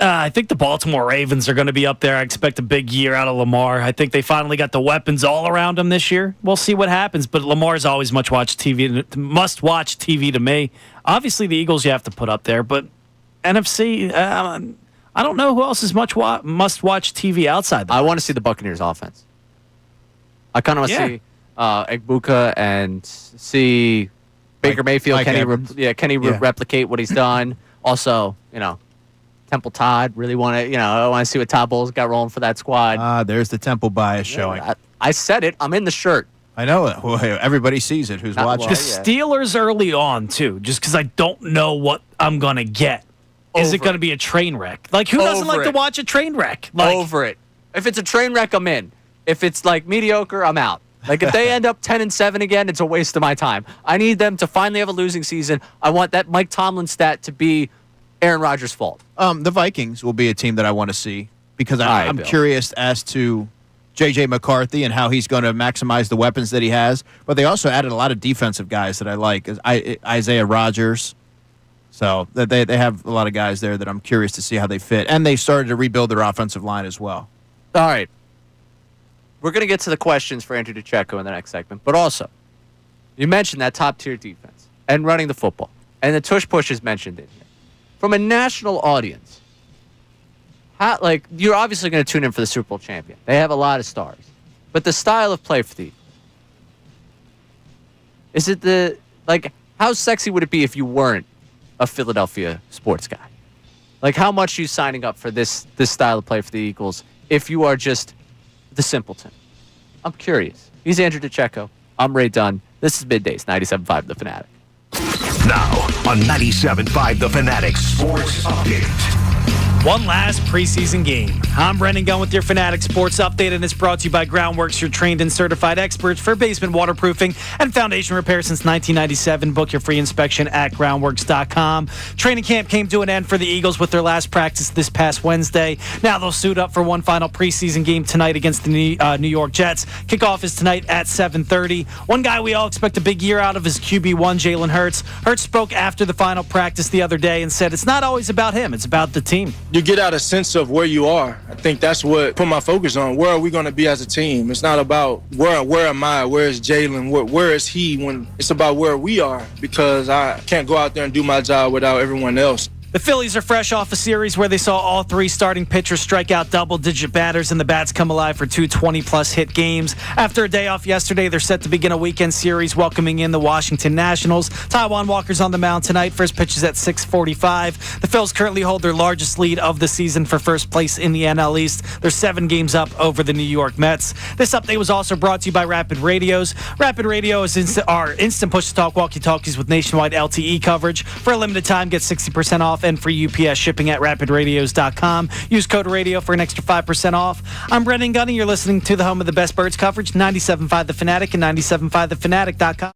I think the Baltimore Ravens are going to be up there. I expect a big year out of Lamar. I think they finally got the weapons all around him this year. We'll see what happens, but Lamar's always must-watch TV to me. Obviously, the Eagles you have to put up there, but NFC, I don't know who else is must-watch TV outside that. I want to see the Buccaneers offense. I kind of want to see Egbuka and see Baker Mayfield, Kenny replicate what he's done. Also, Temple Todd, really want to, I want to see what Todd Bowles got rolling for that squad. There's the Temple bias showing. I said it. I'm in the shirt. I know it. Well, everybody sees it who's watching. The Steelers early on, too, just because I don't know what I'm going to get. Is it going to be a train wreck? Like, who doesn't like to watch a train wreck? Over it. If it's a train wreck, I'm in. If it's, mediocre, I'm out. Like, if they end up 10-7 again, it's a waste of my time. I need them to finally have a losing season. I want that Mike Tomlin stat to be Aaron Rodgers' fault. The Vikings will be a team that I want to see because I'm curious as to J.J. McCarthy and how he's going to maximize the weapons that he has. But they also added a lot of defensive guys that I like. Isaiah Rodgers. So they have a lot of guys there that I'm curious to see how they fit. And they started to rebuild their offensive line as well. All right. We're going to get to the questions for Andrew DeCecco in the next segment. But also, you mentioned that top-tier defense and running the football. And the tush-push is mentioned in here. From a national audience, you're obviously going to tune in for the Super Bowl champion. They have a lot of stars. But the style of play for the is it how sexy would it be if you weren't a Philadelphia sports guy? Like, how much are you signing up for this style of play for the Eagles if you are just the simpleton? I'm curious. He's Andrew DeCecco. I'm Ray Dunn. This is Middays, 97.5 The Fanatic. Now, on 97.5 The Fanatic Sports Update. One last preseason game. I'm Brendan Gunn with your Fanatic Sports Update, and it's brought to you by Groundworks, your trained and certified experts for basement waterproofing and foundation repair since 1997. Book your free inspection at groundworks.com. Training camp came to an end for the Eagles with their last practice this past Wednesday. Now they'll suit up for one final preseason game tonight against the New York Jets. Kickoff is tonight at 7:30. One guy we all expect a big year out of is QB1 Jalen Hurts. Hurts spoke after the final practice the other day and said it's not always about him, it's about the team. You get out a sense of where you are. I think that's what put my focus on. Where are we going to be as a team? It's not about where am I, where is Jalen, where is he, when it's about where we are, because I can't go out there and do my job without everyone else. The Phillies are fresh off a series where they saw all three starting pitchers strike out double-digit batters and the bats come alive for two 20-plus hit games. After a day off yesterday, they're set to begin a weekend series welcoming in the Washington Nationals. Taijuan Walker's on the mound tonight. First pitch is at 6:45. The Phils currently hold their largest lead of the season for first place in the NL East. They're 7 games up over the New York Mets. This update was also brought to you by Rapid Radios. Rapid Radio is our instant push-to-talk walkie-talkies with nationwide LTE coverage. For a limited time, get 60% off and free UPS shipping at rapidradios.com. Use code radio for an extra 5% off. I'm Brendan Gunning. You're listening to the home of the best birds coverage, 97.5 The Fanatic and 97.5thefanatic.com.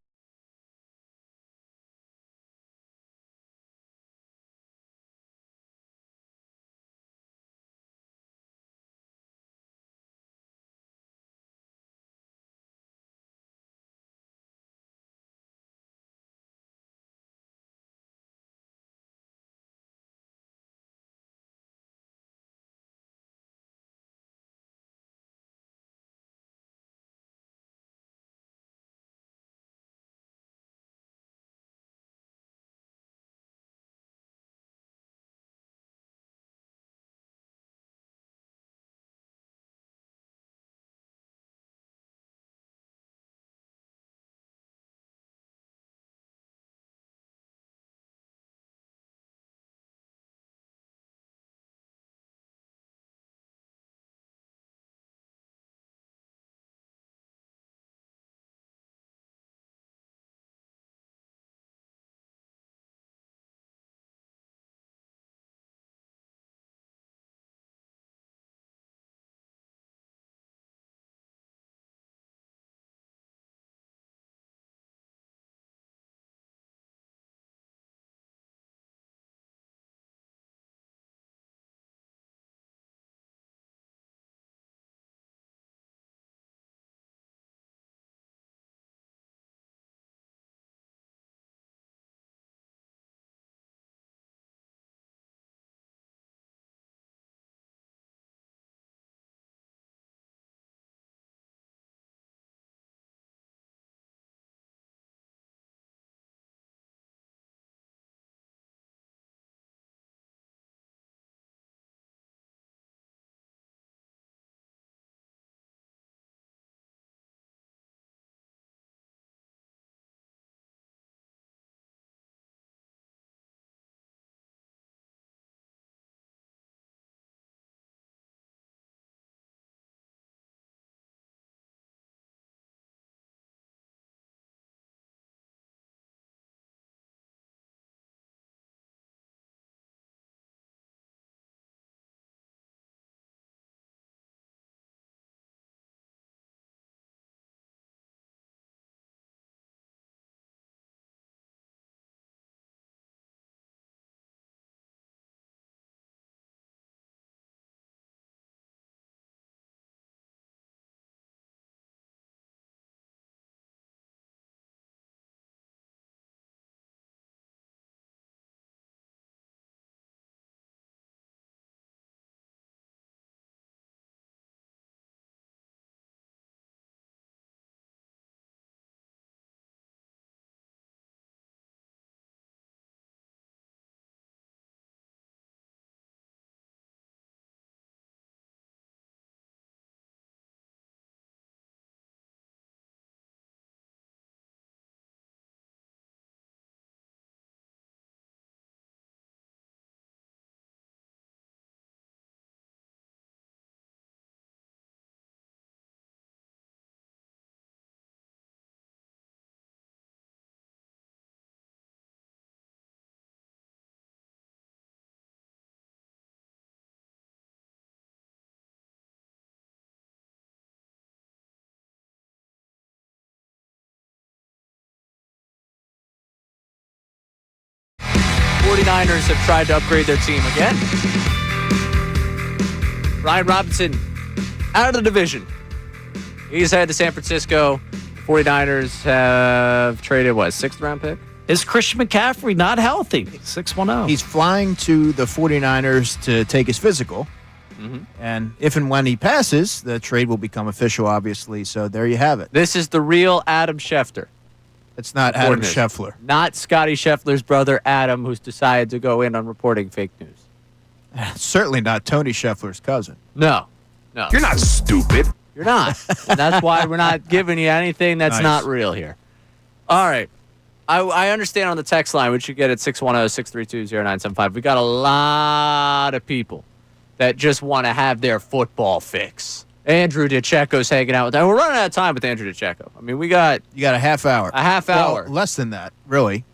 49ers have tried to upgrade their team again. Ryan Robinson out of the division. He's headed to San Francisco. 49ers have traded, what, 6th-round pick? Is Christian McCaffrey not healthy? 6-1-0. He's flying to the 49ers to take his physical. And if and when he passes, the trade will become official, obviously. So there you have it. This is the real Adam Schefter. It's not Adam Scheffler. Not Scotty Scheffler's brother, Adam, who's decided to go in on reporting fake news. Certainly not Tony Scheffler's cousin. No. You're not stupid. You're not. And that's why we're not giving you anything that's Nice. not real here. All right. I understand on the text line, which you get at 610-632-0975. We got a lot of people that just want to have their football fix. Andrew DeCecco's hanging out with that. We're running out of time with Andrew DeCecco. I mean, you got a half hour. A half hour. Well, less than that, really.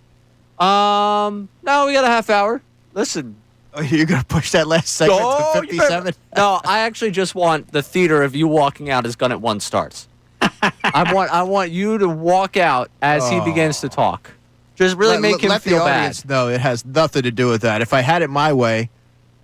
No, we got a half hour. Listen. Oh, you're going to push that last segment to 57? No, I actually just want the theater of you walking out as Gun at 1 starts. I want you to walk out as he begins to talk. Just really make him feel the audience bad. know it has nothing to do with that. If I had it my way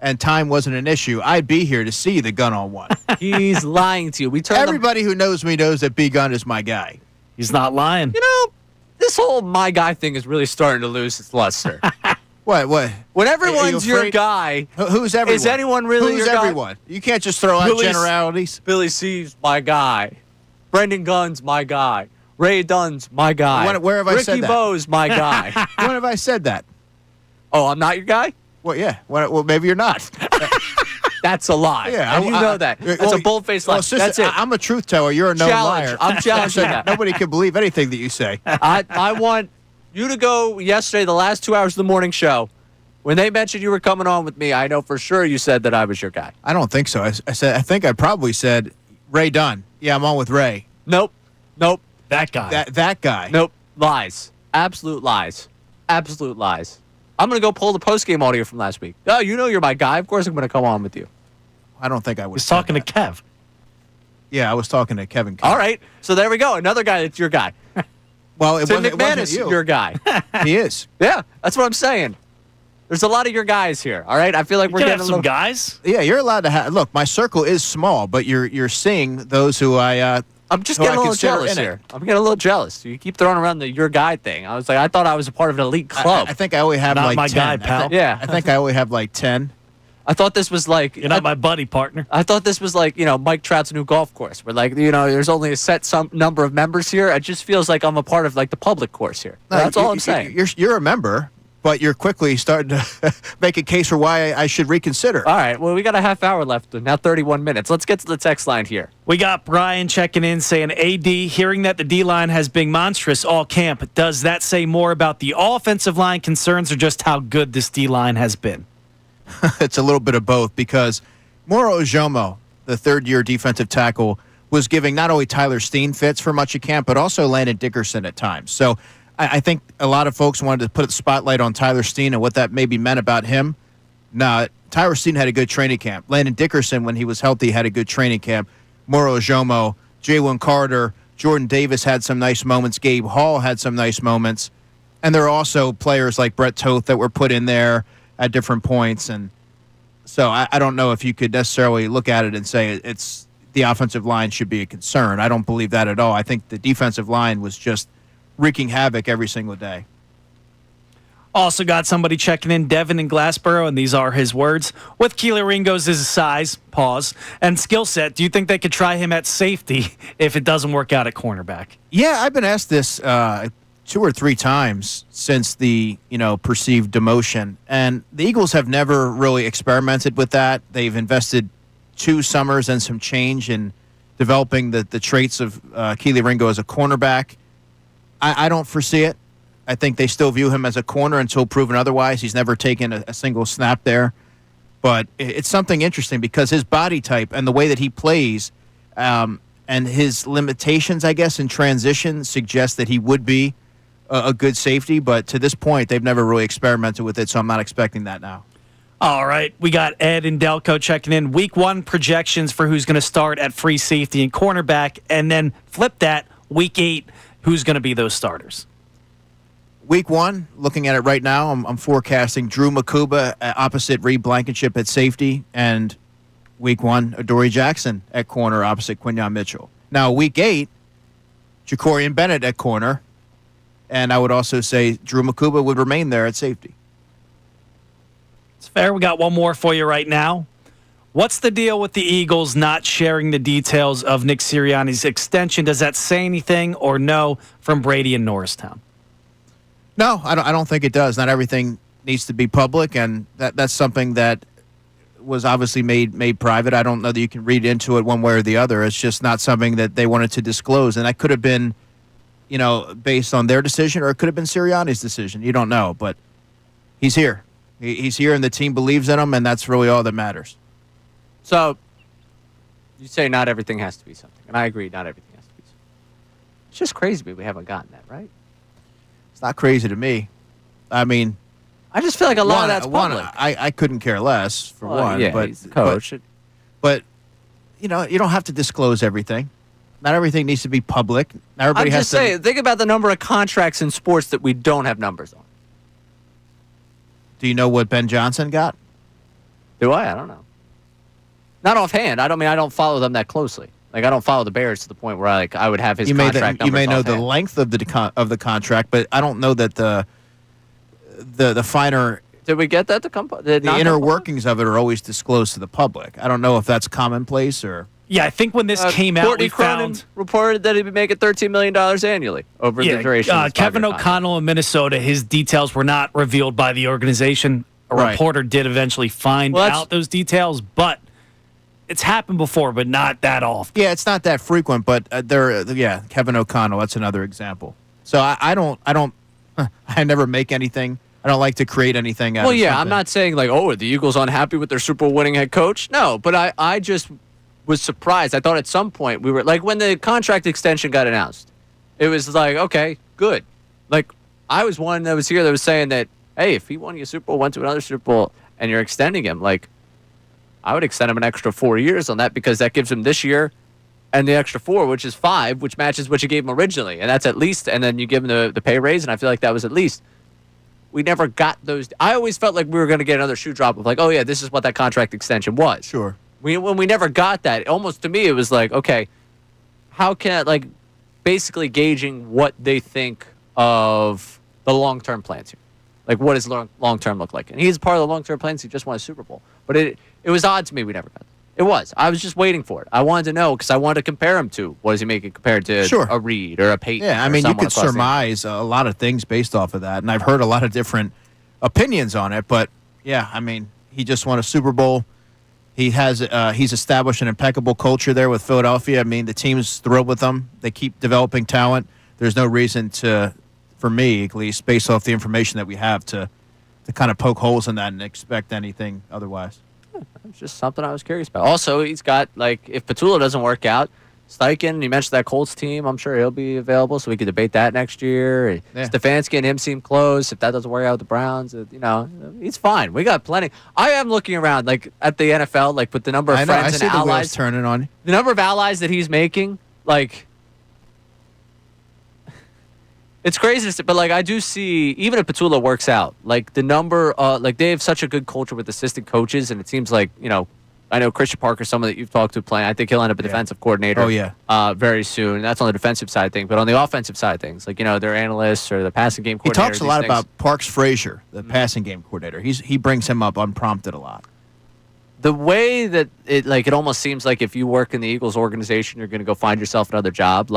and time wasn't an issue, I'd be here to see the Gun on 1. He's lying to you. Everybody who knows me knows that B Gun is my guy. He's not lying. You know, this whole my guy thing is really starting to lose its luster. What? When everyone's your guy, who's everyone? Is anyone really who's your everyone? You can't just throw out generalities. Billy C's my guy. Brendan Gunn's my guy. Ray Dunn's my guy. Where have I said that? Ricky Bo's my guy. When have I said that? Oh, I'm not your guy? Well, yeah. Well, maybe you're not. That's a lie. Yeah, and you know that. That's a bold-faced lie. Sister, that's it. I'm a truth teller. You're a known liar. I'm challenging that. Nobody can believe anything that you say. I want you to go yesterday, the last 2 hours of the morning show. When they mentioned you were coming on with me, I know for sure you said that I was your guy. I don't think so. I think I probably said Ray Dunn. Yeah, I'm on with Ray. Nope. That guy. That guy. Nope. Lies. Absolute lies. Absolute lies. I'm going to go pull the post-game audio from last week. Oh, you know you're my guy. Of course I'm going to come on with you. I don't think I would. He's talking to Kev. Yeah, I was talking to Kevin. All right. So there we go. Another guy that's your guy. Well, Tim McManus, your guy. He is. Yeah, that's what I'm saying. There's a lot of your guys here. All right. I feel like we're getting some guys. Yeah, you're allowed to have. Look, my circle is small, but you're seeing those who I'm just getting a little jealous here. I'm getting a little jealous. You keep throwing around the your guy thing. I was like, I thought I was a part of an elite club. I think I only have Not like my 10. guy, pal. Yeah. I think I only have like 10. I thought this was like You're not my buddy, partner. I thought this was like, Mike Trout's new golf course, where like, there's only a set number of members here. It just feels like I'm a part of like the public course here. That's all I'm saying. You're a member, but you're quickly starting to make a case for why I should reconsider. All right. Well, we got a half hour left, now 31 minutes. Let's get to the text line here. We got Brian checking in saying, AD, hearing that the D-line has been monstrous all camp, does that say more about the offensive line concerns or just how good this D-line has been? It's a little bit of both because Moro Ojomo, the third-year defensive tackle, was giving not only Tyler Steen fits for much of camp, but also Landon Dickerson at times. So I think a lot of folks wanted to put the spotlight on Tyler Steen and what that maybe meant about him. No, Tyler Steen had a good training camp. Landon Dickerson, when he was healthy, had a good training camp. Moro Ojomo, Jalen Carter, Jordan Davis had some nice moments. Gabe Hall had some nice moments. And there are also players like Brett Toth that were put in there at different points. And so I don't know if you could necessarily look at it and say it's the offensive line should be a concern. I don't believe that at all. I think the defensive line was just wreaking havoc every single day. Also got somebody checking in, Devin in Glassboro, and these are his words. With Keeler Ringo's size, and skill set, do you think they could try him at safety if it doesn't work out at cornerback? Yeah, I've been asked this 2 or 3 times since the perceived demotion, and the Eagles have never really experimented with that. They've invested 2 summers and some change in developing the traits of Keeler Ringo as a cornerback. I don't foresee it. I think they still view him as a corner until proven otherwise. He's never taken a single snap there. But it's something interesting because his body type and the way that he plays and his limitations, I guess, in transition suggest that he would be a good safety. But to this point, they've never really experimented with it, so I'm not expecting that now. All right, we got Ed and Delco checking in. Week 1 projections for who's going to start at free safety and cornerback, and then flip that, Week 8, who's going to be those starters? Week 1, looking at it right now, I'm forecasting Drew Makuba opposite Reed Blankenship at safety, and Week 1, Adoree Jackson at corner opposite Quinyon Mitchell. Now, Week 8, Jacorian Bennett at corner, and I would also say Drew Makuba would remain there at safety. It's fair. We got one more for you right now. What's the deal with the Eagles not sharing the details of Nick Sirianni's extension? Does that say anything or no from Brady in Norristown? No, I don't think it does. Not everything needs to be public, and that's something that was obviously made private. I don't know that you can read into it one way or the other. It's just not something that they wanted to disclose, and that could have been, based on their decision, or it could have been Sirianni's decision. You don't know, but he's here. He's here, and the team believes in him, and that's really all that matters. So, you say not everything has to be something, and I agree, not everything has to be something. It's just crazy to me we haven't gotten that, right? It's not crazy to me. I mean, I just feel like a lot of that's public. I couldn't care less, for one. Yeah, but, he's the coach. But, you don't have to disclose everything. Not everything needs to be public. Not everybody I'm just saying, think about the number of contracts in sports that we don't have numbers on. Do you know what Ben Johnson got? Do I? I don't know. Not offhand. I don't follow them that closely. Like, I don't follow the Bears to the point where I would have his contract numbers. You may know offhand. the length of the contract, but I don't know that the finer. Did we get that to come? The inner workings of it are always disclosed to the public. I don't know if that's commonplace or. Yeah, I think when this came out, Courtney we found reported that he'd be making $13 million annually over the duration. Of Kevin O'Connell in Minnesota, his details were not revealed by the organization. A reporter did eventually find out those details, but it's happened before, but not that often. Yeah, it's not that frequent, but Kevin O'Connell, that's another example. So I never make anything. I don't like to create anything out of something. I'm not saying are the Eagles unhappy with their Super Bowl winning head coach? No, but I just was surprised. I thought at some point we were when the contract extension got announced, it was okay, good. I was one that was here that was saying that, hey, if he won you a Super Bowl, went to another Super Bowl, and you're extending him, I would extend him an extra 4 years on that because that gives him this year and the extra 4, which is 5, which matches what you gave him originally. And that's at least, and then you give him the pay raise, and I feel like that was at least. We never got those. I always felt like we were going to get another shoe drop of this is what that contract extension was. Sure. When we never got that, almost to me it was okay, how can basically gauging what they think of the long-term plans here. What does long-term look like? And he's part of the long-term plans. He just won a Super Bowl. But it was odd to me we never got that. It was. I was just waiting for it. I wanted to know because I wanted to compare him to what is he making compared to a Reed or a Peyton. Yeah, I mean, you could surmise a lot of things based off of that. And I've heard a lot of different opinions on it. But, yeah, I mean, he just won a Super Bowl. He's established an impeccable culture there with Philadelphia. I mean, the team's thrilled with him. They keep developing talent. There's no reason for me at least, based off the information that we have, to kind of poke holes in that and expect anything otherwise. It's just something I was curious about. Also, he's got, if Patulo doesn't work out, Steichen, you mentioned that Colts team, I'm sure he'll be available, so we could debate that next year. Yeah. Stefanski and him seem close. If that doesn't work out with the Browns, he's fine. We got plenty. I am looking around, at the NFL, with the number of friends and allies. Turning on you. The number of allies that he's making, it's crazy, but I do see, even if Patulo works out, the number, they have such a good culture with assistant coaches, and it seems I know Christian Parker, someone that you've talked to playing. I think he'll end up a defensive coordinator. Oh yeah, very soon. That's on the defensive side of things, but on the offensive side of things, their analysts or the passing game coordinator. He talks a lot about Parks Frazier, the passing game coordinator. He brings him up unprompted a lot. The way that it almost seems like if you work in the Eagles organization, you're going to go find yourself another job.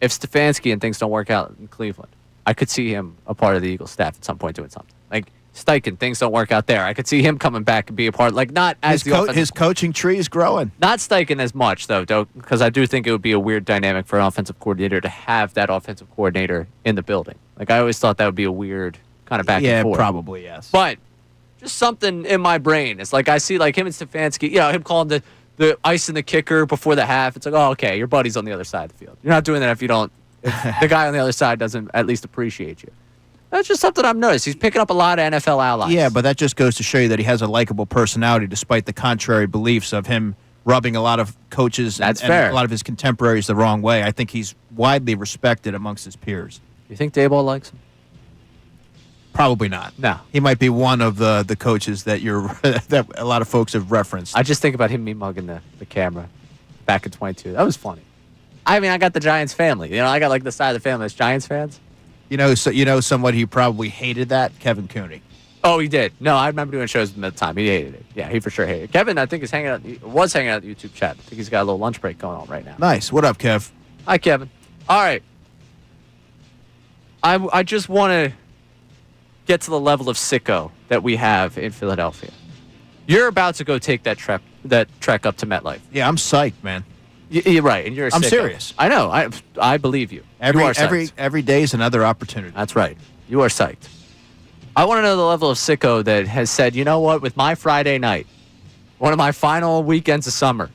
If Stefanski and things don't work out in Cleveland, I could see him a part of the Eagles staff at some point doing something. Steichen, things don't work out there. I could see him coming back and be a part. Not as his coaching tree is growing. Not Steichen as much though, because I do think it would be a weird dynamic for an offensive coordinator to have that offensive coordinator in the building. I always thought that would be a weird kind of back and forth. Yeah, probably yes. But just something in my brain. It's I see him and Stefanski. Him calling the ice and the kicker before the half. It's okay, your buddy's on the other side of the field. You're not doing that if the guy on the other side doesn't at least appreciate you. That's just something I've noticed. He's picking up a lot of NFL allies. Yeah, but that just goes to show you that he has a likable personality despite the contrary beliefs of him rubbing a lot of coaches and a lot of his contemporaries the wrong way. I think he's widely respected amongst his peers. You think Daboll likes him? Probably not. No. He might be one of the coaches that that a lot of folks have referenced. I just think about him mugging the camera back in 22. That was funny. I mean, I got the Giants family. I got like the side of the family that's Giants fans. Somebody who probably hated that, Kevin Cooney. Oh, he did. No, I remember doing shows with him at the time. He hated it. Yeah, he for sure hated it. Kevin, I think, was hanging out in the YouTube chat. I think he's got a little lunch break going on right now. Nice. What up, Kev? Hi, Kevin. All right. I just want to get to the level of sicko that we have in Philadelphia. You're about to go take that trek up to MetLife. Yeah, I'm psyched, man. You're right, and you're a I'm sicko. Serious. I know. I believe you. You are psyched. Every day is another opportunity. That's right. You are psyched. I want to know the level of sicko that has said, you know what, with my Friday night, one of my final weekends of summer,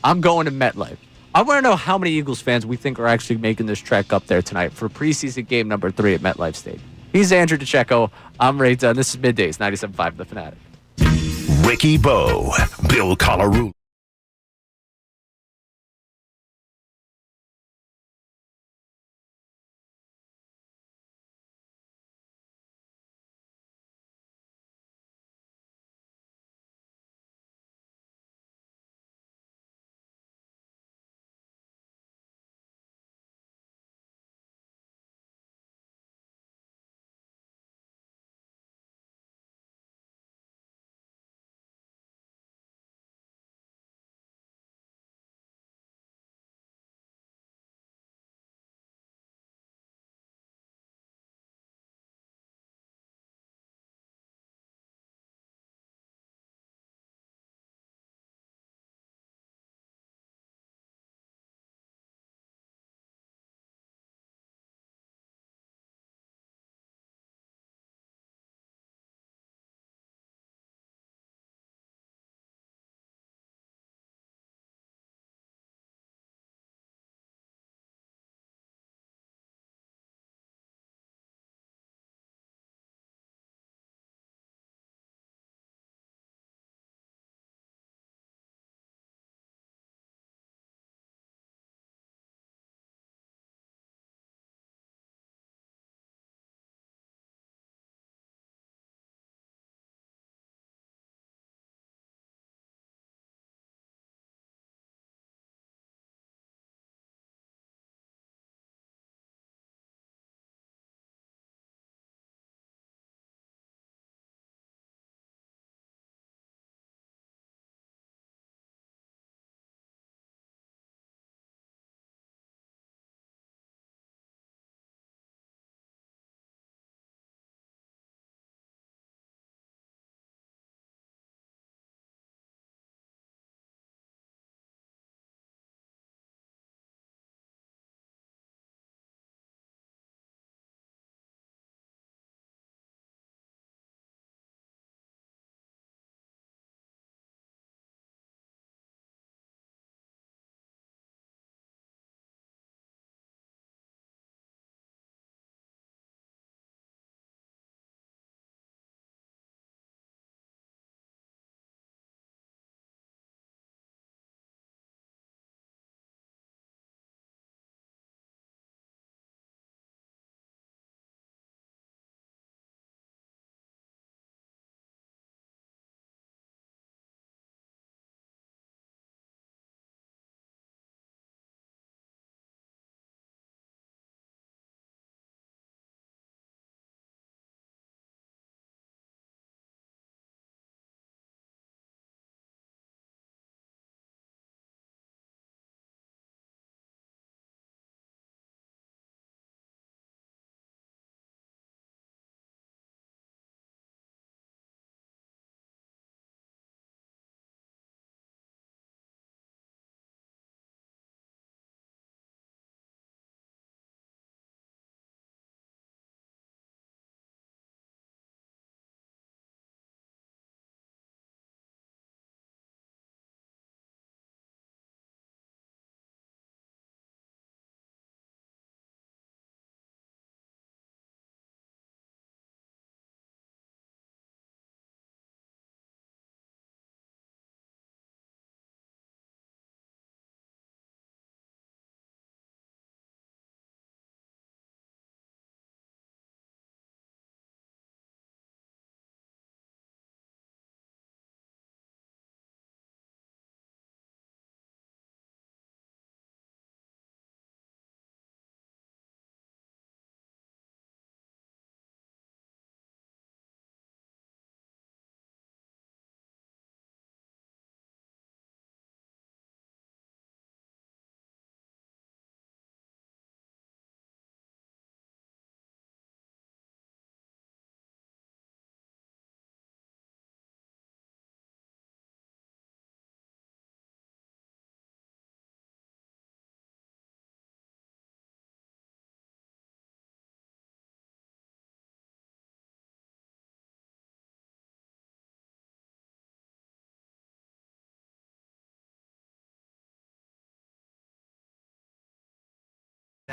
I'm going to MetLife. I want to know how many Eagles fans we think are actually making this trek up there tonight for preseason game number 3 at MetLife Stadium. He's Andrew DeCecco. I'm Ray Dunn. This is Middays, 97.5 The Fanatic. Ricky Bo, Bill Colarulo.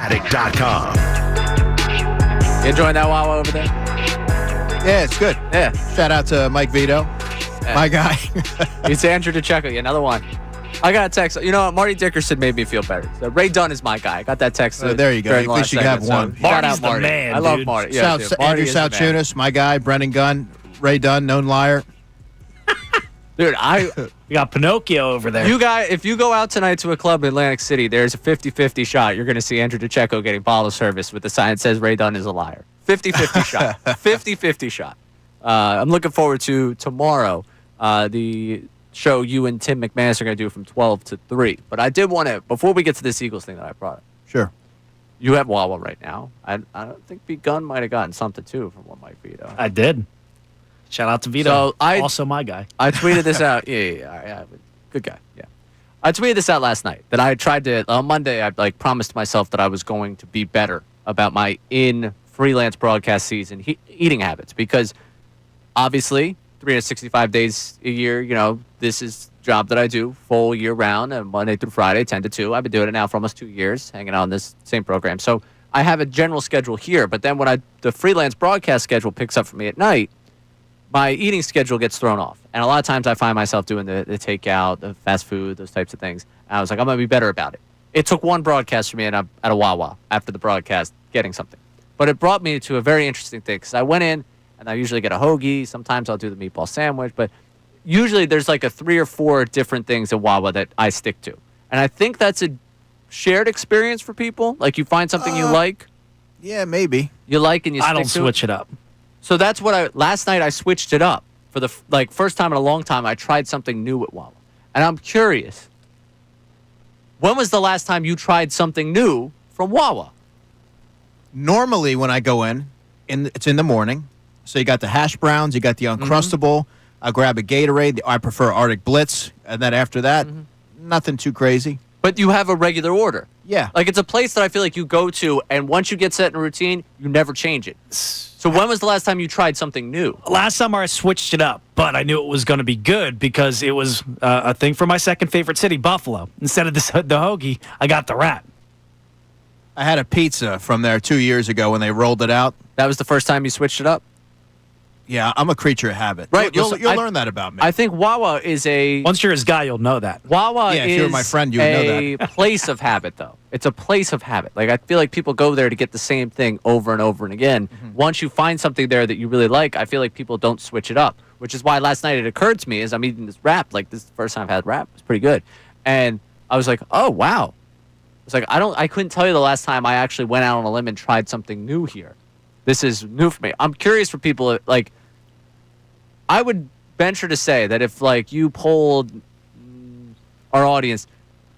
Fanatic.com. You enjoying that Wawa over there? Yeah, it's good. Yeah. Shout out to Mike Vito, my guy. It's Andrew DeCecco, another one. I got a text. You know what? Marty Dickerson made me feel better. So Ray Dunn is my guy. I got that text. There you go. during the At least last you have segment. one. So shout Marty's out the Marty. man, I love dude. Marty. Yeah, dude. Marty Andrew is the man. Salciunas, my guy. Brendan Gunn, Ray Dunn, known liar. Dude, We got Pinocchio over there. you guys, if you go out tonight to a club in Atlantic City, there's a 50-50 shot. You're going to see Andrew DeCecco getting bottle service with the sign that says Ray Dunn is a liar. 50-50 shot. 50-50 shot. I'm looking forward to tomorrow. The show you and Tim McManus are going to do from 12 to 3. But I did want to, before we get to this Eagles thing that I brought up, Sure. you have Wawa right now. I don't think B. Gunn might have gotten something too from what Mike Vito. I did. Shout out to Vito. So also my guy. I tweeted this out. Yeah. Good guy. Yeah. I tweeted this out last night that I tried to, on Monday, I promised myself that I was going to be better about my freelance broadcast season eating habits because obviously 365 days a year, this is a job that I do full year round and Monday through Friday, 10 to 2. I've been doing it now for almost 2 years, hanging out on this same program. So I have a general schedule here, but then when the freelance broadcast schedule picks up for me at night, my eating schedule gets thrown off. And a lot of times I find myself doing the takeout, the fast food, those types of things. And I was like, I'm going to be better about it. It took one broadcast for me, and I'm at a Wawa after the broadcast getting something. But it brought me to a very interesting thing because I went in, and I usually get a hoagie. Sometimes I'll do the meatball sandwich. But usually there's like a 3 or 4 different things at Wawa that I stick to. And I think that's a shared experience for people. Like you find something you like. Yeah, maybe. You like and you stick I don't to switch it up. So that's what last night I switched it up for the first time in a long time. I tried something new at Wawa, and I'm curious. When was the last time you tried something new from Wawa? Normally, when I go it's in the morning. So you got the hash browns, you got the Uncrustable. I grab a Gatorade. I prefer Arctic Blitz, and then after that, nothing too crazy. But you have a regular order. Yeah. Like it's a place that I feel like you go to, and once you get set in a routine, you never change it. So when was the last time you tried something new? Last summer I switched it up, but I knew it was going to be good because it was a thing for my second favorite city, Buffalo. Instead of the hoagie, I got the wrap. I had a pizza from there 2 years ago when they rolled it out. That was the first time you switched it up? Yeah, I'm a creature of habit. Right. You'll learn that about me. I think Wawa is Once you're his guy, you'll know that. Wawa Yeah, if is you were my friend, you would know a place of habit, though. It's a place of habit. Like, I feel like people go there to get the same thing over and over and again. Once you find something there that you really like, I feel like people don't switch it up, which is why last night it occurred to me as I'm eating this wrap. Like, this is the first time I've had wrap. It's pretty good. And I was like, oh, wow. It's like, I couldn't tell you the last time I actually went out on a limb and tried something new here. This is new for me. I'm curious for people, like, I would venture to say that if, like, you polled our audience,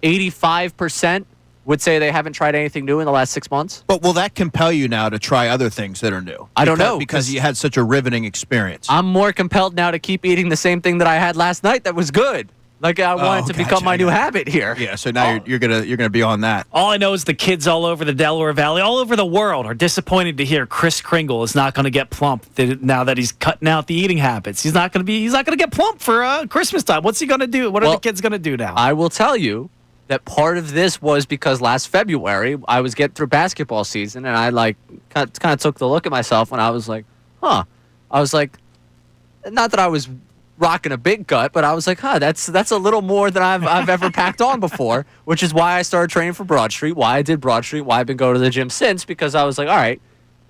85% would say they haven't tried anything new in the last 6 months. But will that compel you now to try other things that are new? I don't know. Because you had such a riveting experience. I'm more compelled now to keep eating the same thing that I had last night that was good. Like, I want it to become my new habit here. Yeah, so now you're gonna be on that. All I know is the kids all over the Delaware Valley, all over the world, are disappointed to hear Kris Kringle is not going to get plump now that he's cutting out the eating habits. He's not going to get plump for Christmas time. What's he going to do? What are the kids going to do now? I will tell you that part of this was because last February I was getting through basketball season, and I kind of took the look at myself when I was like, I was like, not that I was rocking a big gut, but I was like, that's a little more than I've ever packed on before, which is why I started training for Broad Street, why I did Broad Street, why I've been going to the gym since, because I was like, all right,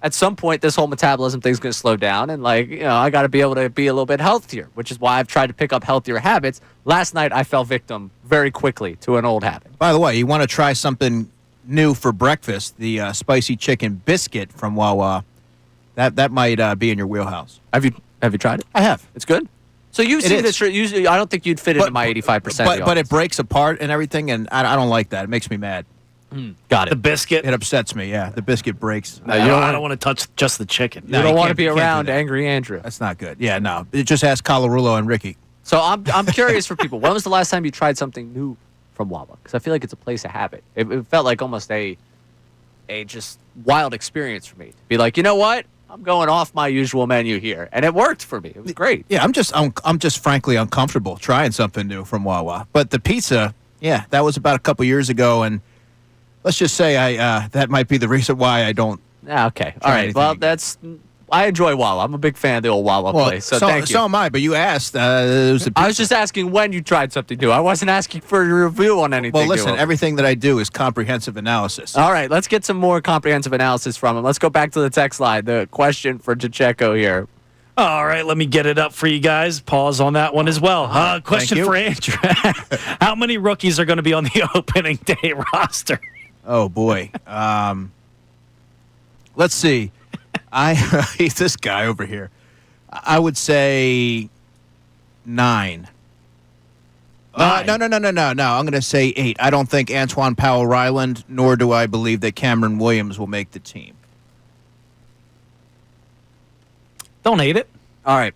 at some point this whole metabolism thing's going to slow down, and I got to be able to be a little bit healthier, which is why I've tried to pick up healthier habits. Last night I fell victim very quickly to an old habit. By the way, you want to try something new for breakfast, the spicy chicken biscuit from Wawa. That might be in your wheelhouse. Have you tried it? I have. It's good. So you've seen this. Usually, I don't think you'd fit into my 85%. But it breaks apart and everything, and I don't like that. It makes me mad. Got it. The biscuit. It upsets me. Yeah, the biscuit breaks. I don't want to touch just the chicken. You don't want to be around Angry Andrew. That's not good. Yeah, no. It just ask Colarulo and Ricky. So I'm curious for people. When was the last time you tried something new from Wawa? Because I feel like it's a place of habit. It felt like almost a just wild experience for me to be like, you know what? I'm going off my usual menu here, and it worked for me. It was great. Yeah, I'm just frankly uncomfortable trying something new from Wawa. But the pizza, yeah, that was about a couple years ago, and let's just say that might be the reason why I don't. Okay. All right. Well, I enjoy Wawa. I'm a big fan of the old Wawa place. So thank you. So am I. But you asked. I was just asking when you tried something new. I wasn't asking for a review on anything. Well, listen. Everything that I do is comprehensive analysis. All right. Let's get some more comprehensive analysis from him. Let's go back to the text line. The question for Pacheco here. All right, let me get it up for you guys. Pause on that one as well. Question for Andrew. How many rookies are going to be on the opening day roster? Oh, boy. Let's see. He's this guy over here. I would say 9. No. I'm going to say 8. I don't think Antoine Powell-Ryland, nor do I believe that Cameron Williams will make the team. Don't hate it. All right.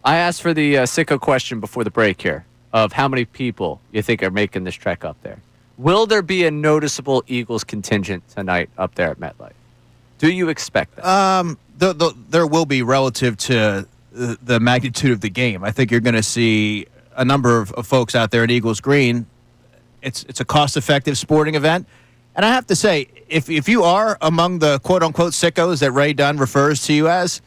I asked for the sicko question before the break here of how many people you think are making this trek up there. Will there be a noticeable Eagles contingent tonight up there at MetLife? Do you expect that? There will be relative to the magnitude of the game. I think you're going to see a number of folks out there at Eagles Green. It's a cost-effective sporting event. And I have to say, if you are among the quote-unquote sickos that Ray Dunn refers to you as,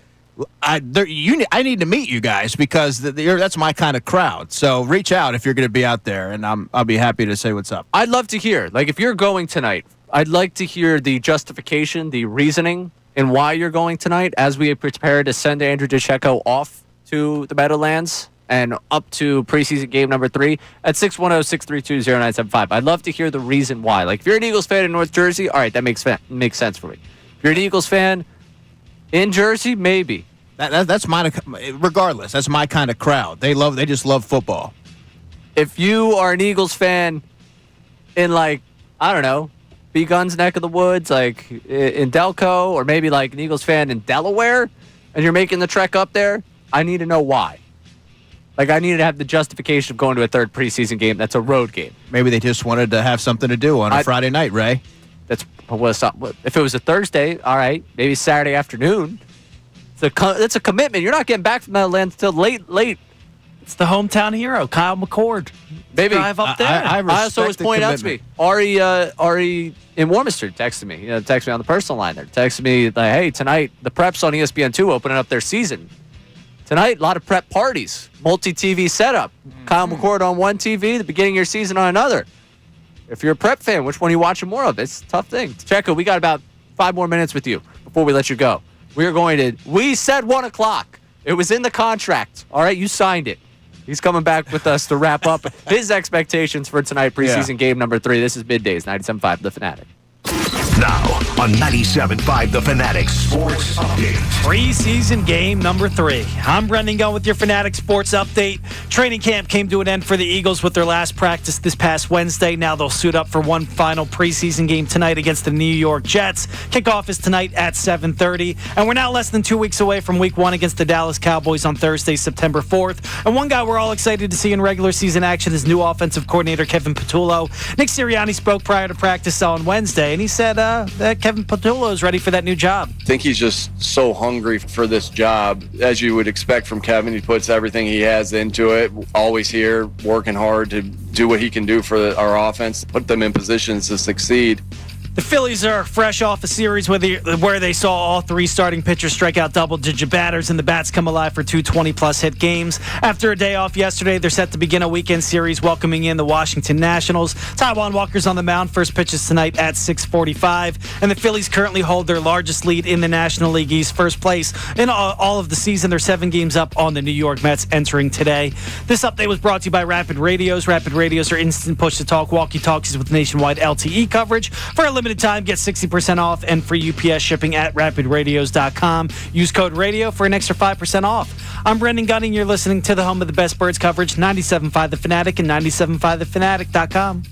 I need to meet you guys because that's my kind of crowd. So reach out if you're going to be out there, and I'll be happy to say what's up. I'd love to hear. Like, if you're going tonight, I'd like to hear the justification, the reasoning, and why you're going tonight as we prepare to send Andrew Pacheco off to the Meadowlands and up to preseason game number 3 at 610-632-0975. I'd love to hear the reason why. Like, if you're an Eagles fan in North Jersey, all right, that makes sense for me. If you're an Eagles fan in Jersey, maybe. That's mine. Regardless, that's my kind of crowd. They just love football. If you are an Eagles fan in, like, I don't know, B Gunn's neck of the woods, like in Delco, or maybe like an Eagles fan in Delaware, and you're making the trek up there, I need to know why. Like, I need to have the justification of going to a third preseason game that's a road game. Maybe they just wanted to have something to do on a Friday night, Ray. If it was a Thursday, all right, maybe Saturday afternoon. It's a commitment. You're not getting back from that land until late. It's the hometown hero, Kyle McCord. Maybe drive up there. I also was pointed out to me. Ari in Warminster texted me. Texted me on the personal line there. Texted me like, "Hey, tonight the Preps on ESPN2 opening up their season. Tonight, a lot of prep parties, multi-TV setup. Kyle McCord on one TV, the beginning of your season on another. If you're a Prep fan, which one are you watching more of? It's a tough thing. Checo, we got about 5 more minutes with you before we let you go. We said 1 o'clock. It was in the contract. All right, you signed it. He's coming back with us to wrap up his expectations for tonight, preseason game number 3. This is Middays, 97.5 The Fanatic. Now on 97.5 The Fanatic Sports Update. Preseason game number 3. I'm Brendan Gunn with your Fanatic Sports Update. Training camp came to an end for the Eagles with their last practice this past Wednesday. Now they'll suit up for one final preseason game tonight against the New York Jets. Kickoff is tonight at 7:30. And we're now less than 2 weeks away from Week 1 against the Dallas Cowboys on Thursday, September 4th. And one guy we're all excited to see in regular season action is new offensive coordinator Kevin Patulo. Nick Sirianni spoke prior to practice on Wednesday, and he said that Kevin Patulo is ready for that new job. I think he's just so hungry for this job. As you would expect from Kevin, he puts everything he has into it. Always here, working hard to do what he can do for our offense, put them in positions to succeed. The Phillies are fresh off a series where they saw all 3 starting pitchers strike out double-digit batters, and the bats come alive for 2 20-plus hit games. After a day off yesterday, they're set to begin a weekend series welcoming in the Washington Nationals. Taijuan Walker's on the mound. First pitch is tonight at 6:45, and the Phillies currently hold their largest lead in the National League East, first place in all of the season. They're 7 games up on the New York Mets entering today. This update was brought to you by Rapid Radios. Rapid Radios are instant push-to-talk walkie-talkies with nationwide LTE coverage. For a limited time, get 60% off and free UPS shipping at rapidradios.com. Use code radio for an extra 5% off. I'm Brendan Gunning. You're listening to the home of the best birds coverage, 97.5 The Fanatic and 97.5thefanatic.com.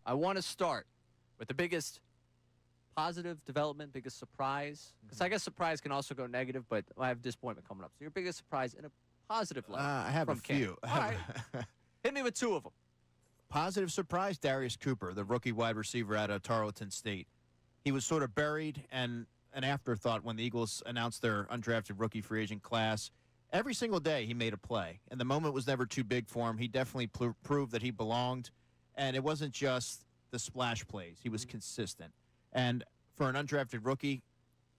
I want to start with the biggest positive development, biggest surprise. Because I guess surprise can also go negative, but I have disappointment coming up. So your biggest surprise in a positive light. I have a few. All right. Hit me with 2 of them. Positive surprise, Darius Cooper, the rookie wide receiver out of Tarleton State. He was sort of buried and an afterthought when the Eagles announced their undrafted rookie free agent class. Every single day he made a play, and the moment was never too big for him. He definitely proved that he belonged, and it wasn't just the splash plays. He was consistent. And for an undrafted rookie,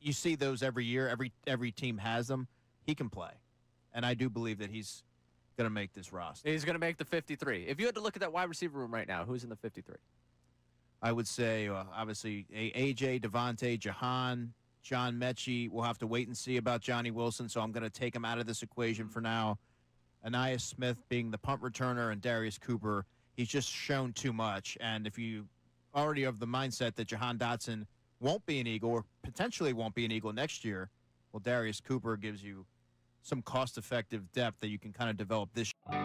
you see those every year. Every team has them. He can play, and I do believe that he's going to make this roster. He's going to make the 53. If you had to look at that wide receiver room right now, who's in the 53? I would say, obviously, AJ, Devontae, Jahan, John Mechie. We'll have to wait and see about Johnny Wilson, so I'm going to take him out of this equation for now. Anais Smith being the punt returner, and Darius Cooper, he's just shown too much. And if you already have the mindset that Jahan Dotson won't be an Eagle or potentially won't be an Eagle next year, well, Darius Cooper gives you some cost-effective depth that you can kind of develop this year.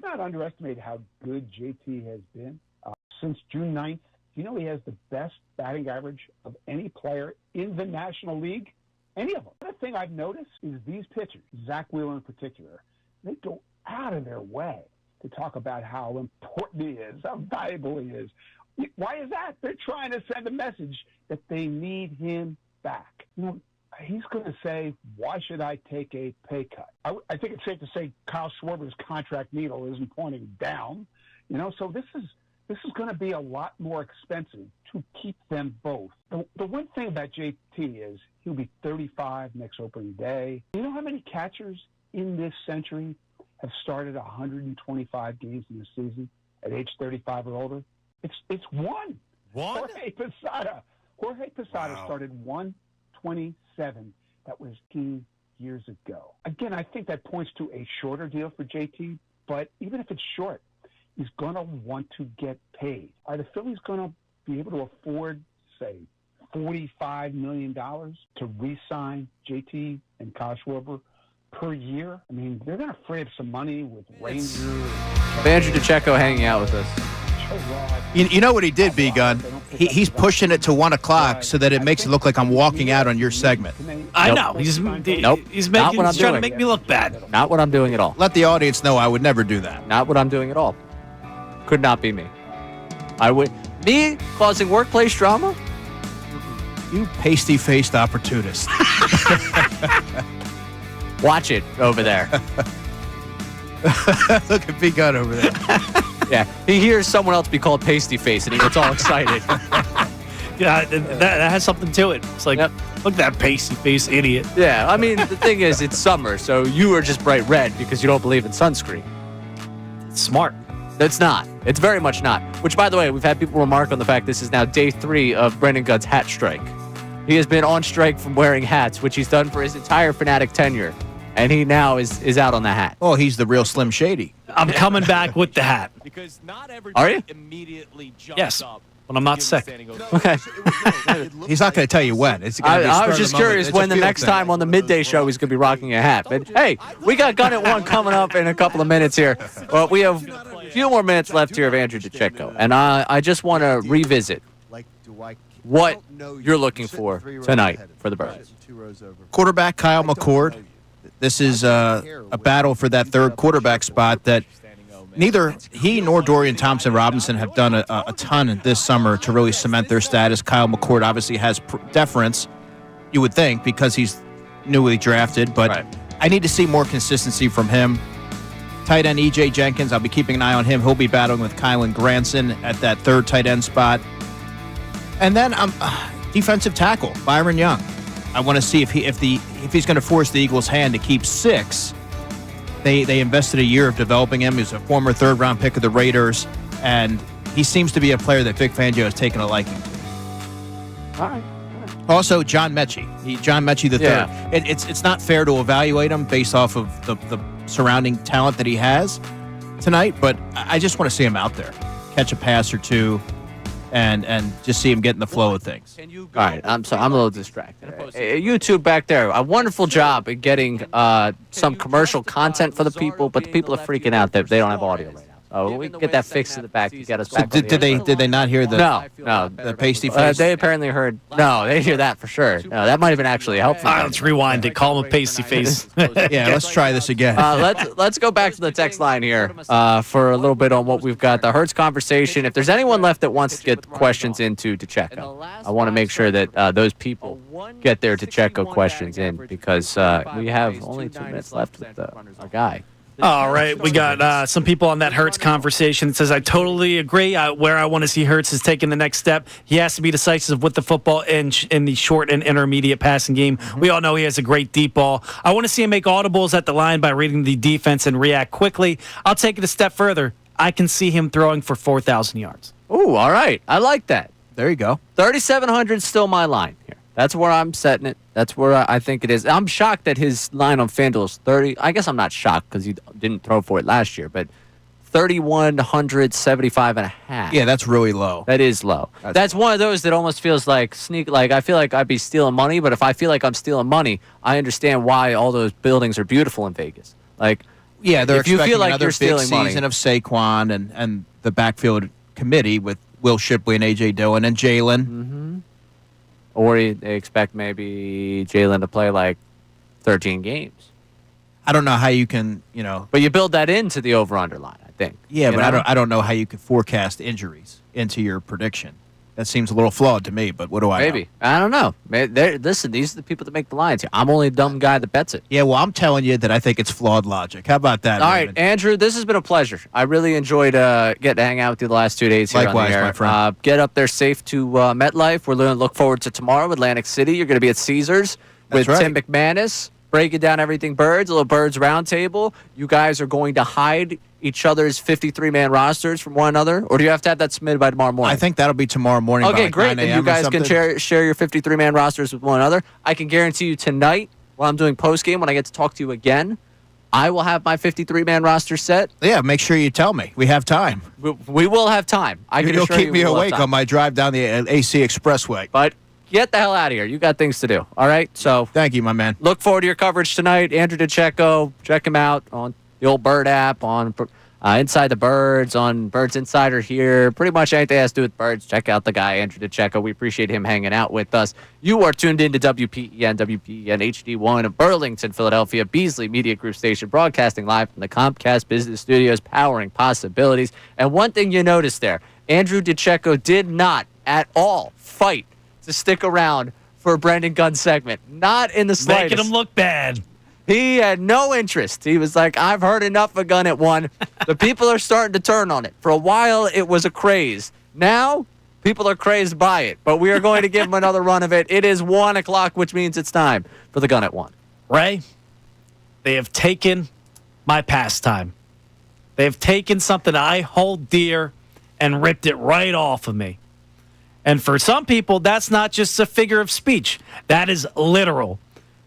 Not underestimate how good JT has been. Since June 9th, you know he has the best batting average of any player in the National League? Any of them. The thing I've noticed is these pitchers, Zach Wheeler in particular, they go out of their way to talk about how important he is, how valuable he is. Why is that? They're trying to send a message that they need him back. You know, he's going to say, why should I take a pay cut? I think it's safe to say Kyle Schwarber's contract needle isn't pointing down. You know, so this is going to be a lot more expensive to keep them both. The one thing about JT is he'll be 35 next opening day. You know how many catchers in this century have started 125 games in the season at age 35 or older? It's one. Jorge Posada. Wow. Started 127. That was 15 years ago. Again, I think that points to a shorter deal for JT, but even if it's short, he's going to want to get paid. Are the Phillies going to be able to afford, say, $45 million to re-sign JT and Kyle Schwarber per year? I mean, they're going to free up some money with Rangers. Andrew DeCecco hanging out with us. You know what he did, B-Gun? He's pushing it to 1 o'clock so that it makes it look like I'm walking out on your segment. I know. He's trying to make me look bad. Not what I'm doing at all. Let the audience know I would never do that. Not what I'm doing at all. Could not be me. Me causing workplace drama? You pasty-faced opportunist. Watch it over there. Look at B-Gun over there. Yeah, he hears someone else be called pasty face and he gets all excited. Yeah, that has something to it. It's like, look at that pasty face idiot. Yeah, I mean, the thing is, it's summer, so you are just bright red because you don't believe in sunscreen. It's smart. It's not. It's very much not. Which, by the way, we've had people remark on the fact this is now day 3 of Brendan Gutt's hat strike. He has been on strike from wearing hats, which he's done for his entire Fanatic tenure. And he now is out on the hat. Oh, he's the real Slim Shady. I'm coming back with the hat. Because not Are you? immediately jumps Yes, up. when I'm not sick. Okay. He's not going to tell you when. I was just curious when the next time on the midday show he's going to be rocking a hat. But hey, we got Gun at 1 coming up in a couple of minutes here. Well, we have a few more minutes left here of Andrew DeCecco. And I just want to revisit what you're looking for tonight for the Birds. Quarterback Kyle McCord. This is a battle for that third quarterback spot that neither he nor Dorian Thompson-Robinson have done a ton this summer to really cement their status. Kyle McCord obviously has deference, you would think, because he's newly drafted, but I need to see more consistency from him. Tight end E.J. Jenkins, I'll be keeping an eye on him. He'll be battling with Kylan Granson at that third tight end spot. And then defensive tackle Byron Young. I want to see if he's going to force the Eagles' hand to keep 6. They invested a year of developing him. He was a former third-round pick of the Raiders, and he seems to be a player that Vic Fangio has taken a liking to. All right. Also, John Mechie. John Mechie the third. It's not fair to evaluate him based off of the surrounding talent that he has tonight, but I just want to see him out there, catch a pass or two, and just see him get in the flow of things. All right, I'm sorry, I'm a little distracted. You two back there, a wonderful job at getting some commercial content for the people, but the people are freaking out that they don't have audio right now. Oh, we can get that fixed in the back to get us back. Did they not hear the the pasty face? They apparently heard. No, they hear that for sure. No, that might have been actually helpful. All right, let's rewind it. Call him a pasty face. Yeah, let's try this again. Let's go back to the text line here for a little bit on what we've got. The Hurts conversation. If there's anyone left that wants to get questions into DeCecco, I want to make sure that those people get their DeCecco questions in because we have only 2 minutes left with our guy. All right, we got some people on that Hurts conversation. It says, I totally agree. Where I want to see Hurts is taking the next step. He has to be decisive with the football in the short and intermediate passing game. We all know he has a great deep ball. I want to see him make audibles at the line by reading the defense and react quickly. I'll take it a step further. I can see him throwing for 4,000 yards. Ooh, all right. I like that. There you go. 3,700 is still my line here. That's where I'm setting it. That's where I think it is. I'm shocked that his line on FanDuel is 30. I guess I'm not shocked because he didn't throw for it last year, but 3,175 and a half. Yeah, that's really low. That is low. That's one of those that almost feels like sneak. Like I feel like I'd be stealing money, but if I feel like I'm stealing money, I understand why all those buildings are beautiful in Vegas. Like, yeah, they're if you expecting feel like another you're big stealing season money of Saquon and the backfield committee with Will Shipley and A.J. Dillon and Jalen. Mm-hmm. Or they expect maybe Jalen to play like 13 games. I don't know how you can, But you build that into the over-under line, I think. Yeah, but I don't know how you can forecast injuries into your prediction. That seems a little flawed to me, but what do I know? Maybe. I don't know. Listen, these are the people that make the lines here. I'm only a dumb guy that bets it. Yeah, well, I'm telling you that I think it's flawed logic. How about that, All Raymond? right, Andrew, this has been a pleasure. I really enjoyed getting to hang out with you the last 2 days here Likewise, on the air. my friend. Get up there safe to MetLife. We're going to look forward to tomorrow, Atlantic City. You're going to be at Caesars with Tim McManus, breaking down everything Birds, a little Birds roundtable. You guys are going to hide each other's 53-man rosters from one another, or do you have to have that submitted by tomorrow morning? I think that'll be tomorrow morning. Okay, by like great. 9 Then a.m. you guys or can something. share your 53-man rosters with one another. I can guarantee you tonight, while I'm doing postgame, when I get to talk to you again, I will have my 53-man roster set. Yeah, make sure you tell me. We have time. We will have time. You'll keep me awake on my drive down the AC Expressway. But get the hell out of here. You got things to do. All right? So thank you, my man. Look forward to your coverage tonight. Andrew DeCecco, check him out on the old Bird app, on Inside the Birds, on Birds Insider here. Pretty much anything that has to do with birds, check out the guy, Andrew DeCecco. We appreciate him hanging out with us. You are tuned in to WPEN HD1 of Burlington, Philadelphia, Beasley Media Group Station, broadcasting live from the Comcast Business Studios, powering possibilities. And one thing you noticed there, Andrew DeCecco did not at all fight to stick around for a Brendan Gunn segment. Not in the slightest. Making him look bad. He had no interest. He was like, I've heard enough of Gunn at one. The people are starting to turn on it. For a while, it was a craze. Now, people are crazed by it. But we are going to give him another run of it. It is 1 o'clock, which means it's time for the Gunn at one. Ray, they have taken my pastime. They have taken something I hold dear and ripped it right off of me. And for some people, that's not just a figure of speech. That is literal.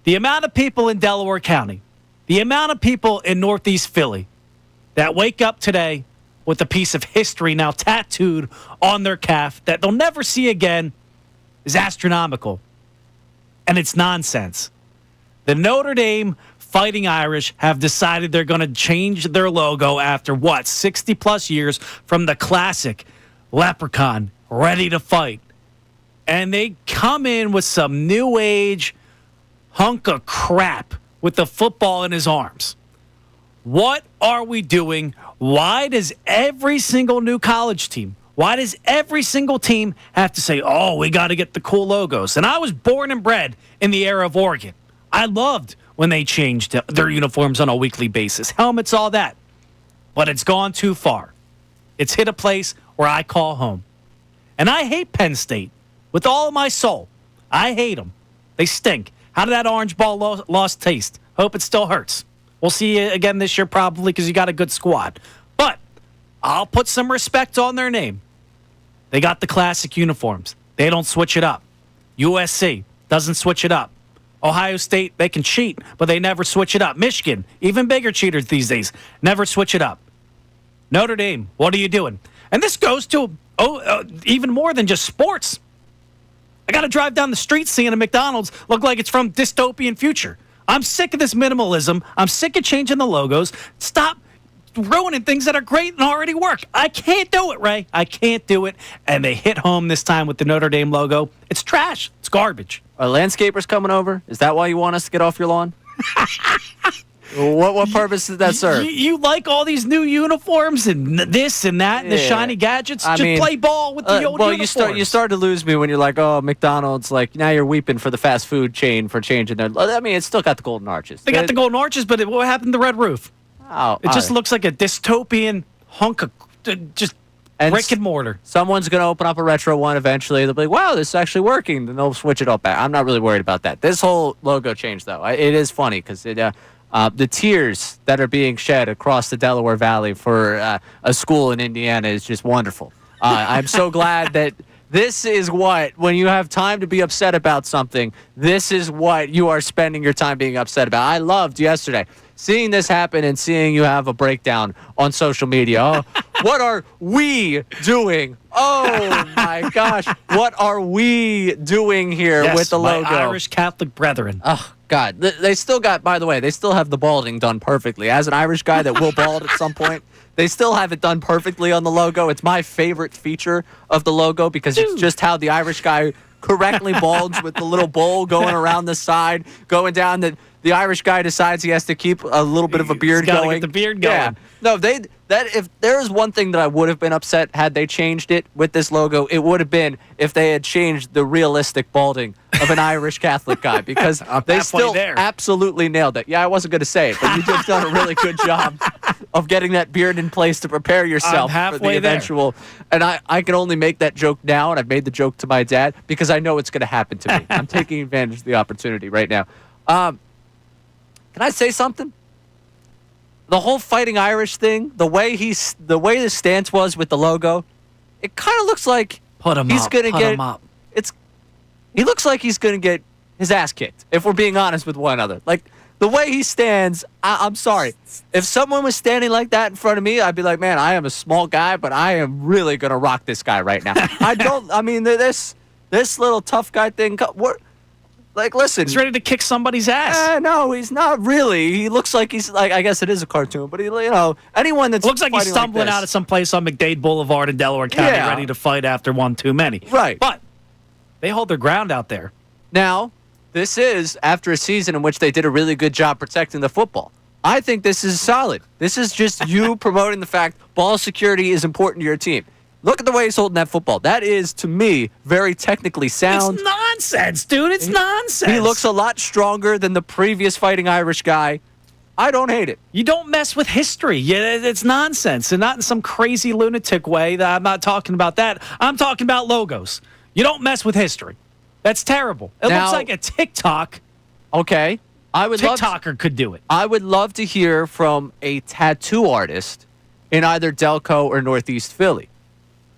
The amount of people in Delaware County, the amount of people in Northeast Philly that wake up today with a piece of history now tattooed on their calf that they'll never see again is astronomical. And it's nonsense. The Notre Dame Fighting Irish have decided they're going to change their logo after, 60-plus years from the classic leprechaun ready to fight. And they come in with some new age hunk of crap with the football in his arms. What are we doing? Why does every single new college team, why does every single team have to say, oh, we got to get the cool logos? And I was born and bred in the era of Oregon. I loved when they changed their uniforms on a weekly basis, helmets, all that. But it's gone too far. It's hit a place where I call home. And I hate Penn State. With all of my soul. I hate them. They stink. How did that orange ball lost taste? Hope it still hurts. We'll see you again this year probably because you got a good squad. But I'll put some respect on their name. They got the classic uniforms. They don't switch it up. USC doesn't switch it up. Ohio State, they can cheat, but they never switch it up. Michigan, even bigger cheaters these days, never switch it up. Notre Dame, what are you doing? And this goes to even more than just sports. I got to drive down the street seeing a McDonald's look like it's from dystopian future. I'm sick of this minimalism. I'm sick of changing the logos. Stop ruining things that are great and already work. I can't do it, Ray. I can't do it. And they hit home this time with the Notre Dame logo. It's trash. It's garbage. Are landscapers coming over? Is that why you want us to get off your lawn? What purpose does that serve? You like all these new uniforms and this and that and the shiny gadgets? Just play ball with the old uniforms. You start to lose me when you're like, oh, McDonald's, like, now you're weeping for the fast food chain for changing their... I mean, it's still got the golden arches. They got the golden arches, but what happened to the red roof? Oh, it just looks like a dystopian hunk of just brick and mortar. Someone's going to open up a retro one eventually. They'll be like, wow, this is actually working. Then they'll switch it up back. I'm not really worried about that. This whole logo change, though, it is funny because the tears that are being shed across the Delaware Valley for a school in Indiana is just wonderful. I'm so glad that this is when you have time to be upset about something, this is what you are spending your time being upset about. I loved yesterday seeing this happen and seeing you have a breakdown on social media. Oh, what are we doing? Oh, my gosh. What are we doing here with the logo? My Irish Catholic brethren. Oh, God. They still got, by the way, they still have the balding done perfectly. As an Irish guy that will bald at some point, they still have it done perfectly on the logo. It's my favorite feature of the logo because it's just how the Irish guy correctly balds with the little bowl going around the side, going down. The Irish guy decides he has to keep a little bit of a beard going. Get the beard going. Yeah. No, if there is one thing that I would have been upset had they changed it with this logo, it would have been if they had changed the realistic balding of an Irish Catholic guy because they still absolutely nailed it. Yeah, I wasn't going to say it, but you've just done a really good job of getting that beard in place to prepare yourself for the eventual. There. And I can only make that joke now, and I've made the joke to my dad because I know it's going to happen to me. I'm taking advantage of the opportunity right now. Can I say something? The whole Fighting Irish thing, the way the stance was with the logo, it kind of looks like he's going to get. He looks like he's going to get his ass kicked. If we're being honest with one another, like the way he stands, I'm sorry. If someone was standing like that in front of me, I'd be like, man, I am a small guy, but I am really going to rock this guy right now. I mean, this little tough guy thing. Like, listen. He's ready to kick somebody's ass. No, he's not really. He looks like he's like, I guess it is a cartoon, but anyone that's looks like he's stumbling out of some place on McDade Boulevard in Delaware County, ready to fight after one too many. Right. But they hold their ground out there. Now, this is after a season in which they did a really good job protecting the football. I think this is solid. This is just you promoting the fact ball security is important to your team. Look at the way he's holding that football. That is, to me, very technically sound. It's nonsense, dude. It's nonsense. He looks a lot stronger than the previous Fighting Irish guy. I don't hate it. You don't mess with history. It's nonsense, and not in some crazy lunatic way. I'm not talking about that. I'm talking about logos. You don't mess with history. That's terrible. It looks like a TikTok. Okay. TikToker could do it. I would love to hear from a tattoo artist in either Delco or Northeast Philly.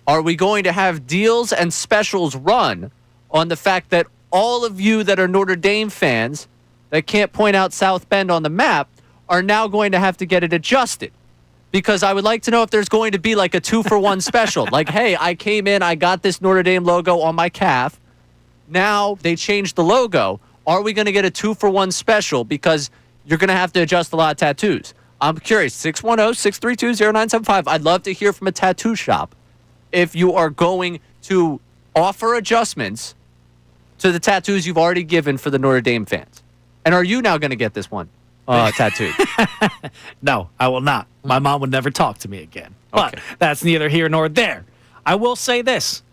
Are we going to have deals and specials run on the fact that all of you that are Notre Dame fans that can't point out South Bend on the map are now going to have to get it adjusted? Because I would like to know if there's going to be like a 2-for-1 special. Like, hey, I came in, I got this Notre Dame logo on my calf. Now they changed the logo. Are we going to get a 2-for-1 special because you're going to have to adjust a lot of tattoos? I'm curious. 610-632-0975. I'd love to hear from a tattoo shop if you are going to offer adjustments to the tattoos you've already given for the Notre Dame fans. And are you now going to get this one tattooed? No, I will not. My mom would never talk to me again. But that's neither here nor there. I will say this.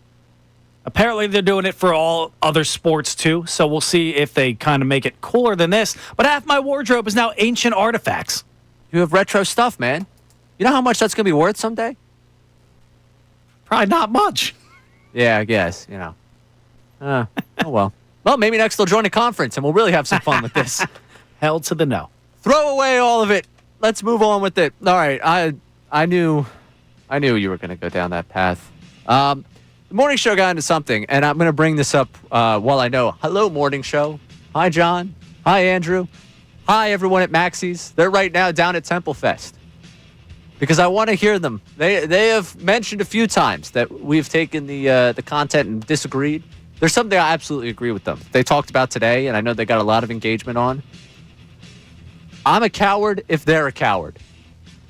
Apparently, they're doing it for all other sports, too. So we'll see if they kind of make it cooler than this. But half my wardrobe is now ancient artifacts. You have retro stuff, man. You know how much that's going to be worth someday? Probably not much. Yeah, I guess, Oh, well. Well, maybe next they'll join a conference, and we'll really have some fun with this. Hell to the no. Throw away all of it. Let's move on with it. All right, I knew you were going to go down that path. The morning show got into something, and I'm going to bring this up while I know. Hello, morning show. Hi, John. Hi, Andrew. Hi, everyone at Maxie's. They're right now down at Temple Fest because I want to hear them. They have mentioned a few times that we've taken the content and disagreed. There's something I absolutely agree with them. They talked about today, and I know they got a lot of engagement on. I'm a coward if they're a coward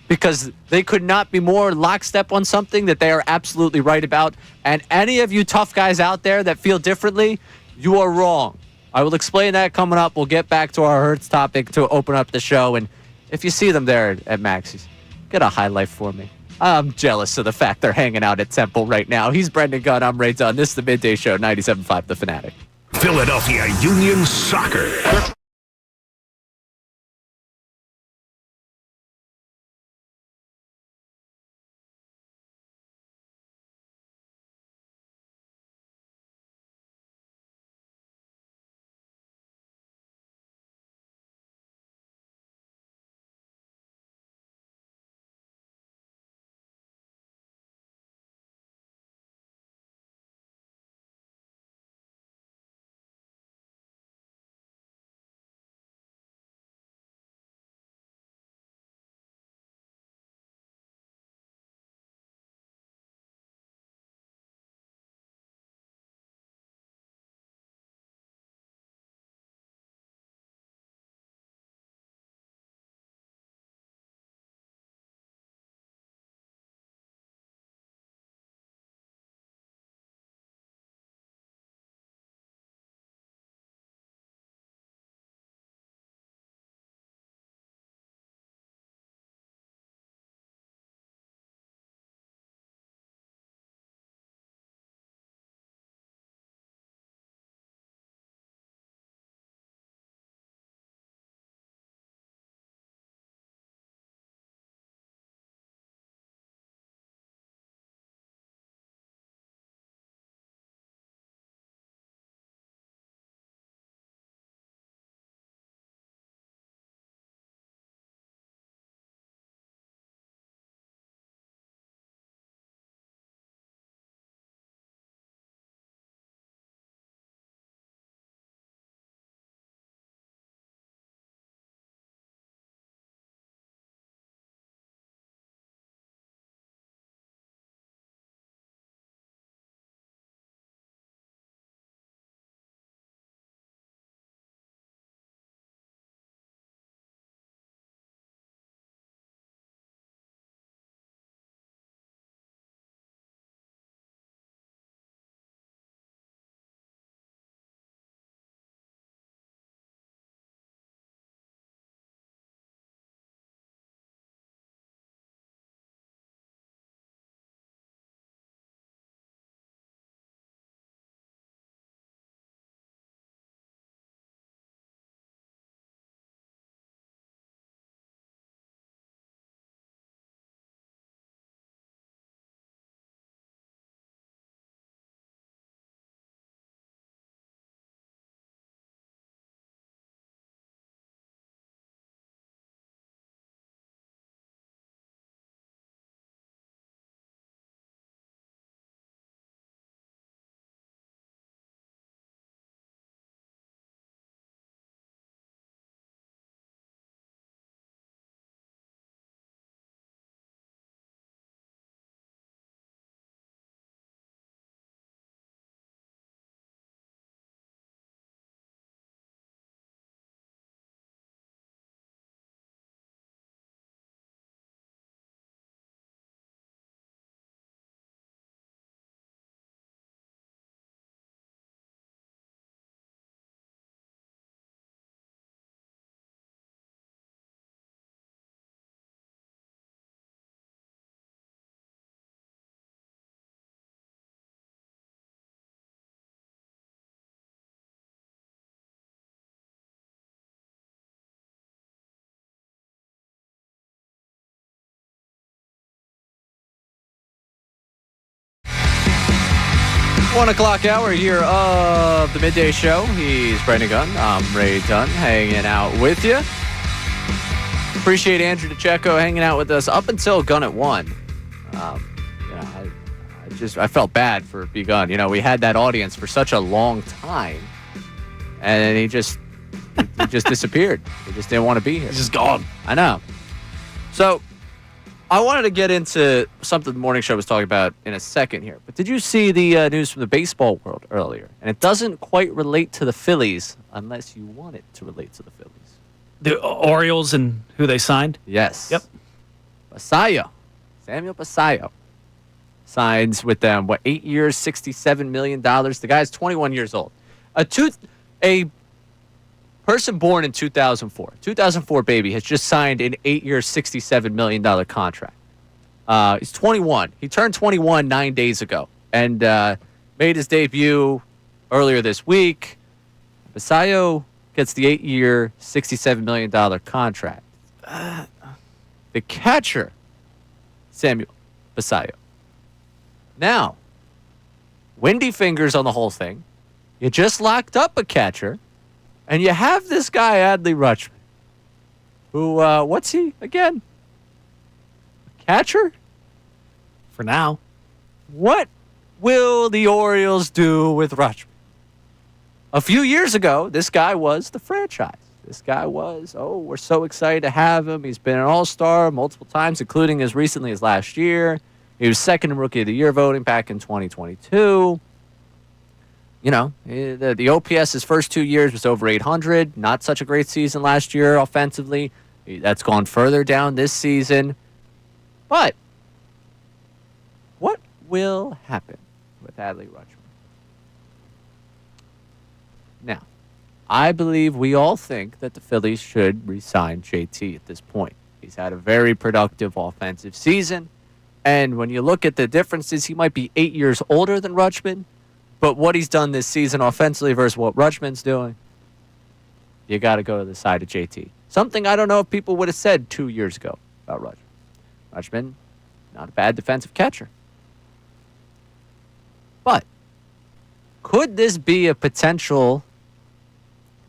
because they could not be more lockstep on something that they are absolutely right about. And any of you tough guys out there that feel differently, you are wrong. I will explain that coming up. We'll get back to our Hurts topic to open up the show. And if you see them there at Maxie's, get a highlight for me. I'm jealous of the fact they're hanging out at Temple right now. He's Brendan Gunn. I'm Ray Dunn. This is the Midday Show, 97.5 The Fanatic. Philadelphia Union Soccer. 1 o'clock hour here of the Midday Show. He's Brendan Gunn. I'm Ray Dunn, hanging out with you. Appreciate Andrew DeCecco hanging out with us up until Gunn at 1. I felt bad for B Gunn. We had that audience for such a long time, and he just disappeared. He just didn't want to be here. He's just gone. I know. So I wanted to get into something the morning show was talking about in a second here. But did you see the news from the baseball world earlier? And it doesn't quite relate to the Phillies unless you want it to relate to the Phillies. The Orioles and who they signed? Yes. Yep. Samuel Basallo signs with them, 8 years, $67 million. The guy's 21 years old. A person born in 2004 baby has just signed an 8-year, $67 million contract. He's 21. He turned 21 9 days ago and made his debut earlier this week. Basallo gets the 8-year, $67 million contract. The catcher, Samuel Basallo. Now, windy fingers on the whole thing. You just locked up a catcher. And you have this guy, Adley Rutschman, who, what's he again? A catcher? For now. What will the Orioles do with Rutschman? A few years ago, this guy was the franchise. This guy was, we're so excited to have him. He's been an all-star multiple times, including as recently as last year. He was second in Rookie of the Year voting back in 2022. The OPS his first 2 years was over 800. Not such a great season last year offensively. That's gone further down this season. But what will happen with Adley Rutschman? Now, I believe we all think that the Phillies should re-sign JT at this point. He's had a very productive offensive season. And when you look at the differences, he might be 8 years older than Rutschman. But what he's done this season offensively versus what Rutschman's doing, you got to go to the side of JT. Something I don't know if people would have said 2 years ago about Rutschman. Rutschman, not a bad defensive catcher. But could this be a potential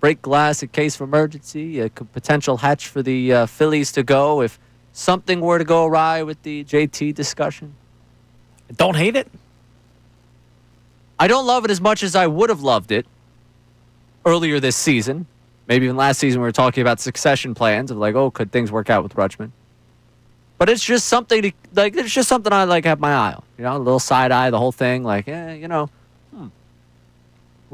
break glass in case of emergency, a potential hatch for the Phillies to go if something were to go awry with the JT discussion? Don't hate it. I don't love it as much as I would have loved it earlier this season. Maybe even last season we were talking about succession plans of could things work out with Rutschman? But it's just something I have my eye on. A little side eye, the whole thing. We're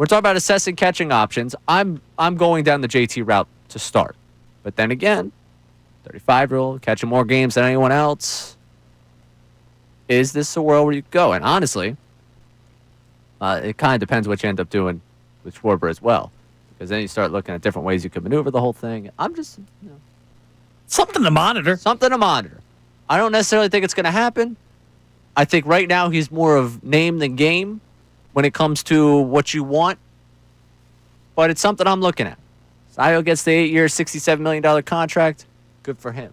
talking about assessing catching options. I'm going down the JT route to start. But then again, 35-year-old catching more games than anyone else. Is this a world where you go? And honestly, it kind of depends what you end up doing with Schwarber as well. Because then you start looking at different ways you could maneuver the whole thing. I'm just, something to monitor. Something to monitor. I don't necessarily think it's going to happen. I think right now he's more of name than game when it comes to what you want. But it's something I'm looking at. Sayo gets the 8-year, $67 million contract. Good for him.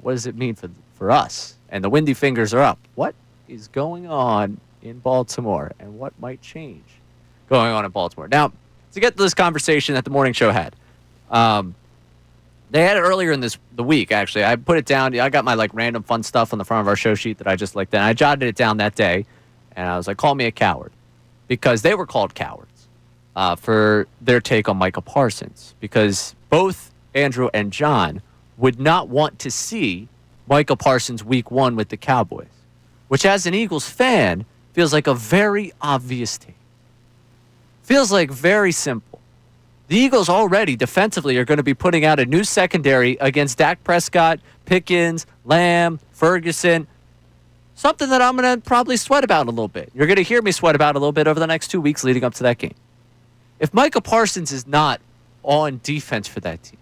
What does it mean for us? And the windy fingers are up. What is going on in Baltimore, and what might change going on in Baltimore? Now, to get to this conversation that the morning show had, they had it earlier in the week, actually. I put it down. I got my random fun stuff on the front of our show sheet that I just liked. And I jotted it down that day, and I was like, call me a coward. Because they were called cowards for their take on Micah Parsons. Because both Andrew and John would not want to see Micah Parsons week 1 with the Cowboys, which as an Eagles fan feels like a very obvious take. Feels like very simple. The Eagles already defensively are going to be putting out a new secondary against Dak Prescott, Pickens, Lamb, Ferguson. Something that I'm going to probably sweat about a little bit. You're going to hear me sweat about a little bit over the next 2 weeks leading up to that game. If Micah Parsons is not on defense for that team,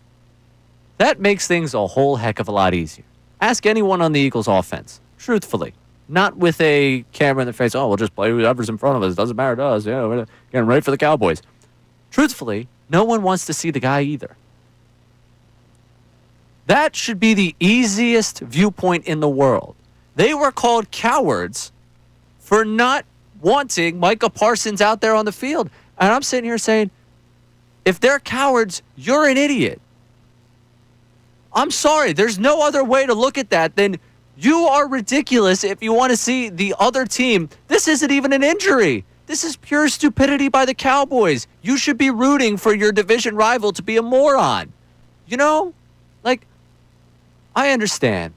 that makes things a whole heck of a lot easier. Ask anyone on the Eagles offense, truthfully. Not with a camera in the face, we'll just play whoever's in front of us. Doesn't matter to us. Yeah, we're getting ready for the Cowboys. Truthfully, no one wants to see the guy either. That should be the easiest viewpoint in the world. They were called cowards for not wanting Micah Parsons out there on the field. And I'm sitting here saying, if they're cowards, you're an idiot. I'm sorry. There's no other way to look at that than you are ridiculous if you want to see the other team. This isn't even an injury. This is pure stupidity by the Cowboys. You should be rooting for your division rival to be a moron. You know? Like, I understand.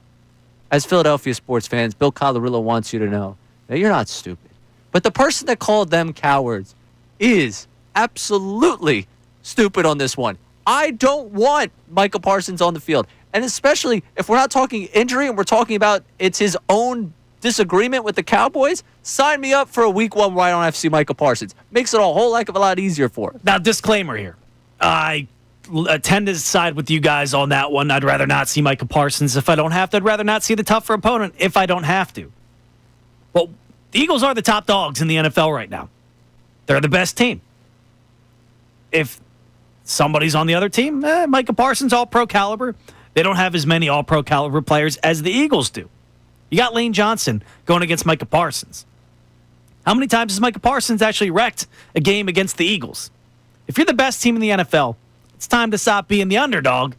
As Philadelphia sports fans, Bill Colarillo wants you to know that you're not stupid. But the person that called them cowards is absolutely stupid on this one. I don't want Micah Parsons on the field. And especially if we're not talking injury and we're talking about it's his own disagreement with the Cowboys, sign me up for a week 1 where I don't have to see Micah Parsons. Makes it a whole heck of a lot easier for us. Now, disclaimer here. I tend to side with you guys on that one. I'd rather not see Micah Parsons if I don't have to. I'd rather not see the tougher opponent if I don't have to. Well, the Eagles are the top dogs in the NFL right now. They're the best team. If somebody's on the other team, Micah Parsons, all-pro caliber. They don't have as many all-pro caliber players as the Eagles do. You got Lane Johnson going against Micah Parsons. How many times has Micah Parsons actually wrecked a game against the Eagles? If you're the best team in the NFL, it's time to stop being the underdog.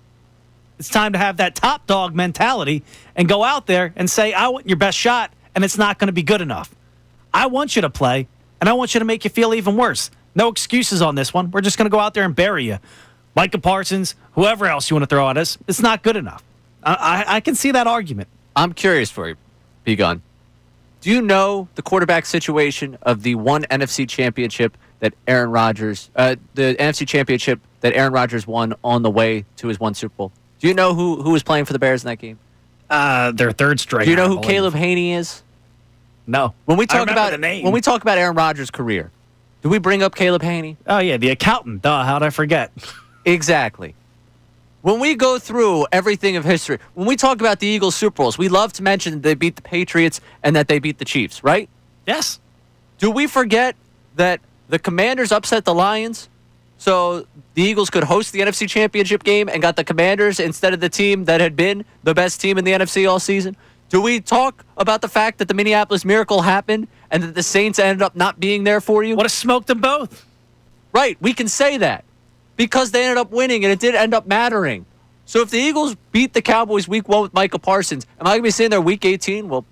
It's time to have that top dog mentality and go out there and say, I want your best shot, and it's not going to be good enough. I want you to play, and I want you to make you feel even worse. No excuses on this one. We're just going to go out there and bury you. Micah Parsons, whoever else you want to throw at us, it's not good enough. I can see that argument. I'm curious for you, B-Gun. Do you know the quarterback situation of the one NFC championship that Aaron Rodgers, the NFC championship that Aaron Rodgers won on the way to his one Super Bowl? Do you know who was playing for the Bears in that game? Their third string. Do you know who Caleb Haney is? No. When we talk the name. when we talk about Aaron Rodgers' career, do we bring up Caleb Haney? Oh yeah, the accountant. Duh, how'd I forget? Exactly. When we go through everything of history, when we talk about the Eagles Super Bowls, we love to mention that they beat the Patriots and that they beat the Chiefs, right? Yes. Do we forget that the Commanders upset the Lions so the Eagles could host the NFC Championship game and got the Commanders instead of the team that had been the best team in the NFC all season? Do we talk about the fact that the Minneapolis Miracle happened and that the Saints ended up not being there for you? Would have smoked them both. Right, we can say that. Because they ended up winning, and it did end up mattering. So if the Eagles beat the Cowboys week 1 with Micah Parsons, am I going to be sitting there week 18? Well,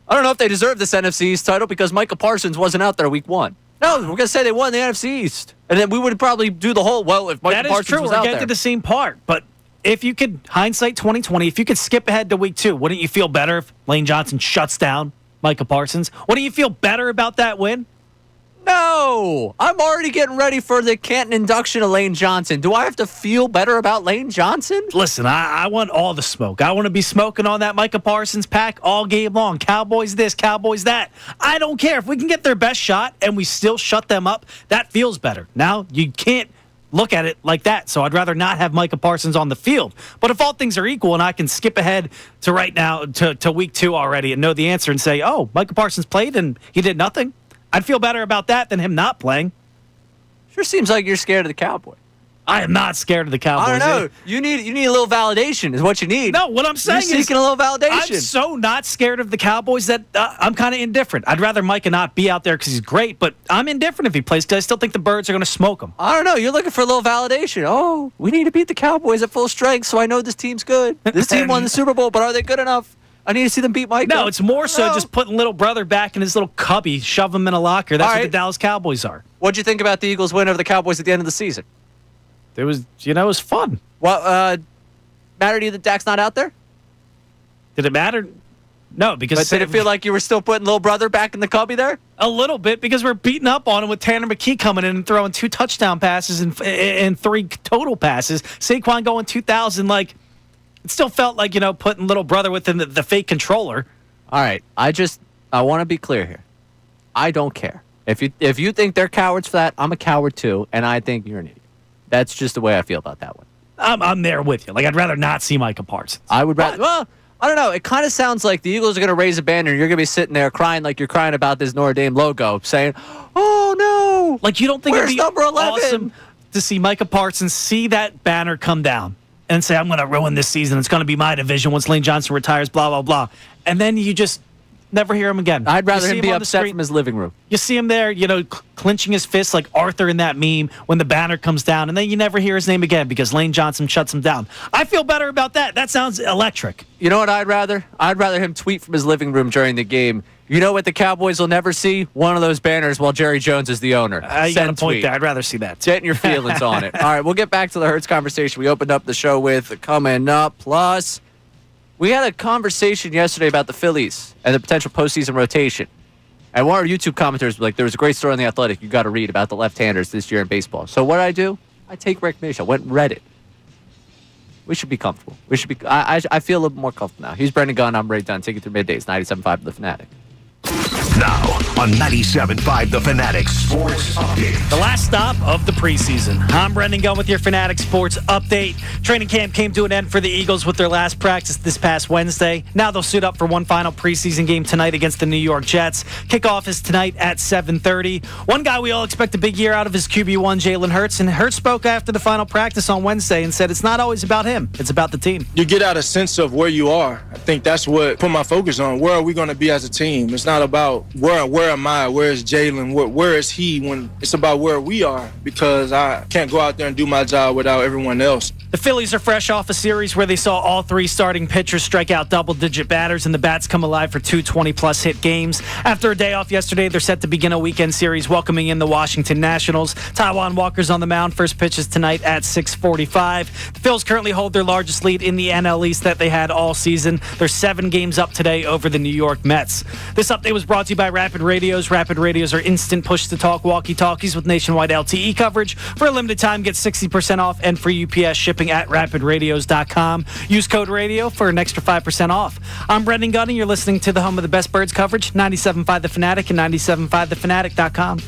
I don't know if they deserve this NFC East title because Micah Parsons wasn't out there week 1. No, we're going to say they won the NFC East. And then we would probably do the whole, well, if Micah Parsons was out there. That is true. We're getting to the same part. But if you could, hindsight 2020, if you could skip ahead to week 2, wouldn't you feel better if Lane Johnson shuts down Micah Parsons? Wouldn't you feel better about that win? No, I'm already getting ready for the Canton induction of Lane Johnson. Do I have to feel better about Lane Johnson? Listen, I want all the smoke. I want to be smoking on that Micah Parsons pack all game long. Cowboys this, Cowboys that. I don't care. If we can get their best shot and we still shut them up, that feels better. Now, you can't look at it like that, so I'd rather not have Micah Parsons on the field. But if all things are equal and I can skip ahead to right now to week 2 already and know the answer and say, oh, Micah Parsons played and he did nothing, I'd feel better about that than him not playing. Sure seems like you're scared of the Cowboy. I am not scared of the Cowboys. I don't know. You need a little validation is what you need. No, what I'm saying you're seeking a little validation. I'm so not scared of the Cowboys that I'm kind of indifferent. I'd rather Micah not be out there because he's great, but I'm indifferent if he plays because I still think the Birds are going to smoke him. I don't know. You're looking for a little validation. Oh, we need to beat the Cowboys at full strength so I know this team's good. This team won the Super Bowl, but are they good enough? I need to see them beat Micah. No, it's more so just putting little brother back in his little cubby, shove him in a locker. That's what the Dallas Cowboys are. What'd you think about the Eagles win over the Cowboys at the end of the season? It was, it was fun. Well, matter to you that Dak's not out there? Did it matter? No, because... But did it feel like you were still putting little brother back in the cubby there? A little bit, because we're beating up on him with Tanner McKee coming in and throwing 2 touchdown passes and 3 total passes. Saquon going 2,000, like... It still felt like, putting little brother within the fake controller. All right. I want to be clear here. I don't care. If you think they're cowards for that, I'm a coward too, and I think you're an idiot. That's just the way I feel about that one. I'm there with you. Like, I'd rather not see Micah Parsons. I would rather... Well, I don't know. It kind of sounds like the Eagles are going to raise a banner and you're going to be sitting there crying like you're crying about this Notre Dame logo, saying, oh, no. Like, you don't think Where's it'd be number 11? awesome to see Micah Parsons see that banner come down and say, I'm going to ruin this season. It's going to be my division once Lane Johnson retires, blah, blah, blah. And then you just Never hear him again. I'd rather You see him be on the upset screen- from his living room. You see him there, clenching his fists like Arthur in that meme when the banner comes down, and then you never hear his name again because Lane Johnson shuts him down. I feel better about that. That sounds electric. You know what I'd rather? I'd rather him tweet from his living room during the game. You know what the Cowboys will never see? One of those banners while Jerry Jones is the owner. You got a Send point tweet. there. I'd rather see that. Getting your feelings on it. All right, we'll get back to the Hurts conversation we opened up the show with coming up. Plus, we had a conversation yesterday about the Phillies and the potential postseason rotation. And one of our YouTube commenters was like, there was a great story on The Athletic you got to read about the left-handers this year in baseball. So what do? I take recognition. I went and read it. We should be comfortable. We should be. I feel a little more comfortable now. He's Brendan Gunn. I'm Ray Dunn. Take it through middays, 97.5 The Fanatic. Now on 97.5 The Fanatic Sports Update. The last stop of the preseason. I'm Brendan Gunn with your Fanatic Sports Update. Training camp came to an end for the Eagles with their last practice this past Wednesday. Now they'll suit up for one final preseason game tonight against the New York Jets. Kickoff is tonight at 7:30. One guy we all expect a big year out of is QB1 Jalen Hurts, and Hurts spoke after the final practice on Wednesday and said it's not always about him, it's about the team. You get out a sense of where you are. I think that's what put my focus on. Where are we going to be as a team? It's not about where am I? Where is Jalen? Where is he? When it's about where we are, because I can't go out there and do my job without everyone else. The Phillies are fresh off a series where they saw all three starting pitchers strike out double-digit batters and the bats come alive for two 20-plus hit games. After a day off yesterday, they're set to begin a weekend series welcoming in the Washington Nationals. Taijuan Walker's on the mound. First pitch is tonight at 6:45. The Phils currently hold their largest lead in the NL East that they had all season. They're 7 games up today over the New York Mets. This update was brought to you by Rapid Radios. Rapid Radios are instant push-to-talk walkie-talkies with nationwide LTE coverage. For a limited time, get 60% off and free UPS shipping at rapidradios.com. Use code radio for an extra 5% off. I'm Brendan Gunn, and you're listening to the home of the best birds coverage, 97.5 The Fanatic and 97.5thefanatic.com.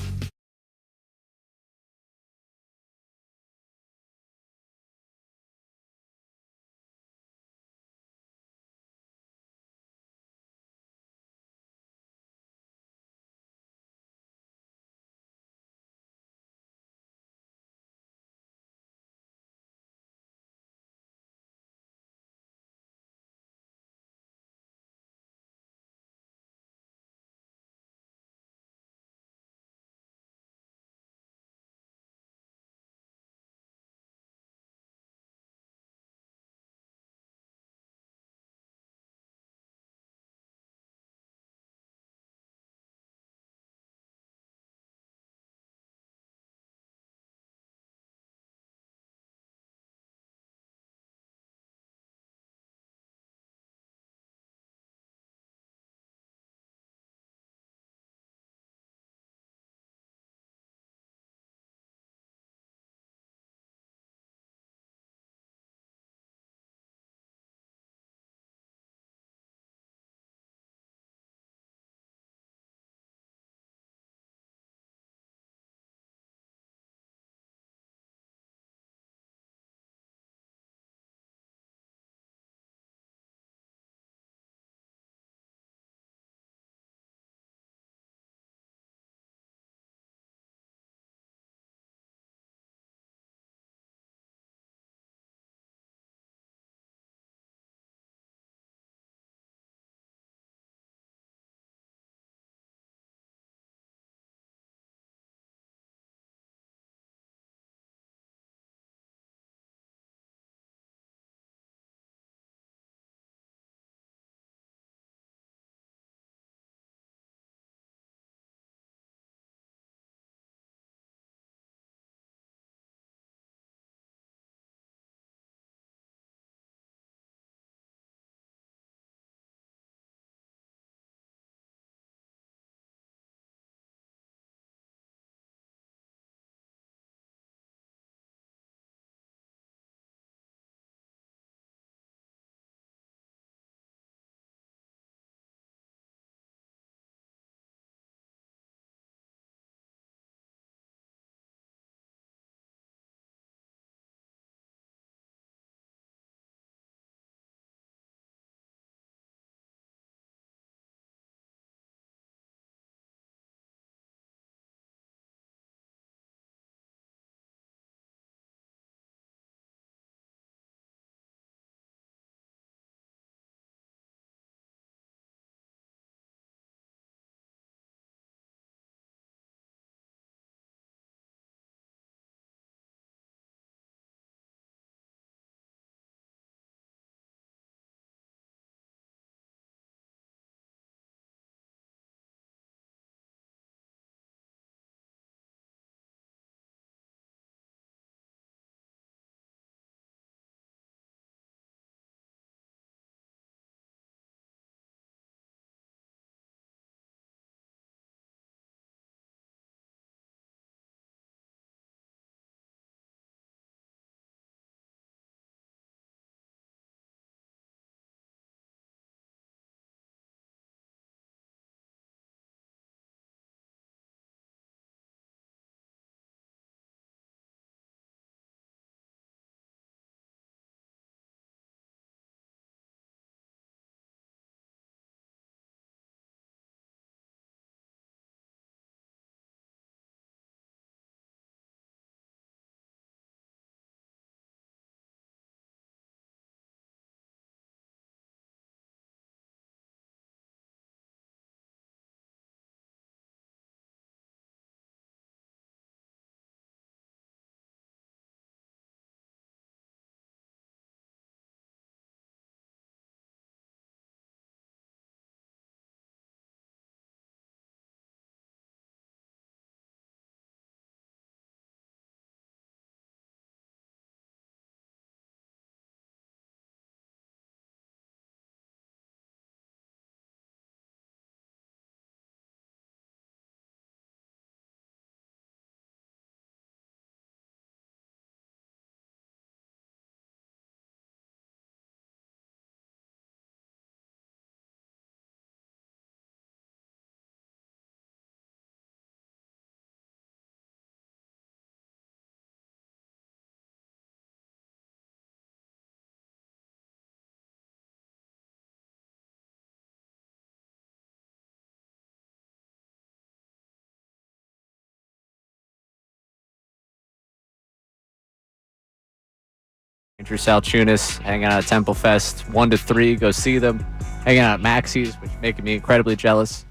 Andrew Salciunas hanging out at Temple Fest 1 to 3. Go see them. Hanging out at Maxie's, which is making me incredibly jealous.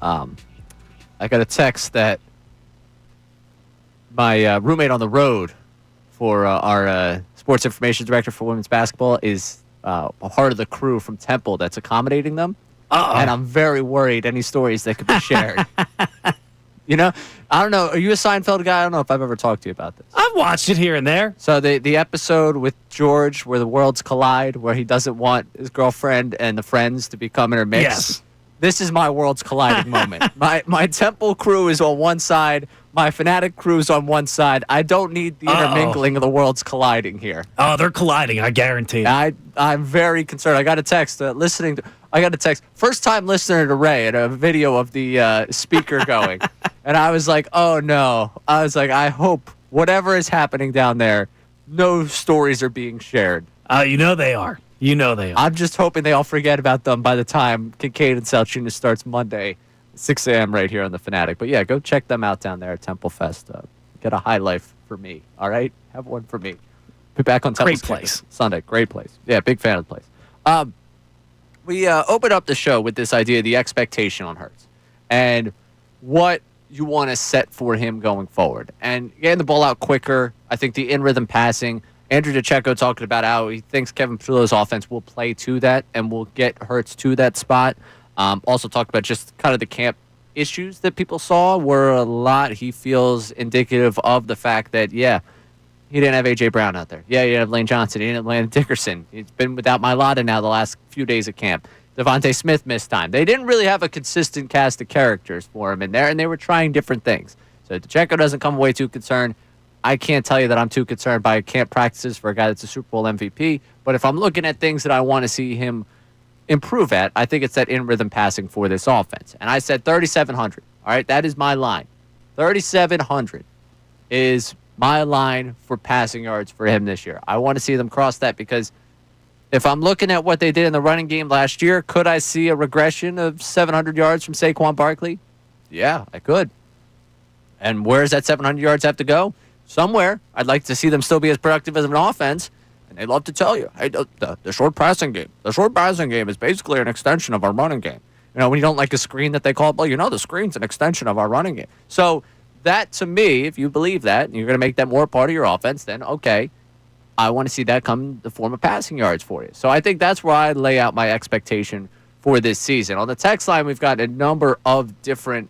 I got a text that my roommate on the road for our sports information director for women's basketball is a part of the crew from Temple that's accommodating them. And I'm very worried any stories that could be shared. You know, I don't know. Are you a Seinfeld guy? I don't know if I've ever talked to you about this. I've watched it here and there. So the episode with George where the worlds collide, where he doesn't want his girlfriend and the friends to become intermixed. Yes. This is my worlds colliding moment. My Temple crew is on one side. My Fanatic crew is on one side. I don't need the intermingling of the worlds colliding here. Oh, they're colliding. I guarantee it. I'm very concerned. I got a text first time listener to Ray and a video of the speaker going. And I was like, oh no. I was like, I hope whatever is happening down there, no stories are being shared. You know they are. I'm just hoping they all forget about them by the time Kincade and Salciunas starts Monday, 6 a.m. right here on The Fanatic. But yeah, go check them out down there at Temple Fest. Get a high life for me, all right? Have one for me. Be back on Temple's place. Sunday. Great place. Yeah, big fan of the place. We opened up the show with this idea of the expectation on Hurts and what you want to set for him going forward. And getting the ball out quicker, I think the in-rhythm passing, Andrew DeCecco talking about how he thinks Kevin Patulo's offense will play to that and will get Hurts to that spot. Also talked about just kind of the camp issues that people saw were a lot, he feels, indicative of the fact that, yeah, he didn't have A.J. Brown out there. Yeah, he didn't have Lane Johnson. He didn't have Landon Dickerson. He's been without Mailata now the last few days of camp. Devontae Smith missed time. They didn't really have a consistent cast of characters for him in there, and they were trying different things. So DeCecco doesn't come away too concerned. I can't tell you that I'm too concerned by camp practices for a guy that's a Super Bowl MVP, but if I'm looking at things that I want to see him improve at, I think it's that in-rhythm passing for this offense. And I said 3,700. All right, that is my line. 3,700 is my line for passing yards for him this year. I want to see them cross that because if I'm looking at what they did in the running game last year, could I see a regression of 700 yards from Saquon Barkley? Yeah, I could. And where does that 700 yards have to go? Somewhere. I'd like to see them still be as productive as an offense. And they love to tell you, hey, the short passing game. The short passing game is basically an extension of our running game. You know, when you don't like a screen that they call it, well, you know, the screen's an extension of our running game. So that, to me, if you believe that, and you're going to make that more part of your offense, then okay, I want to see that come in the form of passing yards for you. So I think that's where I lay out my expectation for this season. On the text line, we've got a number of different,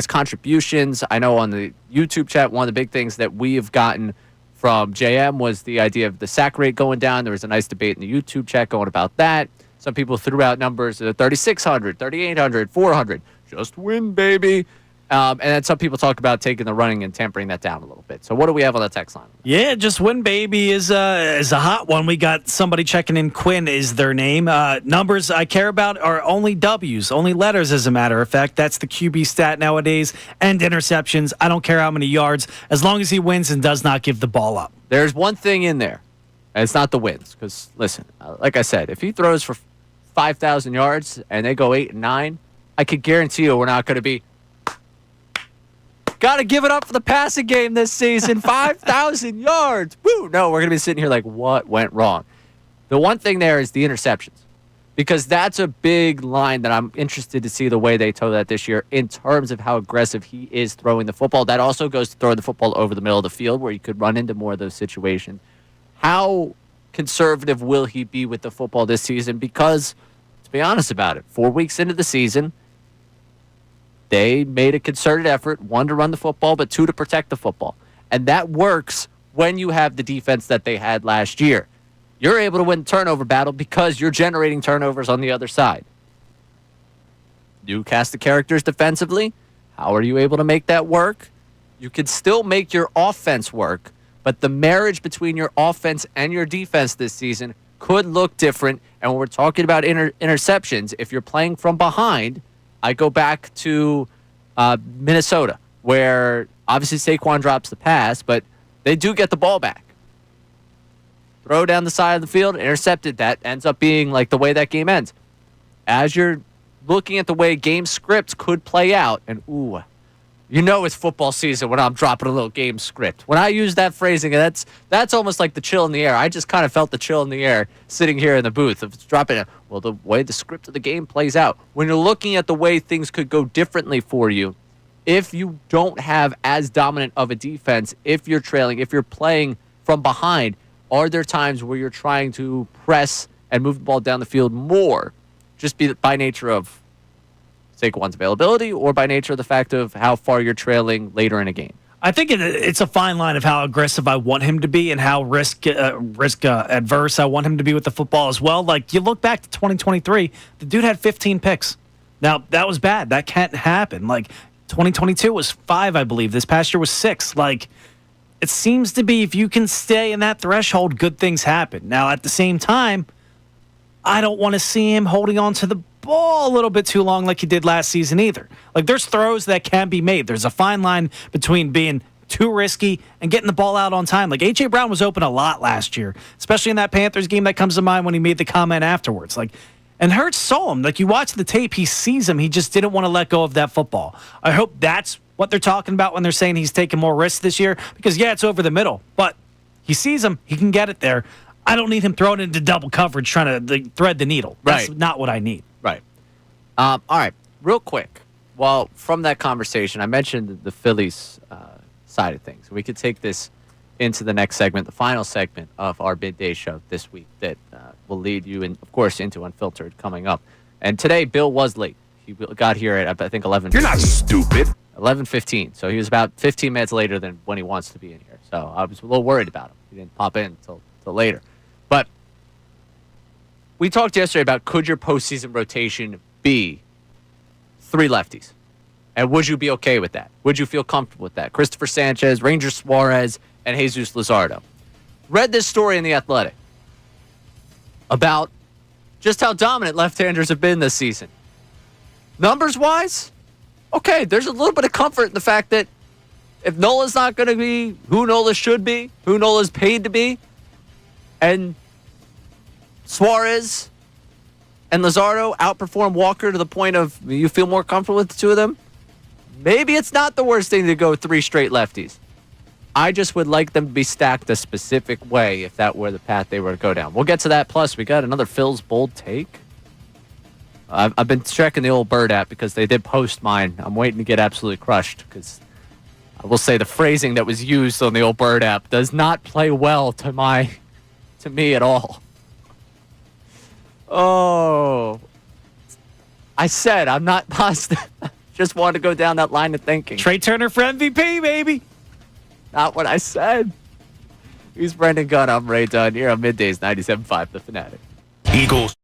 contributions. I know on the YouTube chat, one of the big things that we have gotten from JM was the idea of the sack rate going down. There was a nice debate in the YouTube chat going about that. Some people threw out numbers of 3,600, 3,800, 400. Just win, baby. And then some people talk about taking the running and tempering that down a little bit. So what do we have on the text line? Yeah, just win, baby is a hot one. We got somebody checking in. Quinn is their name. Numbers I care about are only W's, only letters, as a matter of fact. That's the QB stat nowadays. And interceptions. I don't care how many yards, as long as he wins and does not give the ball up. There's one thing in there, and it's not the wins. Because, listen, like I said, if he throws for 5,000 yards and they go 8 and 9, I could guarantee you we're not going to be, got to give it up for the passing game this season. 5,000 yards. Woo! No, we're going to be sitting here like, what went wrong? The one thing there is the interceptions. Because that's a big line that I'm interested to see the way they toe that this year in terms of how aggressive he is throwing the football. That also goes to throwing the football over the middle of the field where you could run into more of those situations. How conservative will he be with the football this season? Because, to be honest about it, 4 weeks into the season, they made a concerted effort, 1, to run the football, but 2, to protect the football. And that works when you have the defense that they had last year. You're able to win the turnover battle because you're generating turnovers on the other side. New cast of characters defensively. How are you able to make that work? You can still make your offense work, but the marriage between your offense and your defense this season could look different. And when we're talking about interceptions, if you're playing from behind, I go back to Minnesota, where obviously Saquon drops the pass, but they do get the ball back. Throw down the side of the field, intercepted. That ends up being like the way that game ends. As you're looking at the way game scripts could play out, and You know it's football season when I'm dropping a little game script. When I use that phrasing, that's almost like the chill in the air. I just kind of felt the chill in the air sitting here in the booth. If it's dropping it, well, the way the script of the game plays out. When you're looking at the way things could go differently for you, if you don't have as dominant of a defense, if you're trailing, if you're playing from behind, are there times where you're trying to press and move the ball down the field more, just by nature of Saquon's availability or by nature of the fact of how far you're trailing later in a game? I think it's a fine line of how aggressive I want him to be and how risk adverse I want him to be with the football as well. Like, you look back to 2023, the dude had 15 picks. Now, that was bad. That can't happen. Like, 2022 was 5, I believe. This past year was 6. Like, it seems to be if you can stay in that threshold, good things happen. Now, at the same time, I don't want to see him holding on to the ball a little bit too long like he did last season either. Like, there's throws that can be made. There's a fine line between being too risky and getting the ball out on time. Like, A.J. Brown was open a lot last year, especially in that Panthers game that comes to mind when he made the comment afterwards. Like, and Hurts saw him. Like, you watch the tape, he sees him. He just didn't want to let go of that football. I hope that's what they're talking about when they're saying he's taking more risks this year because, yeah, it's over the middle, but he sees him. He can get it there. I don't need him throwing into double coverage trying to thread the needle. That's not what I need. Right. All right. Real quick. Well, from that conversation, I mentioned the Phillies side of things. We could take this into the next segment, the final segment of our midday show this week that will lead you, of course, into Unfiltered coming up. And today, Bill was late. He got here at, I think, 11:15. You're not stupid. 11:15. So he was about 15 minutes later than when he wants to be in here. So I was a little worried about him. He didn't pop in until later. But we talked yesterday about could your postseason rotation be 3 lefties? And would you be okay with that? Would you feel comfortable with that? Christopher Sanchez, Ranger Suarez, and Jesus Luzardo. Read this story in The Athletic about just how dominant left-handers have been this season. Numbers-wise, okay, there's a little bit of comfort in the fact that if Nola's not going to be who Nola should be, who Nola's paid to be, and Suarez and Luzardo outperform Walker to the point of you feel more comfortable with the two of them, maybe it's not the worst thing to go 3 straight lefties. I just would like them to be stacked a specific way if that were the path they were to go down. We'll get to that. Plus, we got another Phil's bold take. I've been checking the old Bird app because they did post mine. I'm waiting to get absolutely crushed because I will say the phrasing that was used on the old Bird app does not play well to me at all. Oh, I said I'm not positive. Just wanted to go down that line of thinking. Trey Turner for MVP, baby. Not what I said. He's Brendan Gunn. I'm Ray Dunn. Here on Middays 97.5 The Fanatic. Eagles.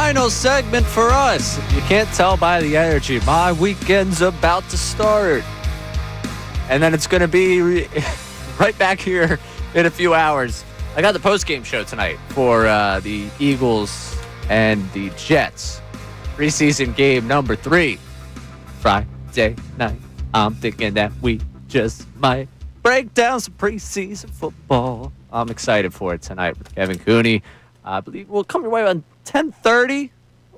final segment for us. You can't tell by the energy. My weekend's about to start. And then it's going to be right back here in a few hours. I got the post-game show tonight for the Eagles and the Jets. Preseason game number 3. Friday night. I'm thinking that we just might break down some preseason football. I'm excited for it tonight with Kevin Cooney. I believe we'll come your way around 10:30.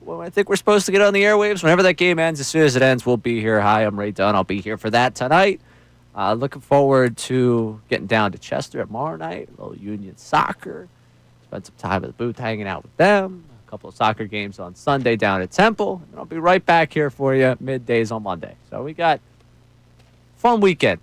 Well, I think we're supposed to get on the airwaves. Whenever that game ends, as soon as it ends, we'll be here. Hi, I'm Ray Dunn. I'll be here for that tonight. Looking forward to getting down to Chester tomorrow night. A little Union soccer. Spend some time at the booth hanging out with them. A couple of soccer games on Sunday down at Temple. And I'll be right back here for you middays on Monday. So we got a fun weekend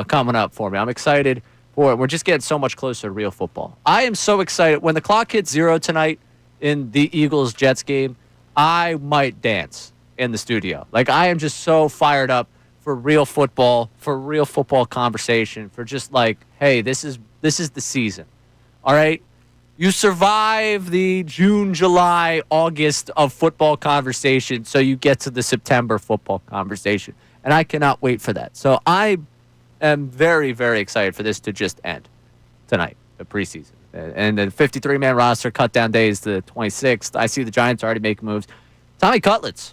coming up for me. I'm excited for it. We're just getting so much closer to real football. I am so excited. When the clock hits 0 tonight in the Eagles-Jets game, I might dance in the studio. Like, I am just so fired up for real football conversation, for just like, hey, this is the season. All right? You survive the June, July, August of football conversation, so you get to the September football conversation. And I cannot wait for that. So I am very, very excited for this to just end tonight, the preseason. And the 53-man roster cut down day is the 26th. I see the Giants already making moves. Tommy Cutlets,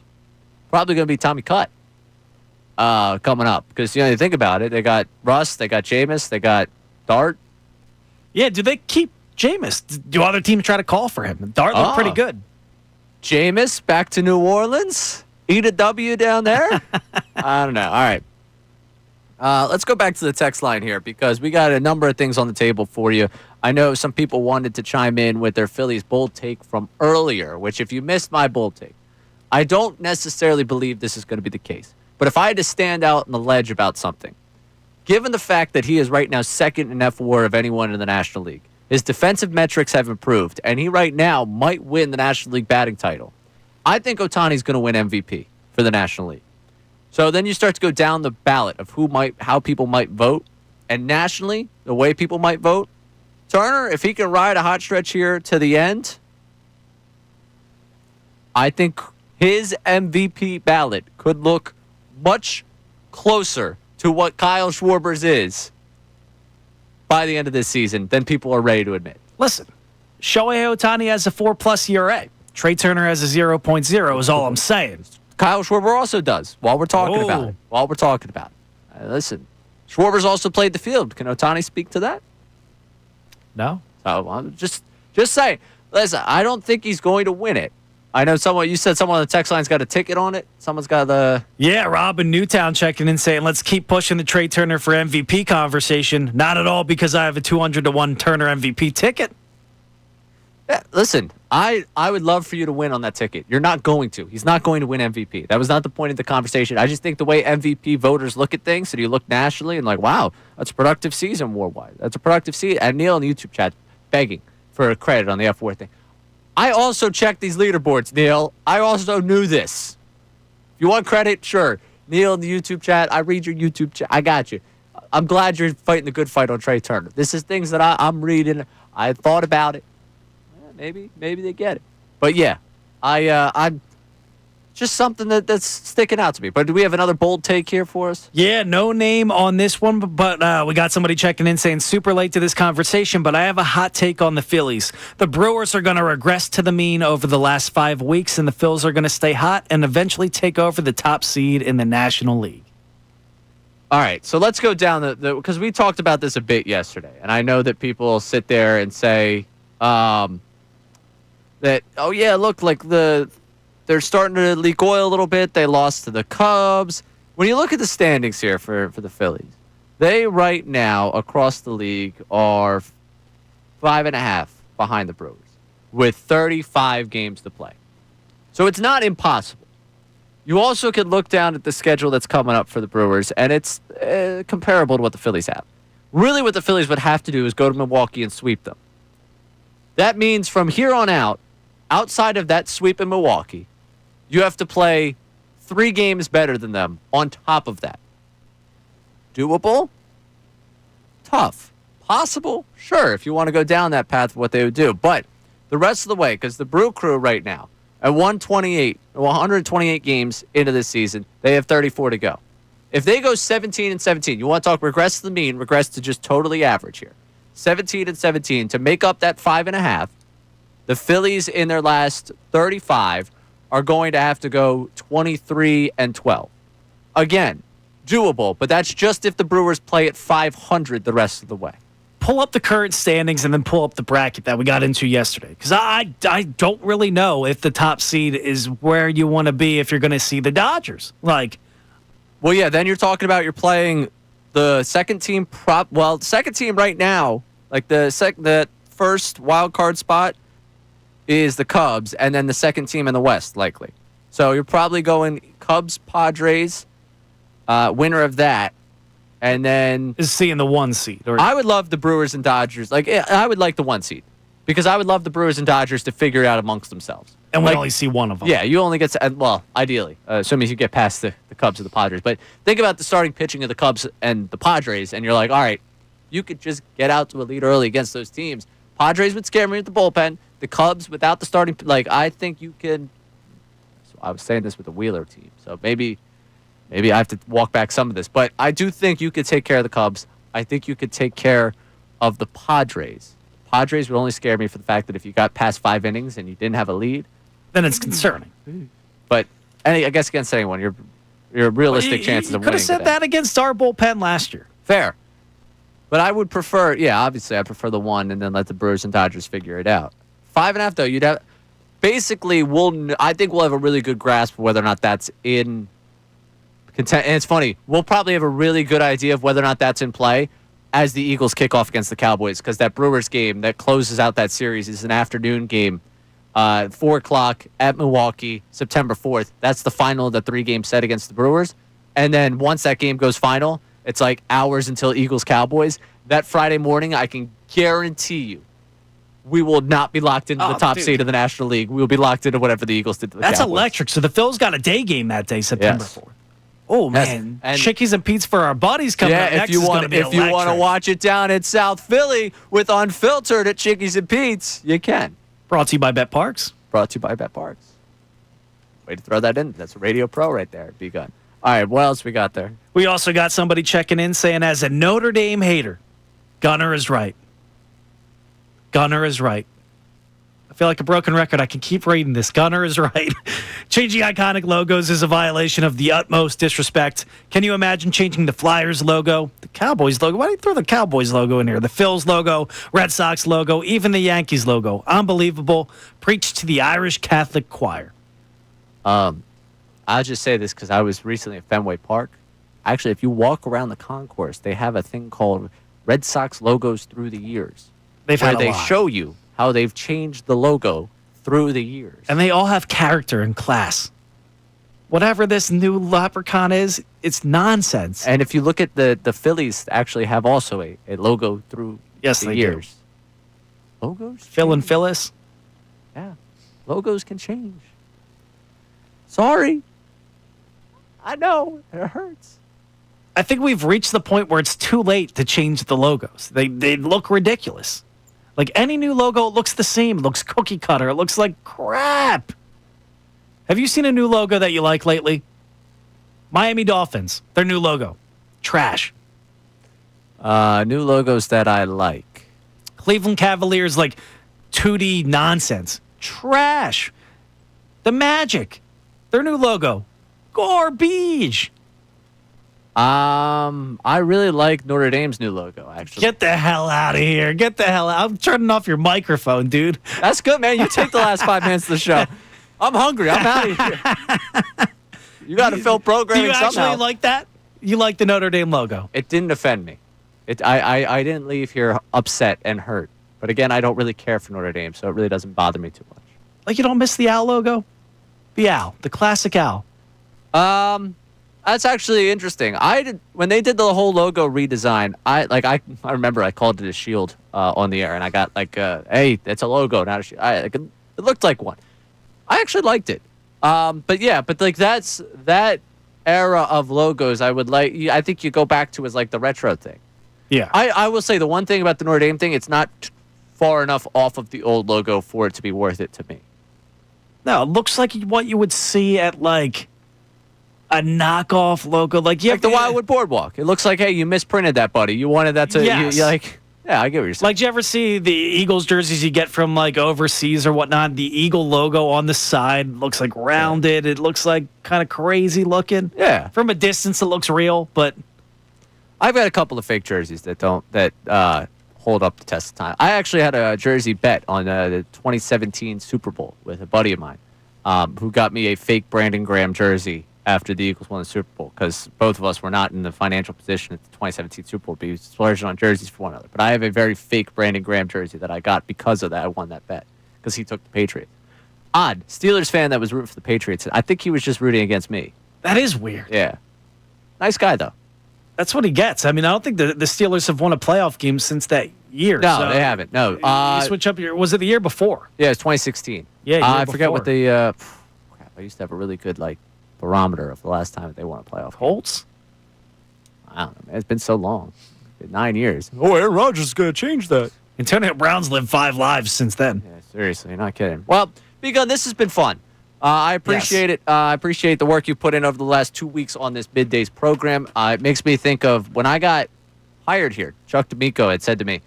probably going to be Tommy Cut coming up. Because, you think about it, they got Russ, they got Jameis, they got Dart. Yeah, do they keep Jameis? Do other teams try to call for him? Dart looked pretty good. Jameis back to New Orleans? Eat a W down there? I don't know. All right. Let's go back to the text line here because we got a number of things on the table for you. I know some people wanted to chime in with their Phillies bold take from earlier, which if you missed my bold take, I don't necessarily believe this is going to be the case. But if I had to stand out on the ledge about something, given the fact that he is right now second in F4 of anyone in the National League, his defensive metrics have improved, and he right now might win the National League batting title, I think Ohtani's going to win MVP for the National League. So then you start to go down the ballot of how people might vote, and nationally, the way people might vote. Turner, if he can ride a hot stretch here to the end, I think his MVP ballot could look much closer to what Kyle Schwarber's is by the end of this season than people are ready to admit. Listen, Shohei Ohtani has a 4+ ERA. Trey Turner has a 0.0 is all I'm saying. Kyle Schwarber also does while we're talking about it. Listen, Schwarber's also played the field. Can Ohtani speak to that? No. So I'm just saying. Listen, I don't think he's going to win it. I know you said someone on the text line's got a ticket on it. Someone's got the... Yeah, Rob in Newtown checking in saying, let's keep pushing the Trey Turner for MVP conversation. Not at all because I have a 200-1 Turner MVP ticket. Yeah, listen, I would love for you to win on that ticket. You're not going to. He's not going to win MVP. That was not the point of the conversation. I just think the way MVP voters look at things, and you look nationally and like, wow, that's a productive season worldwide. That's a productive season. And Neil in the YouTube chat begging for a credit on the F4 thing. I also checked these leaderboards, Neil. I also knew this. If you want credit, sure. Neil in the YouTube chat, I read your YouTube chat. I got you. I'm glad you're fighting the good fight on Trey Turner. This is things that I'm reading. I thought about it. Maybe they get it. But yeah, I'm just something that's sticking out to me. But do we have another bold take here for us? Yeah, no name on this one, but we got somebody checking in saying super late to this conversation, but I have a hot take on the Phillies. The Brewers are going to regress to the mean over the last 5 weeks, and the Phils are going to stay hot and eventually take over the top seed in the National League. All right, so let's go down because we talked about this a bit yesterday, and I know that people sit there and say that, oh yeah, look, like they're starting to leak oil a little bit. They lost to the Cubs. When you look at the standings here for the Phillies, they right now across the league are 5.5 behind the Brewers with 35 games to play. So it's not impossible. You also could look down at the schedule that's coming up for the Brewers, and it's comparable to what the Phillies have. Really what the Phillies would have to do is go to Milwaukee and sweep them. That means from here on out, outside of that sweep in Milwaukee, you have to play 3 games better than them on top of that. Doable? Tough. Possible? Sure, if you want to go down that path of what they would do. But the rest of the way, because the Brew Crew right now, At 128 games into this season, they have 34 to go. If they go 17-17, you want to talk regress to the mean, regress to just totally average here. 17-17 to make up that 5.5. The Phillies in their last 35 are going to have to go 23-12. Again, doable, but that's just if the Brewers play at 500 the rest of the way. Pull up the current standings and then pull up the bracket that we got into yesterday. Because I don't really know if the top seed is where you want to be if you're going to see the Dodgers. Well, yeah, then you're talking about you're playing the second team second team right now, like the first wild card spot is the Cubs, and then the second team in the West, likely. So you're probably going Cubs, Padres, winner of that. And then is seeing the 1 seed. I would love the Brewers and Dodgers. I would like the 1 seed because I would love the Brewers and Dodgers to figure it out amongst themselves. And we only see one of them. Yeah, you only get to, ideally, assuming you get past the Cubs or the Padres. But think about the starting pitching of the Cubs and the Padres, and you're like, all right, you could just get out to a lead early against those teams. Padres would scare me with the bullpen. The Cubs without the starting, I think you can. So I was saying this with the Wheeler team, so maybe I have to walk back some of this. But I do think you could take care of the Cubs. I think you could take care of the Padres. Padres would only scare me for the fact that if you got past 5 innings and you didn't have a lead, then it's concerning. But I guess against anyone, your realistic chances of winning. You could have said that against our bullpen last year. Fair. But I would prefer, obviously I prefer the 1 and then let the Brewers and Dodgers figure it out. 5.5 though, you'd have basically I think we'll have a really good grasp of whether or not that's in content. And it's funny, we'll probably have a really good idea of whether or not that's in play as the Eagles kick off against the Cowboys, because that Brewers game that closes out that series is an afternoon game, 4:00 at Milwaukee, September 4th. That's the final of the 3-game set against the Brewers. And then once that game goes final, it's like hours until Eagles-Cowboys. That Friday morning, I can guarantee you, we will not be locked into the top seed of the National League. We will be locked into whatever the Eagles did to the Cowboys. That's electric. So the Phils got a day game that day, September 4th. Oh, man. And Chickies and Pete's for our buddies coming up next. If you want to watch it down in South Philly with Unfiltered at Chickies and Pete's, you can. Brought to you by Bet Parks. Way to throw that in. That's a Radio Pro right there. Be good. All right, what else we got there? We also got somebody checking in saying, as a Notre Dame hater, Gunner is right. Gunner is right. I feel like a broken record. I can keep reading this. Gunner is right. Changing iconic logos is a violation of the utmost disrespect. Can you imagine changing the Flyers logo, the Cowboys logo? Why do you throw the Cowboys logo in here? The Phils logo, Red Sox logo, even the Yankees logo. Unbelievable. Preach to the Irish Catholic choir. I'll just say this because I was recently at Fenway Park. Actually, if you walk around the concourse, they have a thing called Red Sox logos through the years. Where they show you how they've changed the logo through the years. And they all have character and class. Whatever this new leprechaun is, it's nonsense. And if you look at the Phillies actually have also a logo through the years. Do. Logos? Phil and Phyllis? Yeah. Logos can change. Sorry. I know. It hurts. I think we've reached the point where it's too late to change the logos. They look ridiculous. Like any new logo, it looks the same. It looks cookie cutter. It looks like crap. Have you seen a new logo that you like lately? Miami Dolphins, their new logo. Trash. New logos that I like. Cleveland Cavaliers, like 2D nonsense. Trash. The Magic, their new logo. Garbage. I really like Notre Dame's new logo, actually. Get the hell out of here. Get the hell out. I'm turning off your microphone, dude. That's good, man. You take the last 5 minutes of the show. I'm hungry. I'm out of here. You got to fill programming somehow. Do you actually like that? You like the Notre Dame logo? It didn't offend me. I didn't leave here upset and hurt. But again, I don't really care for Notre Dame, so it really doesn't bother me too much. Like you don't miss the owl logo? The owl. The classic owl. That's actually interesting. When they did the whole logo redesign. I remember I called it a shield on the air, and I got hey, it's a logo, not a shield. It looked like one. I actually liked it. But that's that era of logos. I think you go back to as like the retro thing. Yeah. I will say the one thing about the Notre Dame thing, it's not far enough off of the old logo for it to be worth it to me. No, it looks like what you would see at like a knockoff logo, like the Wildwood Boardwalk. It looks like, hey, you misprinted that, buddy. You wanted that to. Yes. You like. Yeah, I get what you're saying. Like, do you ever see the Eagles jerseys you get from like overseas or whatnot? The Eagle logo on the side looks like rounded. It looks like kind of crazy looking. Yeah. From a distance, it looks real, but I've got a couple of fake jerseys that hold up the test of time. I actually had a jersey bet on the 2017 Super Bowl with a buddy of mine who got me a fake Brandon Graham jersey after the Eagles won the Super Bowl, because both of us were not in the financial position at the 2017 Super Bowl to be splurging on jerseys for one another. But I have a very fake Brandon Graham jersey that I got because of that. I won that bet because he took the Patriots. Odd. Steelers fan that was rooting for the Patriots. I think he was just rooting against me. that is weird. Yeah. Nice guy, though. That's what he gets. I mean, I don't think the Steelers have won a playoff game since that year. No, so they haven't. No. You switch up your. Was it the year before? Yeah, it's 2016. Yeah, I forget what the. Crap, I used to have a really good barometer of the last time that they won a playoff. Colts? I don't know, man. It's been so long. It's been 9 years. Oh, Aaron Rodgers is going to change that. Antonio Brown's lived 5 lives since then. Yeah, seriously, you're not kidding. Well, Begun, this has been fun. I appreciate it. I appreciate the work you put in over the last 2 weeks on this Middays program. It makes me think of when I got hired here. Chuck D'Amico had said to me,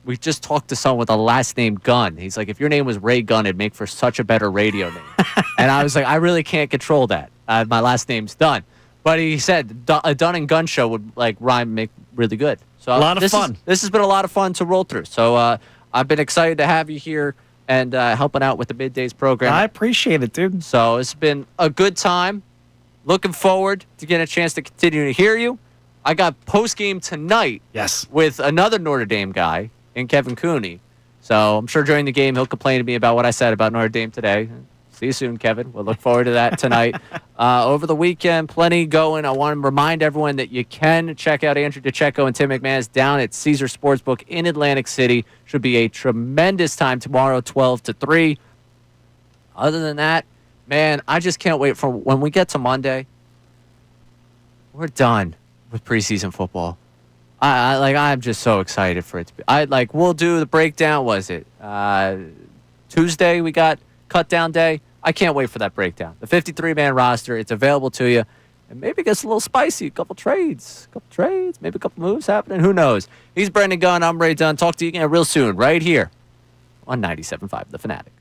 we just talked to someone with a last name Gunn. He's like, if your name was Ray Gunn, it'd make for such a better radio name. And I was like, I really can't control that. My last name's Dunn. But he said a Dunn and Gunn show would rhyme, make really good. So a lot of fun. This has been a lot of fun to roll through. So I've been excited to have you here and helping out with the Middays program. I appreciate it, dude. So it's been a good time. Looking forward to getting a chance to continue to hear you. I got post-game tonight with another Notre Dame guy in Kevin Cooney. So I'm sure during the game he'll complain to me about what I said about Notre Dame today. See you soon, Kevin. We'll look forward to that tonight. Over the weekend, plenty going. I want to remind everyone that you can check out Andrew DeCecco and Tim McManus down at Caesar Sportsbook in Atlantic City. Should be a tremendous time tomorrow, 12 to 3. Other than that, man, I just can't wait for when we get to Monday. We're done with preseason football. I'm just so excited for it to be. We'll do the breakdown. Was it Tuesday? We got cut down day. I can't wait for that breakdown. The 53-man roster. It's available to you, and maybe it gets a little spicy. A couple trades, maybe a couple moves happening. Who knows? He's Brendan Gunn. I'm Ray Dunn. Talk to you again real soon, right here on 97.5 The Fanatic.